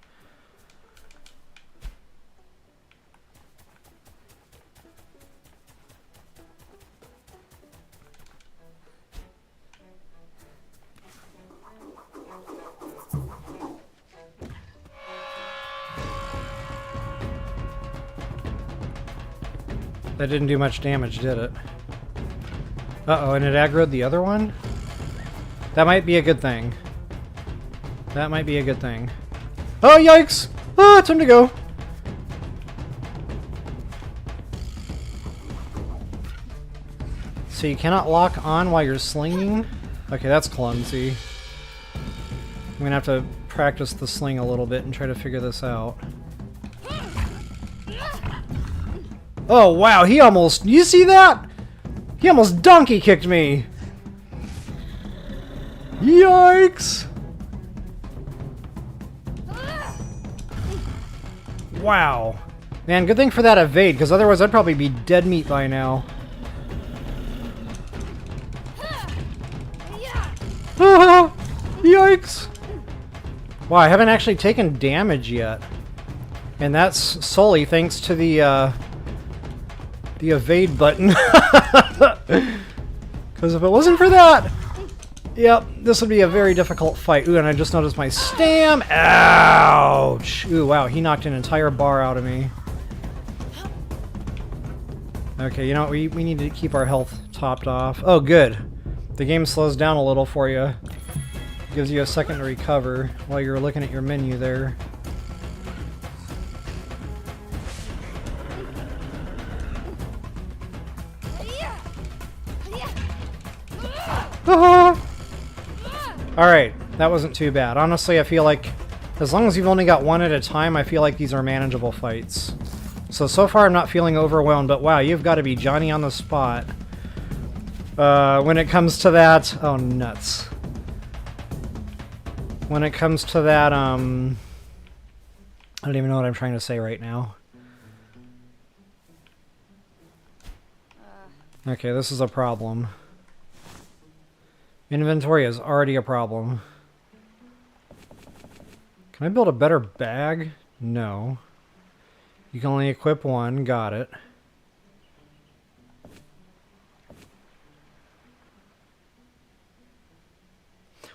That didn't do much damage, did it? Uh-oh, and it aggroed the other one? That might be a good thing. That might be a good thing. Oh, yikes! Ah, time to go! So you cannot lock on while you're slinging? Okay, that's clumsy. I'm gonna have to practice the sling a little bit and try to figure this out. Oh, wow, he almost... You see that? He almost donkey kicked me! Yikes! Wow. Man, good thing for that evade, because otherwise I'd probably be dead meat by now. Ah, yikes! Wow, I haven't actually taken damage yet. And that's solely thanks to the evade button. Because if it wasn't for that... Yep, this would be a very difficult fight. Ooh, and I just noticed my stam. Ouch! Ooh, wow, he knocked an entire bar out of me. Okay, you know what? We need to keep our health topped off. Oh, good. The game slows down a little for you. Gives you a second to recover while you're looking at your menu there. Alright, that wasn't too bad. Honestly, I feel like as long as you've only got one at a time, I feel like these are manageable fights. So far I'm not feeling overwhelmed, but wow, you've got to be Johnny on the spot. When it comes to that... Oh, nuts. When it comes to that, I don't even know what I'm trying to say right now. Okay, this is a problem. Inventory is already a problem. Can I build a better bag? No. You can only equip one. Got it.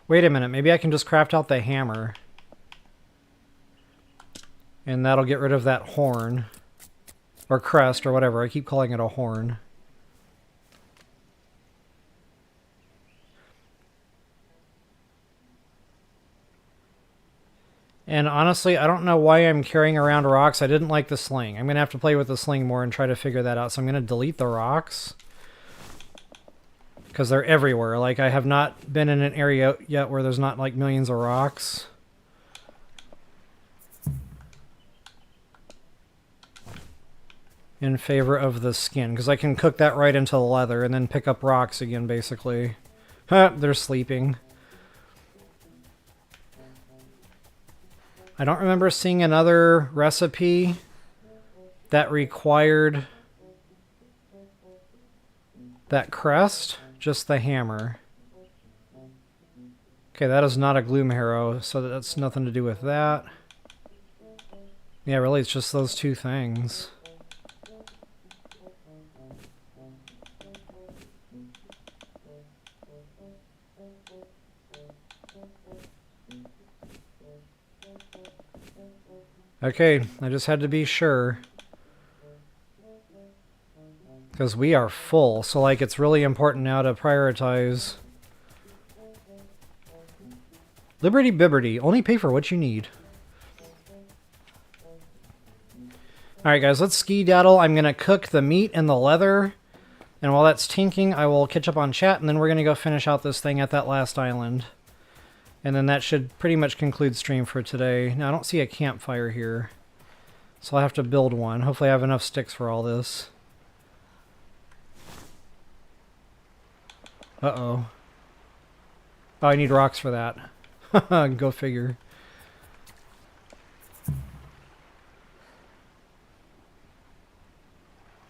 Wait a minute. Maybe I can just craft out the hammer. And that'll get rid of that horn. Or crest, or whatever. I keep calling it a horn. And honestly, I don't know why I'm carrying around rocks. I didn't like the sling. I'm going to have to play with the sling more and try to figure that out. So I'm going to delete the rocks. Because they're everywhere. Like, I have not been in an area yet where there's not, like, millions of rocks. In favor of the skin. Because I can cook that right into the leather and then pick up rocks again, basically. Huh, they're sleeping. I don't remember seeing another recipe that required that crest, just the hammer. Okay, that is not a gloom harrow, so that's nothing to do with that. Yeah, really, it's just those two things. Okay, I just had to be sure. Because we are full, so like it's really important now to prioritize. Liberty Bibberty, only pay for what you need. Alright guys, let's ski-daddle. I'm going to cook the meat and the leather. And while that's tinking, I will catch up on chat, and then we're going to go finish out this thing at that last island. And then that should pretty much conclude stream for today. Now, I don't see a campfire here, so I'll have to build one. Hopefully I have enough sticks for all this. Uh-oh. Oh, I need rocks for that. Go figure.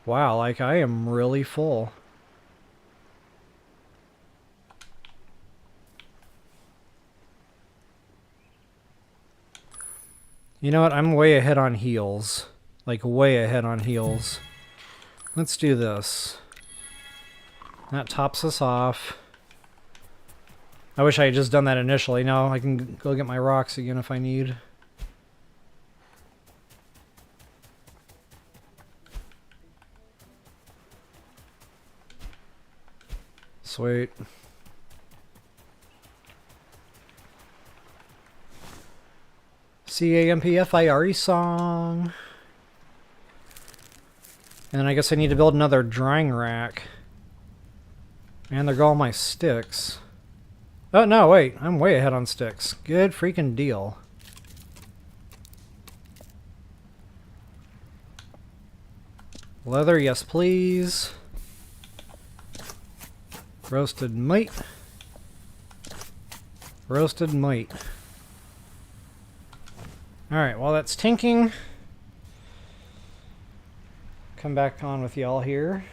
Wow, like I am really full. You know what? I'm way ahead on heals. Like way ahead on heals. Let's do this. That tops us off. I wish I had just done that initially. Now I can go get my rocks again if I need. Sweet. CAMPFIRE song. And then I guess I need to build another drying rack. And there go all my sticks. Oh, no, wait. I'm way ahead on sticks. Good freaking deal. Leather, yes please. Roasted meat. Roasted meat. Alright, while that's tinking, come back on with y'all here.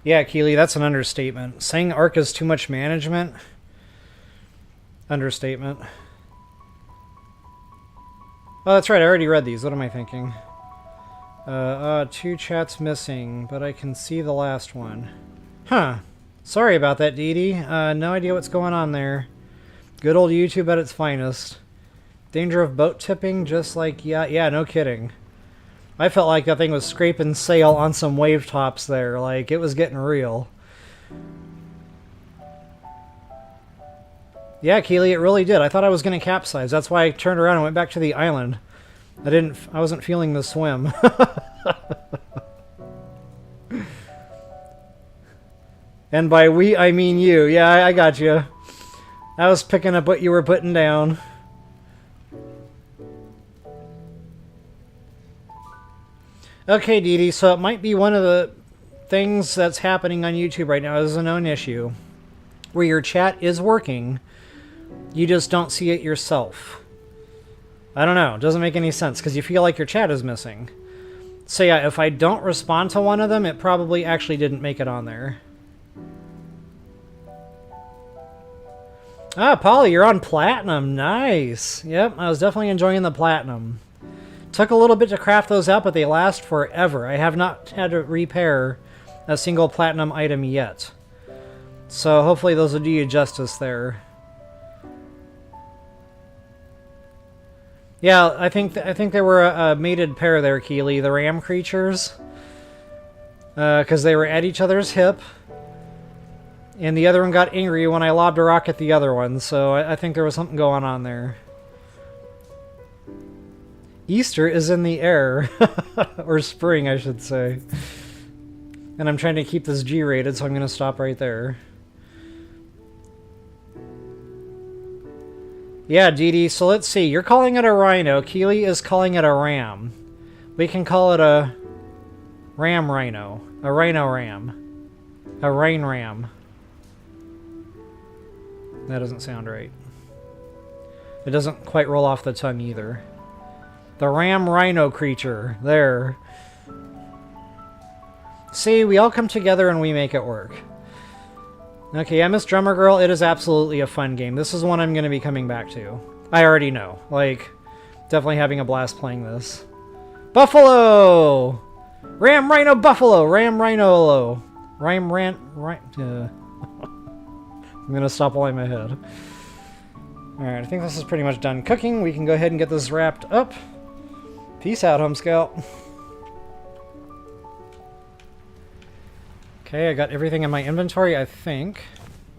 Yeah, Keely, that's an understatement. Saying Ark is too much management? Understatement. Oh, that's right, I already read these. What am I thinking? Two chats missing, but I can see the last one. Huh. Sorry about that, Dee Dee. No idea what's going on there. Good old YouTube at its finest. Danger of boat tipping, just like, yeah, no kidding. I felt like that thing was scraping sail on some wave tops there. Like, it was getting real. Yeah, Keely, it really did. I thought I was going to capsize. That's why I turned around and went back to the island. I wasn't feeling the swim. And by we, I mean you. Yeah, I got you. I was picking up what you were putting down. Okay, Dee Dee, so it might be one of the things that's happening on YouTube right now is a known issue. Where your chat is working, you just don't see it yourself. I don't know, it doesn't make any sense, because you feel like your chat is missing. So yeah, if I don't respond to one of them, it probably actually didn't make it on there. Ah, Polly, you're on Platinum. Nice. Yep, I was definitely enjoying the Platinum. Took a little bit to craft those out, but they last forever. I have not had to repair a single Platinum item yet. So hopefully those will do you justice there. Yeah, I think they were a mated pair there, Keely, the ram creatures. Because they were at each other's hip. And the other one got angry when I lobbed a rock at the other one, so I think there was something going on there. Easter is in the air. Or spring, I should say. And I'm trying to keep this G-rated, so I'm going to stop right there. Yeah, Dee Dee, so let's see. You're calling it a rhino. Keely is calling it a ram. We can call it a ram rhino. A rhino ram. A rain ram. That doesn't sound right. It doesn't quite roll off the tongue either. The ram rhino creature. There. See, we all come together and we make it work. Okay, yeah, Miss Drummer Girl, it is absolutely a fun game. This is one I'm going to be coming back to. I already know. Like, definitely having a blast playing this. Buffalo! Ram Rhino Buffalo! Ram Rhino-lo. I'm going to stop while I'm ahead. Alright, I think this is pretty much done cooking. We can go ahead and get this wrapped up. Peace out, Home Scout. Okay, I got everything in my inventory, I think.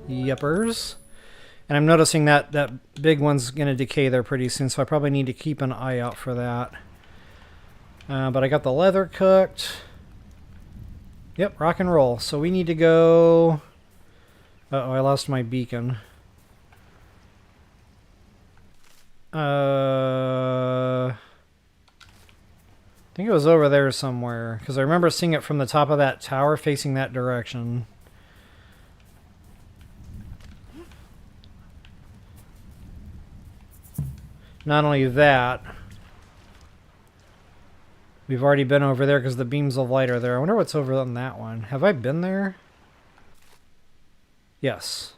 Yuppers. And I'm noticing that that big one's going to decay there pretty soon, so I probably need to keep an eye out for that. But I got the leather cooked. Yep, rock and roll. So we need to go... Uh-oh, I lost my beacon. I think it was over there somewhere, because I remember seeing it from the top of that tower facing that direction. Not only that, we've already been over there because the beams of light are there. I wonder what's over on that one. Have I been there? Yes.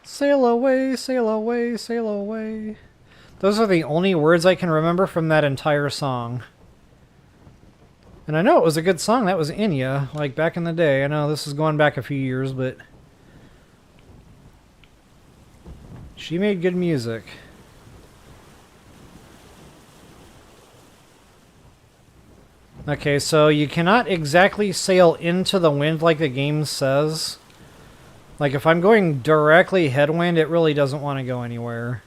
Sail away, sail away, sail away. Those are the only words I can remember from that entire song. And I know it was a good song. That was Enya, like back in the day. I know this is going back a few years, but she made good music. Okay, so you cannot exactly sail into the wind like the game says. Like if I'm going directly headwind, it really doesn't want to go anywhere.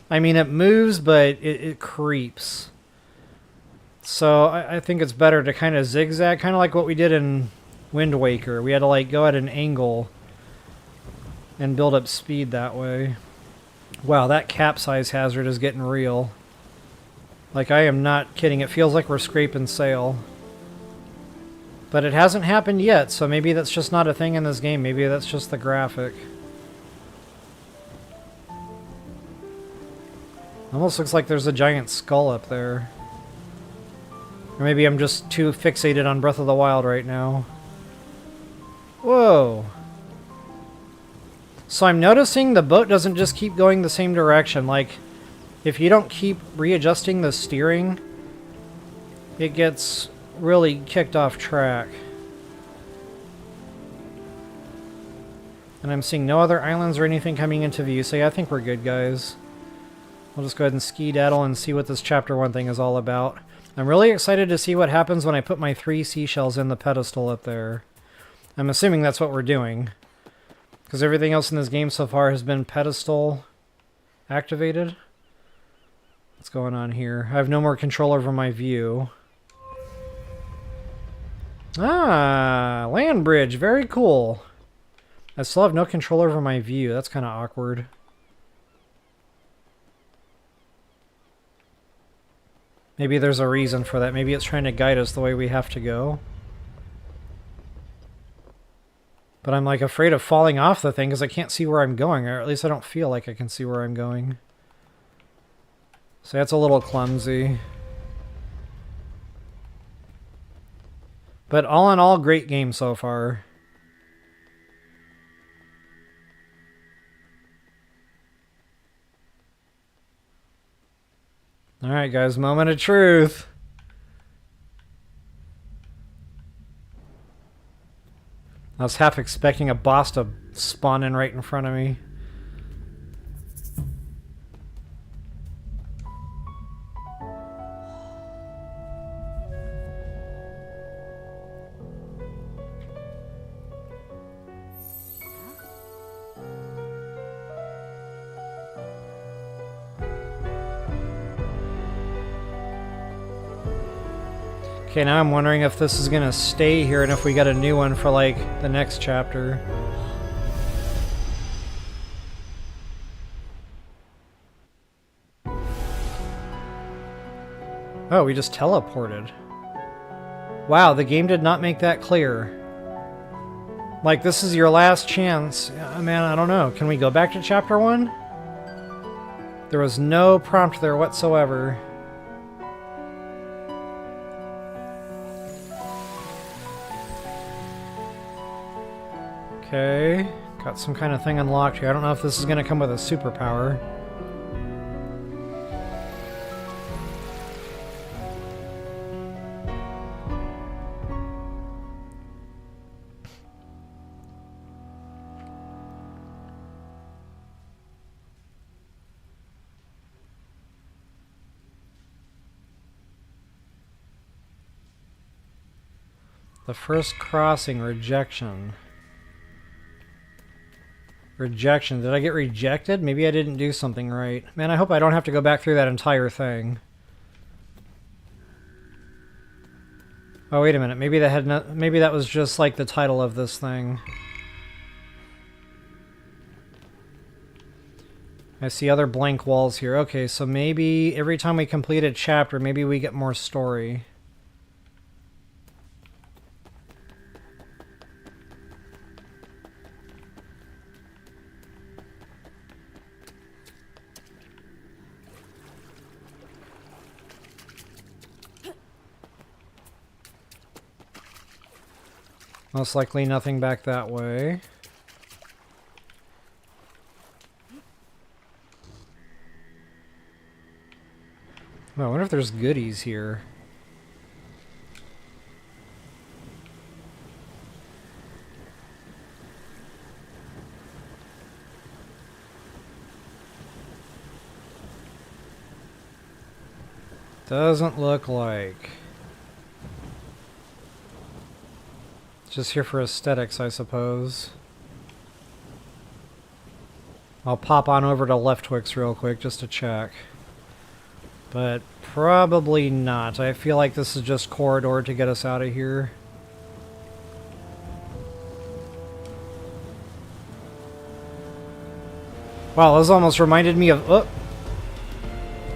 I mean, it moves, but it creeps. So I think it's better to kind of zigzag, kind of like what we did in Wind Waker. We had to like go at an angle and build up speed that way. Wow, that capsize hazard is getting real. Like, I am not kidding. It feels like we're scraping sail. But it hasn't happened yet, so maybe that's just not a thing in this game. Maybe that's just the graphic. Almost looks like there's a giant skull up there. Or maybe I'm just too fixated on Breath of the Wild right now. Whoa. So I'm noticing the boat doesn't just keep going the same direction. Like, if you don't keep readjusting the steering, it gets really kicked off track. And I'm seeing no other islands or anything coming into view, so yeah, I think we're good, guys. We'll just go ahead and ski-daddle and see what this Chapter 1 thing is all about. I'm really excited to see what happens when I put my 3 seashells in the pedestal up there. I'm assuming that's what we're doing, because everything else in this game so far has been pedestal activated. What's going on here? I have no more control over my view. Ah, land bridge. Very cool. I still have no control over my view. That's kind of awkward. Maybe there's a reason for that. Maybe it's trying to guide us the way we have to go. But I'm like afraid of falling off the thing because I can't see where I'm going, or at least I don't feel like I can see where I'm going. So that's a little clumsy. But all in all, great game so far. Alright guys, moment of truth. I was half expecting a boss to spawn in right in front of me. Okay, now I'm wondering if this is gonna stay here and if we got a new one for like the next chapter. Oh, we just teleported. Wow, the game did not make that clear. Like, this is your last chance. Man, I don't know. Can we go back to chapter 1? There was no prompt there whatsoever. Okay, got some kind of thing unlocked here. I don't know if this is going to come with a superpower. The first crossing, rejection. Rejection. Did I get rejected? Maybe I didn't do something right. Man, I hope I don't have to go back through that entire thing. Oh, wait a minute. Maybe that had no, maybe that was just like the title of this thing. I see other blank walls here. Okay, so maybe every time we complete a chapter, maybe we get more story. Most likely nothing back that way. Oh, I wonder if there's goodies here. Doesn't look like. Just here for aesthetics, I suppose. I'll pop on over to Left Twix real quick just to check. But probably not. I feel like this is just corridor to get us out of here. Wow, this almost reminded me of... Oh!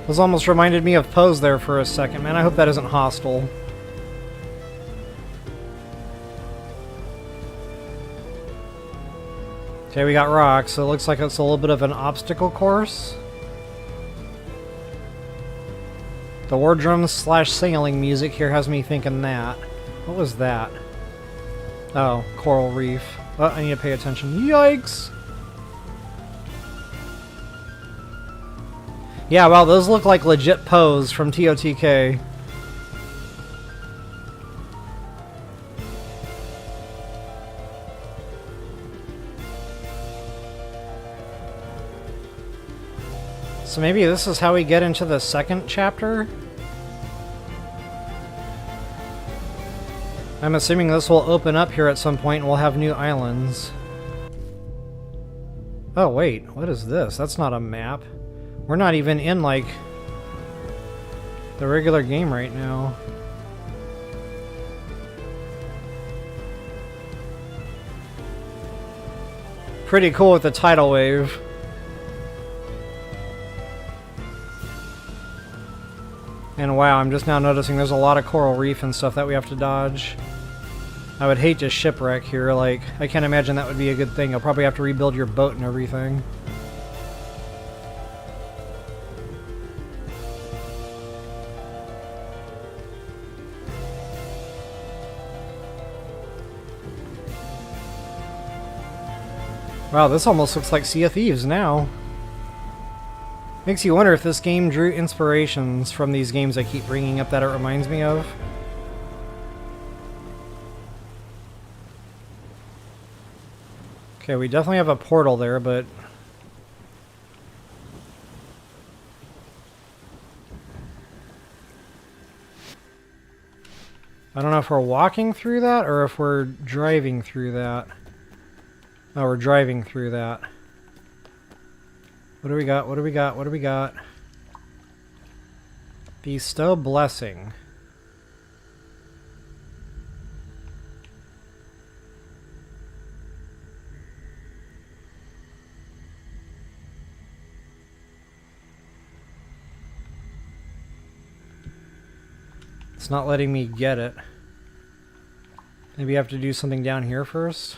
This almost reminded me of Pose there for a second. Man, I hope that isn't hostile. Okay, we got rocks, so it looks like it's a little bit of an obstacle course. The wardroom / sailing music here has me thinking that. What was that? Oh, coral reef. Oh, I need to pay attention. Yikes! Yeah, wow, those look like legit Pose from TOTK. So maybe this is how we get into the second chapter? I'm assuming this will open up here at some point and we'll have new islands. Oh wait, what is this? That's not a map. We're not even in, like, the regular game right now. Pretty cool with the tidal wave. And wow, I'm just now noticing there's a lot of coral reef and stuff that we have to dodge. I would hate to shipwreck here, like, I can't imagine that would be a good thing. You'll probably have to rebuild your boat and everything. Wow, this almost looks like Sea of Thieves now. Makes you wonder if this game drew inspirations from these games I keep bringing up that it reminds me of. Okay, we definitely have a portal there, but... I don't know if we're walking through that or if we're driving through that. Oh, we're driving through that. What do we got? What do we got? What do we got? Bestow blessing. It's not letting me get it. Maybe I have to do something down here first.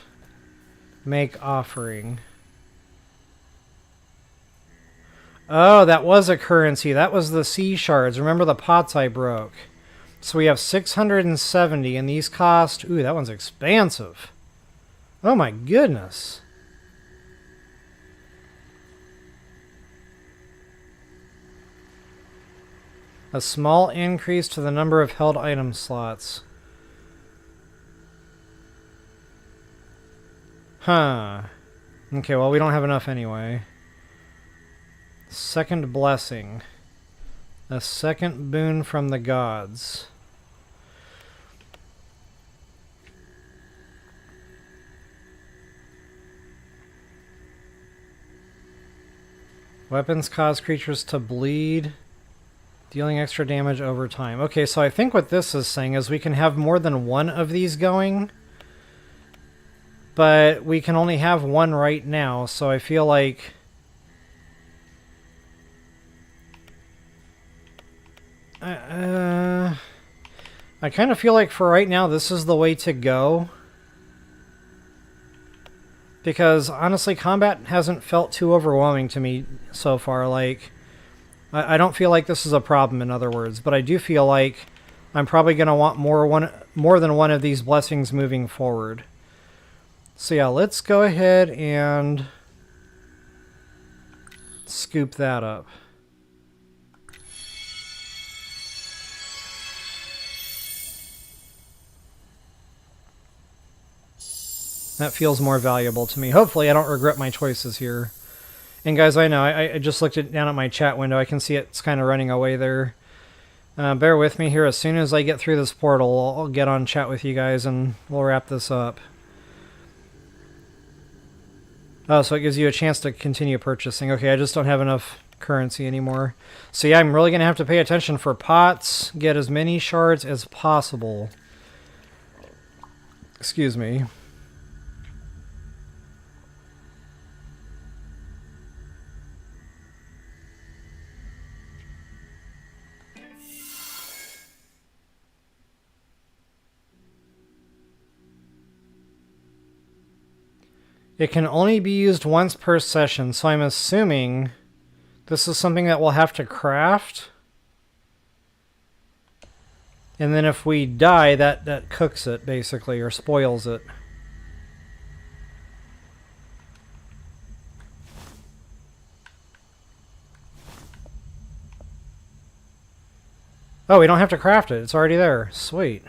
Make offering. Oh, that was a currency. That was the sea shards. Remember the pots I broke. So we have 670, and these cost... Ooh, that one's expansive. Oh my goodness. A small increase to the number of held item slots. Huh. Okay, well, we don't have enough anyway. Second blessing. A second boon from the gods. Weapons cause creatures to bleed, dealing extra damage over time. Okay, so I think what this is saying is we can have more than one of these going, but we can only have one right now, so I feel like... I kind of feel like for right now this is the way to go. Because honestly, combat hasn't felt too overwhelming to me so far. Like, I don't feel like this is a problem, in other words, but I do feel like I'm probably going to want more than one of these blessings moving forward. So yeah, let's go ahead and scoop that up. That feels more valuable to me. Hopefully I don't regret my choices here. And guys, I know, I just looked down at my chat window. I can see it's kind of running away there. Bear with me here. As soon as I get through this portal, I'll get on chat with you guys and we'll wrap this up. Oh, so it gives you a chance to continue purchasing. Okay, I just don't have enough currency anymore. So yeah, I'm really going to have to pay attention for pots. Get as many shards as possible. Excuse me. It can only be used once per session, so I'm assuming this is something that we'll have to craft. And then if we die, that cooks it, basically, or spoils it. Oh, we don't have to craft it. It's already there. Sweet.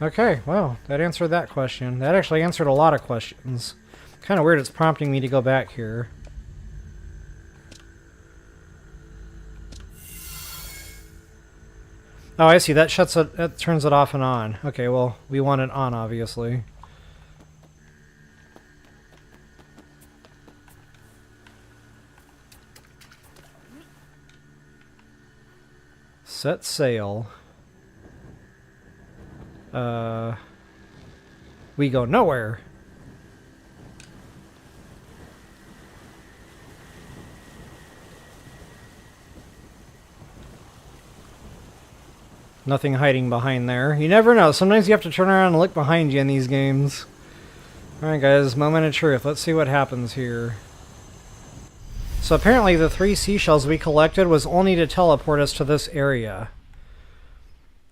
Okay, well, that answered that question. That actually answered a lot of questions. Kind of weird it's prompting me to go back here. Oh, I see. That shuts it. That turns it off and on. Okay, well, we want it on, obviously. Set sail. We go nowhere. Nothing hiding behind there. You never know. Sometimes you have to turn around and look behind you in these games. Alright guys, moment of truth. Let's see what happens here. So apparently the 3 seashells we collected was only to teleport us to this area.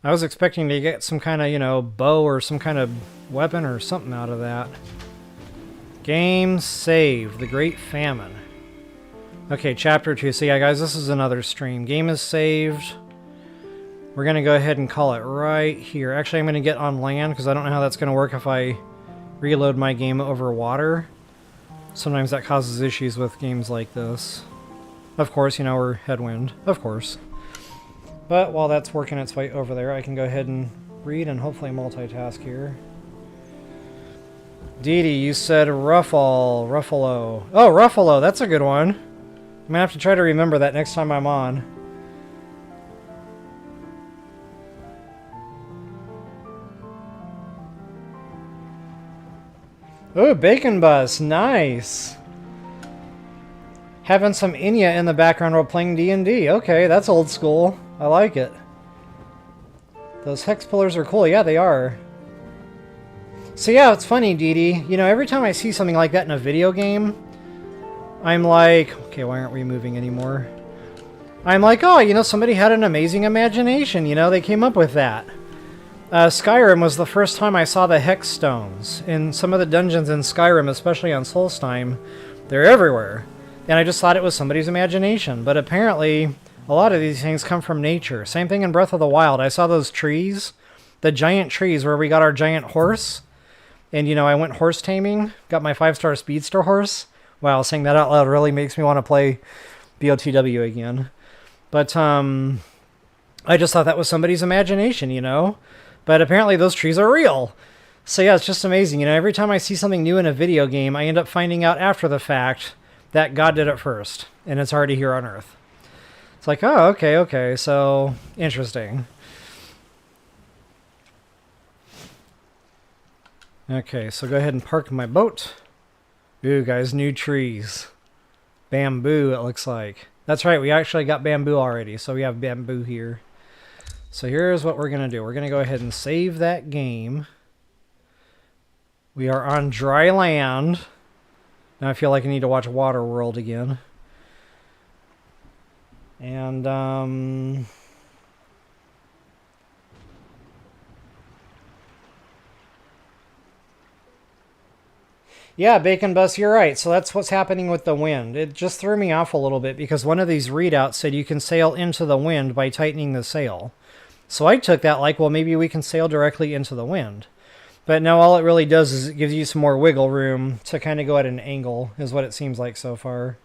I was expecting to get some kind of, you know, bow or some kind of weapon or something out of that. Game saved. The Great Famine. Okay, chapter 2. So yeah, guys, this is another stream. Game is saved. We're going to go ahead and call it right here. Actually, I'm going to get on land because I don't know how that's going to work if I reload my game over water. Sometimes that causes issues with games like this. Of course, you know, we're headwind. Of course. But while that's working its way over there, I can go ahead and read and hopefully multitask here. Dee Dee, you said Ruffalo. Oh, Ruffalo, that's a good one. I'm gonna have to try to remember that next time I'm on. Oh, Bacon Bus, nice. Having some Inya in the background while playing D&D. Okay, that's old school. I like it. Those hex pillars are cool. Yeah, they are. So yeah, it's funny, Dee Dee. You know, every time I see something like that in a video game, I'm like, okay, why aren't we moving anymore? I'm like, oh, you know, somebody had an amazing imagination. You know, they came up with that. Skyrim was the first time I saw the hex stones. In some of the dungeons in Skyrim, especially on Solstheim, they're everywhere. And I just thought it was somebody's imagination. But apparently, a lot of these things come from nature. Same thing in Breath of the Wild. I saw those trees, the giant trees where we got our giant horse. And, you know, I went horse taming, got my 5-star speedster horse. Wow, saying that out loud really makes me want to play BOTW again. But, I just thought that was somebody's imagination, you know? But apparently those trees are real. So yeah, it's just amazing. You know, every time I see something new in a video game, I end up finding out after the fact that God did it first, and it's already here on Earth. It's like, oh, okay, so interesting. Okay, so go ahead and park my boat. Ooh, guys, new trees. Bamboo, it looks like. That's right, we actually got bamboo already, so we have bamboo here. So here's what we're going to do. We're going to go ahead and save that game. We are on dry land. Now I feel like I need to watch Waterworld again. And, yeah, Bacon Bus, you're right. So that's what's happening with the wind. It just threw me off a little bit because one of these readouts said you can sail into the wind by tightening the sail. So I took that like, well, maybe we can sail directly into the wind. But no, all it really does is it gives you some more wiggle room to kind of go at an angle, is what it seems like so far.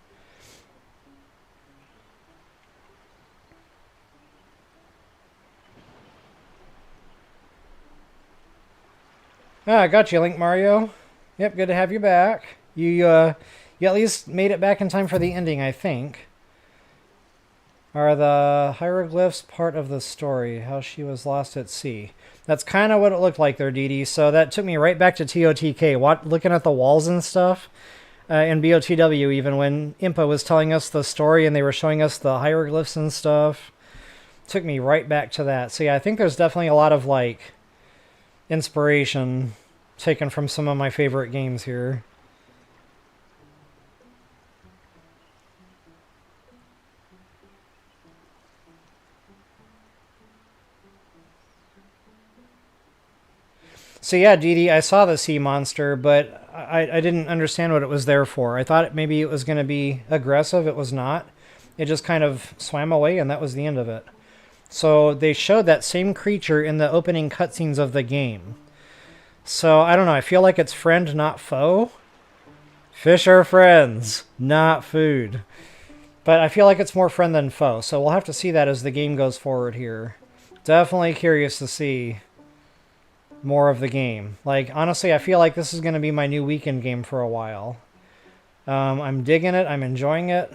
Ah, I got you, Link Mario. Yep, good to have you back. You at least made it back in time for the ending, I think. Are the hieroglyphs part of the story? How she was lost at sea. That's kind of what it looked like there, Dee Dee. So that took me right back to TOTK. Looking at the walls and stuff. In BOTW, even when Impa was telling us the story and they were showing us the hieroglyphs and stuff. Took me right back to that. So yeah, I think there's definitely a lot of like inspiration taken from some of my favorite games here. So yeah, Dee Dee, I saw the sea monster, but I didn't understand what it was there for. I thought maybe it was going to be aggressive. It was not. It just kind of swam away, and that was the end of it. So they showed that same creature in the opening cutscenes of the game. So I don't know. I feel like it's friend, not foe. Fish are friends, not food. But I feel like it's more friend than foe. So we'll have to see that as the game goes forward here. Definitely curious to see more of the game. Like, honestly, I feel like this is going to be my new weekend game for a while. I'm digging it. I'm enjoying it.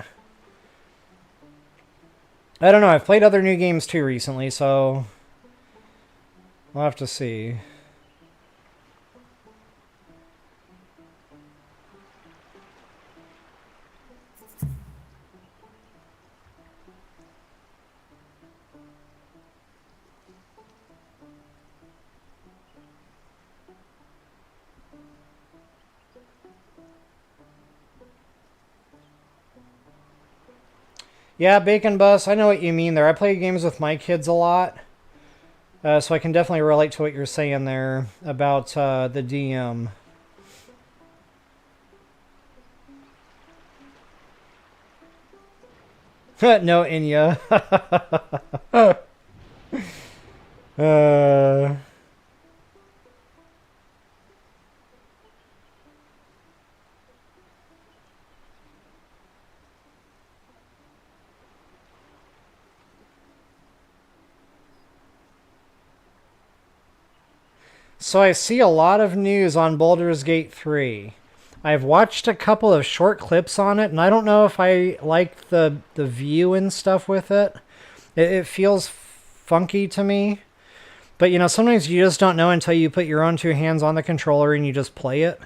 I don't know. I've played other new games too recently, so we'll have to see. Yeah, Bacon Bus, I know what you mean there. I play games with my kids a lot. So I can definitely relate to what you're saying there about the DM. No, Inya. uh... So I see a lot of news on Baldur's Gate 3. I've watched a couple of short clips on it, and I don't know if I like the view and stuff with it. It feels funky to me. But, you know, sometimes you just don't know until you put your own two hands on the controller and you just play it.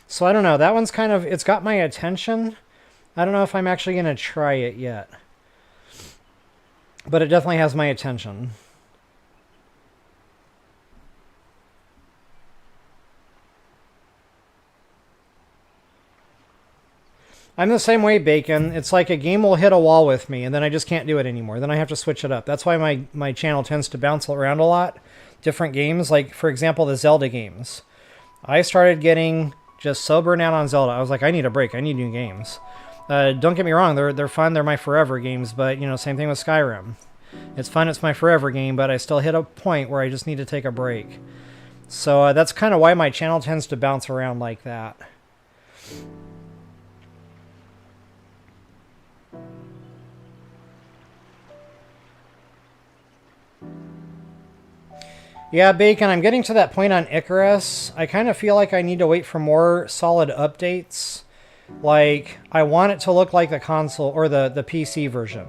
So I don't know. That one's kind of, it's got my attention. I don't know if I'm actually going to try it yet. But it definitely has my attention. I'm the same way, Bacon. It's like a game will hit a wall with me, and then I just can't do it anymore. Then I have to switch it up. That's why my channel tends to bounce around a lot. Different games, like, for example, the Zelda games. I started getting just so burnt out on Zelda. I was like, I need a break. I need new games. Don't get me wrong. They're fun. They're my forever games, but, you know, same thing with Skyrim. It's fun. It's my forever game, but I still hit a point where I just need to take a break. So that's kind of why my channel tends to bounce around like that. Yeah, Bacon, I'm getting to that point on Icarus. I kind of feel like I need to wait for more solid updates. Like, I want it to look like the console or the PC version.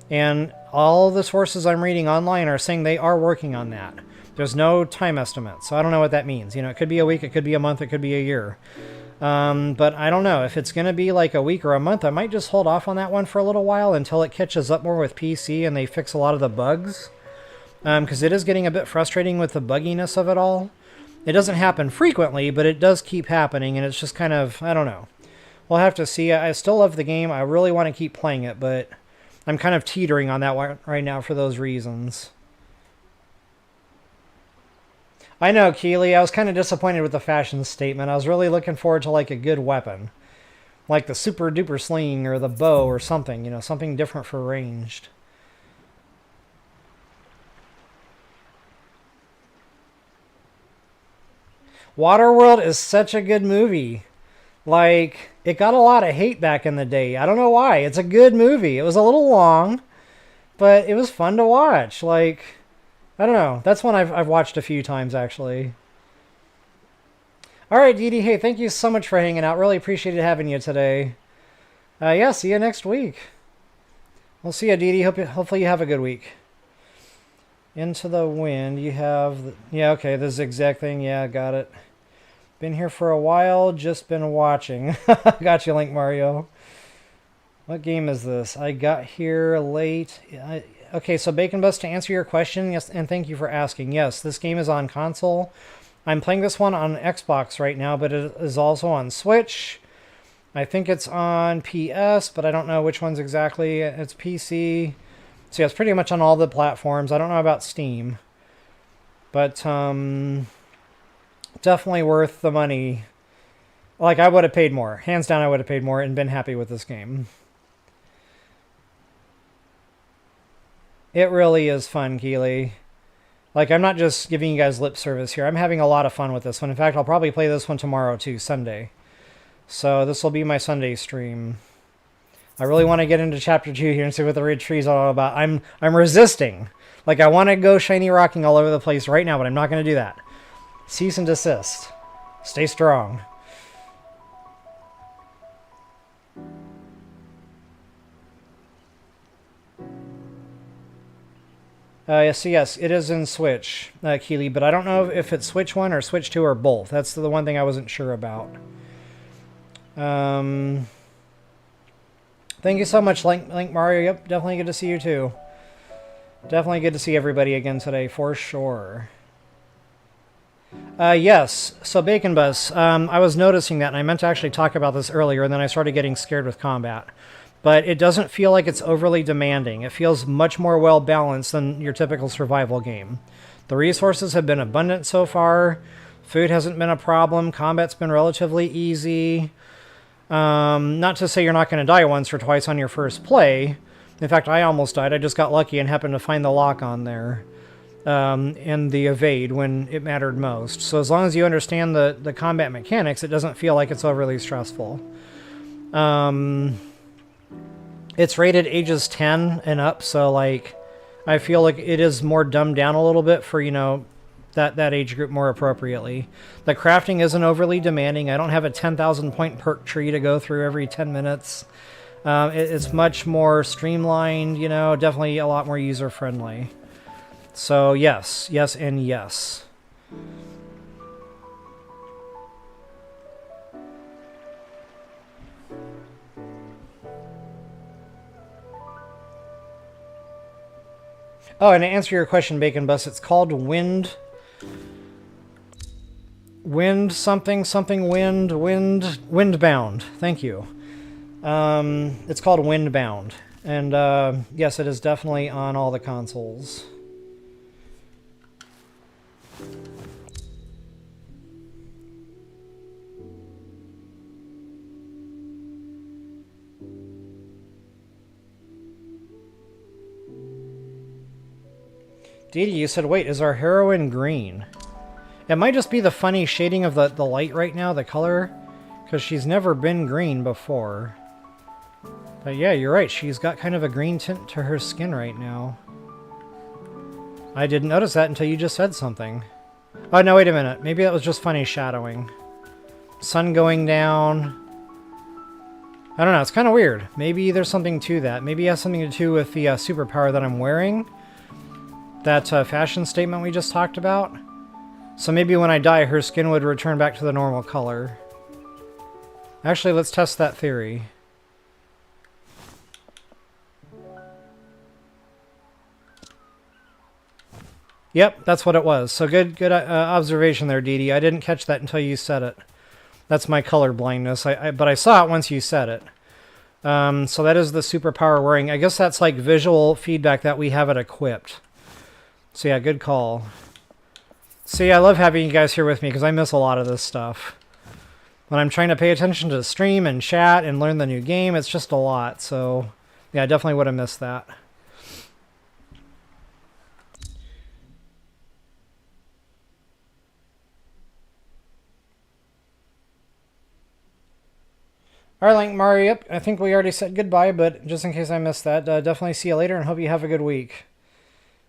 And all the sources I'm reading online are saying they are working on that. There's no time estimate, so I don't know what that means. You know, it could be a week, it could be a month, it could be a year. But I don't know. If it's going to be like a week or a month, I might just hold off on that one for a little while until it catches up more with PC and they fix a lot of the bugs. Because it is getting a bit frustrating with the bugginess of it all. It doesn't happen frequently, but it does keep happening, and it's just kind of, I don't know. We'll have to see. I still love the game. I really want to keep playing it, but I'm kind of teetering on that one right now for those reasons. I know, Keely. I was kind of disappointed with the fashion statement. I was really looking forward to like a good weapon. Like the super duper sling or the bow or something, you know, something different for ranged. Waterworld is such a good movie. Like, it got a lot of hate back in the day. I don't know why. It's a good movie. It was a little long, but it was fun to watch. Like, I don't know. That's one I've watched a few times, actually. All right, Dee Dee. Hey, thank you so much for hanging out. Really appreciated having you today. Yeah, see you next week. We'll see you, Dee Dee. Hopefully you have a good week. Into the Wind, you have... Yeah, okay, the zigzag thing. Yeah, got it. Been here for a while, just been watching. Got you, Link Mario. What game is this? I got here late. Okay, so Bacon Bus, to answer your question, yes, and thank you for asking. Yes, this game is on console. I'm playing this one on Xbox right now, but it is also on Switch. I think it's on PS, but I don't know which ones exactly. It's PC. So yeah, it's pretty much on all the platforms. I don't know about Steam. But, definitely worth the money. Like, I would have paid more. Hands down, I would have paid more and been happy with this game. It really is fun, Keely. Like, I'm not just giving you guys lip service here. I'm having a lot of fun with this one. In fact, I'll probably play this one tomorrow, too, Sunday. So this will be my Sunday stream. I really want to get into Chapter 2 here and see what the Red Tree's all about. I'm resisting. Like, I want to go shiny rocking all over the place right now, but I'm not going to do that. Cease and desist. Stay strong. Yes, it is in Switch, Keely, but I don't know if it's Switch 1 or Switch 2 or both. That's the one thing I wasn't sure about. Thank you so much, Link Mario. Yep, definitely good to see you too. Definitely good to see everybody again today, for sure. Yes, so Bacon Bus, I was noticing that, and I meant to actually talk about this earlier, and then I started getting scared with combat. But it doesn't feel like it's overly demanding. It feels much more well-balanced than your typical survival game. The resources have been abundant so far. Food hasn't been a problem. Combat's been relatively easy. Not to say you're not going to die once or twice on your first play. In fact, I almost died. I just got lucky and happened to find the lock on there. And the evade when it mattered most. So as long as you understand the combat mechanics, it doesn't feel like it's overly stressful. It's rated ages 10 and up, so like I feel like it is more dumbed down a little bit for, you know, that age group more appropriately. The crafting isn't overly demanding. I don't have a 10,000 point perk tree to go through every 10 minutes. It's much more streamlined, you know, definitely a lot more user-friendly. So yes, yes, and yes. Oh, and to answer your question, Bacon Bus, it's called Windbound. Thank you. It's called Windbound. And yes, it is definitely on all the consoles. Didi, you said, wait, is our heroine green? It might just be the funny shading of the light right now, the color, because she's never been green before. But yeah, you're right, she's got kind of a green tint to her skin right now. I didn't notice that until you just said something. Oh, no, wait a minute. Maybe that was just funny shadowing. Sun going down. I don't know. It's kind of weird. Maybe there's something to that. Maybe it has something to do with the superpower that I'm wearing. That fashion statement we just talked about. So maybe when I die, her skin would return back to the normal color. Actually, let's test that theory. Yep, that's what it was. So good observation there, Dee Dee. I didn't catch that until you said it. That's my color blindness. But I saw it once you said it. So that is the superpower wearing. I guess that's like visual feedback that we have it equipped. So yeah, good call. See, I love having you guys here with me because I miss a lot of this stuff. When I'm trying to pay attention to stream and chat and learn the new game, it's just a lot. So yeah, I definitely would have missed that. All right, Link Mario, yep, I think we already said goodbye, but just in case I missed that, definitely see you later and hope you have a good week.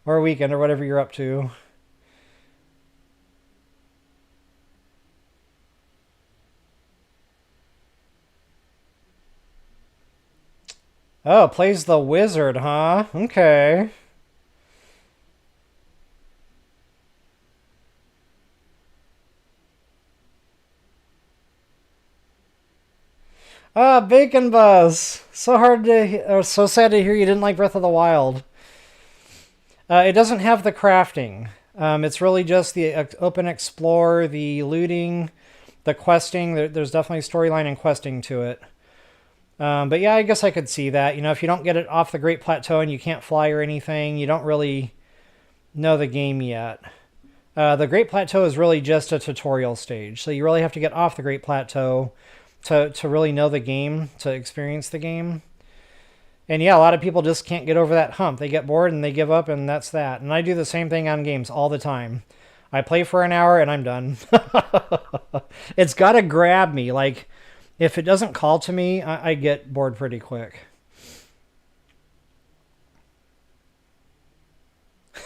Or a weekend, or whatever you're up to. Oh, plays the wizard, huh? Okay. Ah, Bacon Buzz. So hard to, or so sad to hear you didn't like Breath of the Wild. It doesn't have the crafting. It's really just the open explore, the looting, the questing. There's definitely storyline and questing to it. But yeah, I guess I could see that. You know, if you don't get it off the Great Plateau and you can't fly or anything, you don't really know the game yet. The Great Plateau is really just a tutorial stage. So you really have to get off the Great Plateau to really know the game, to experience the game. And yeah, a lot of people just can't get over that hump. They get bored and they give up, and that's that. And I do the same thing on games all the time. I play for an hour and I'm done. It's got to grab me. Like, if it doesn't call to me, I get bored pretty quick.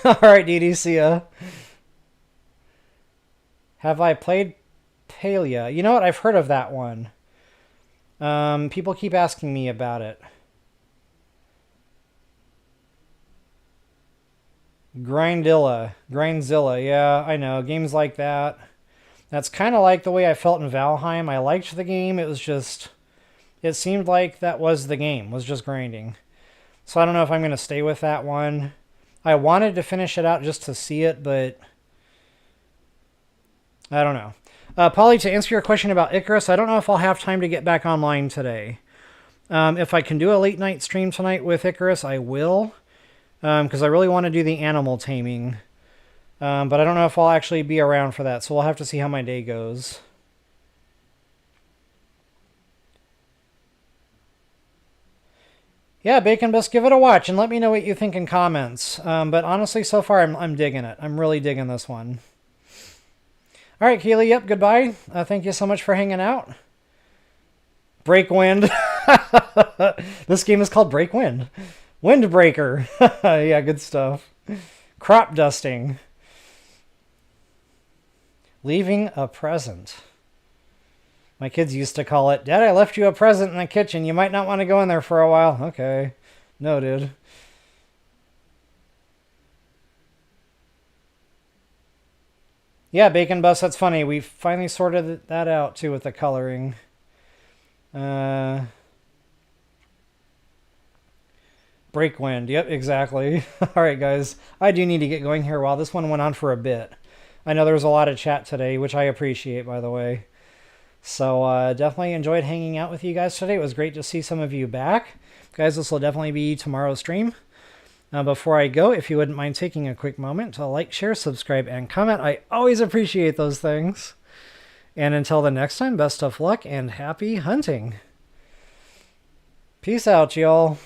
All right, Dee Dee, see ya. Have I played Palia? You know what? I've heard of that one. People keep asking me about it. Grindzilla, yeah, I know. Games like that. That's kind of like the way I felt in Valheim. I liked the game. It was just... It seemed like that was the game, was just grinding. So I don't know if I'm going to stay with that one. I wanted to finish it out just to see it, but... I don't know. Polly, to answer your question about Icarus, I don't know if I'll have time to get back online today. If I can do a late night stream tonight with Icarus, I will. Because I really want to do the animal taming. But I don't know if I'll actually be around for that, so we'll have to see how my day goes. Yeah, Bacon Bus, give it a watch and let me know what you think in comments. But honestly, so far, I'm digging it. I'm really digging this one. All right, Keely, yep, goodbye. Thank you so much for hanging out. Break Wind. This game is called Break Wind. Windbreaker. Yeah, good stuff. Crop dusting. Leaving a present. My kids used to call it, Dad, I left you a present in the kitchen. You might not want to go in there for a while. Okay. Noted. Yeah, Bacon Bus, that's funny. We finally sorted that out, too, with the coloring. Break Wind. Yep, exactly. All right, guys. I do need to get going here. Wow, this one went on for a bit. I know there was a lot of chat today, which I appreciate, by the way. So definitely enjoyed hanging out with you guys today. It was great to see some of you back. Guys, this will definitely be tomorrow's stream. Before I go, if you wouldn't mind taking a quick moment to like, share, subscribe, and comment. I always appreciate those things. And until the next time, best of luck and happy hunting. Peace out, y'all.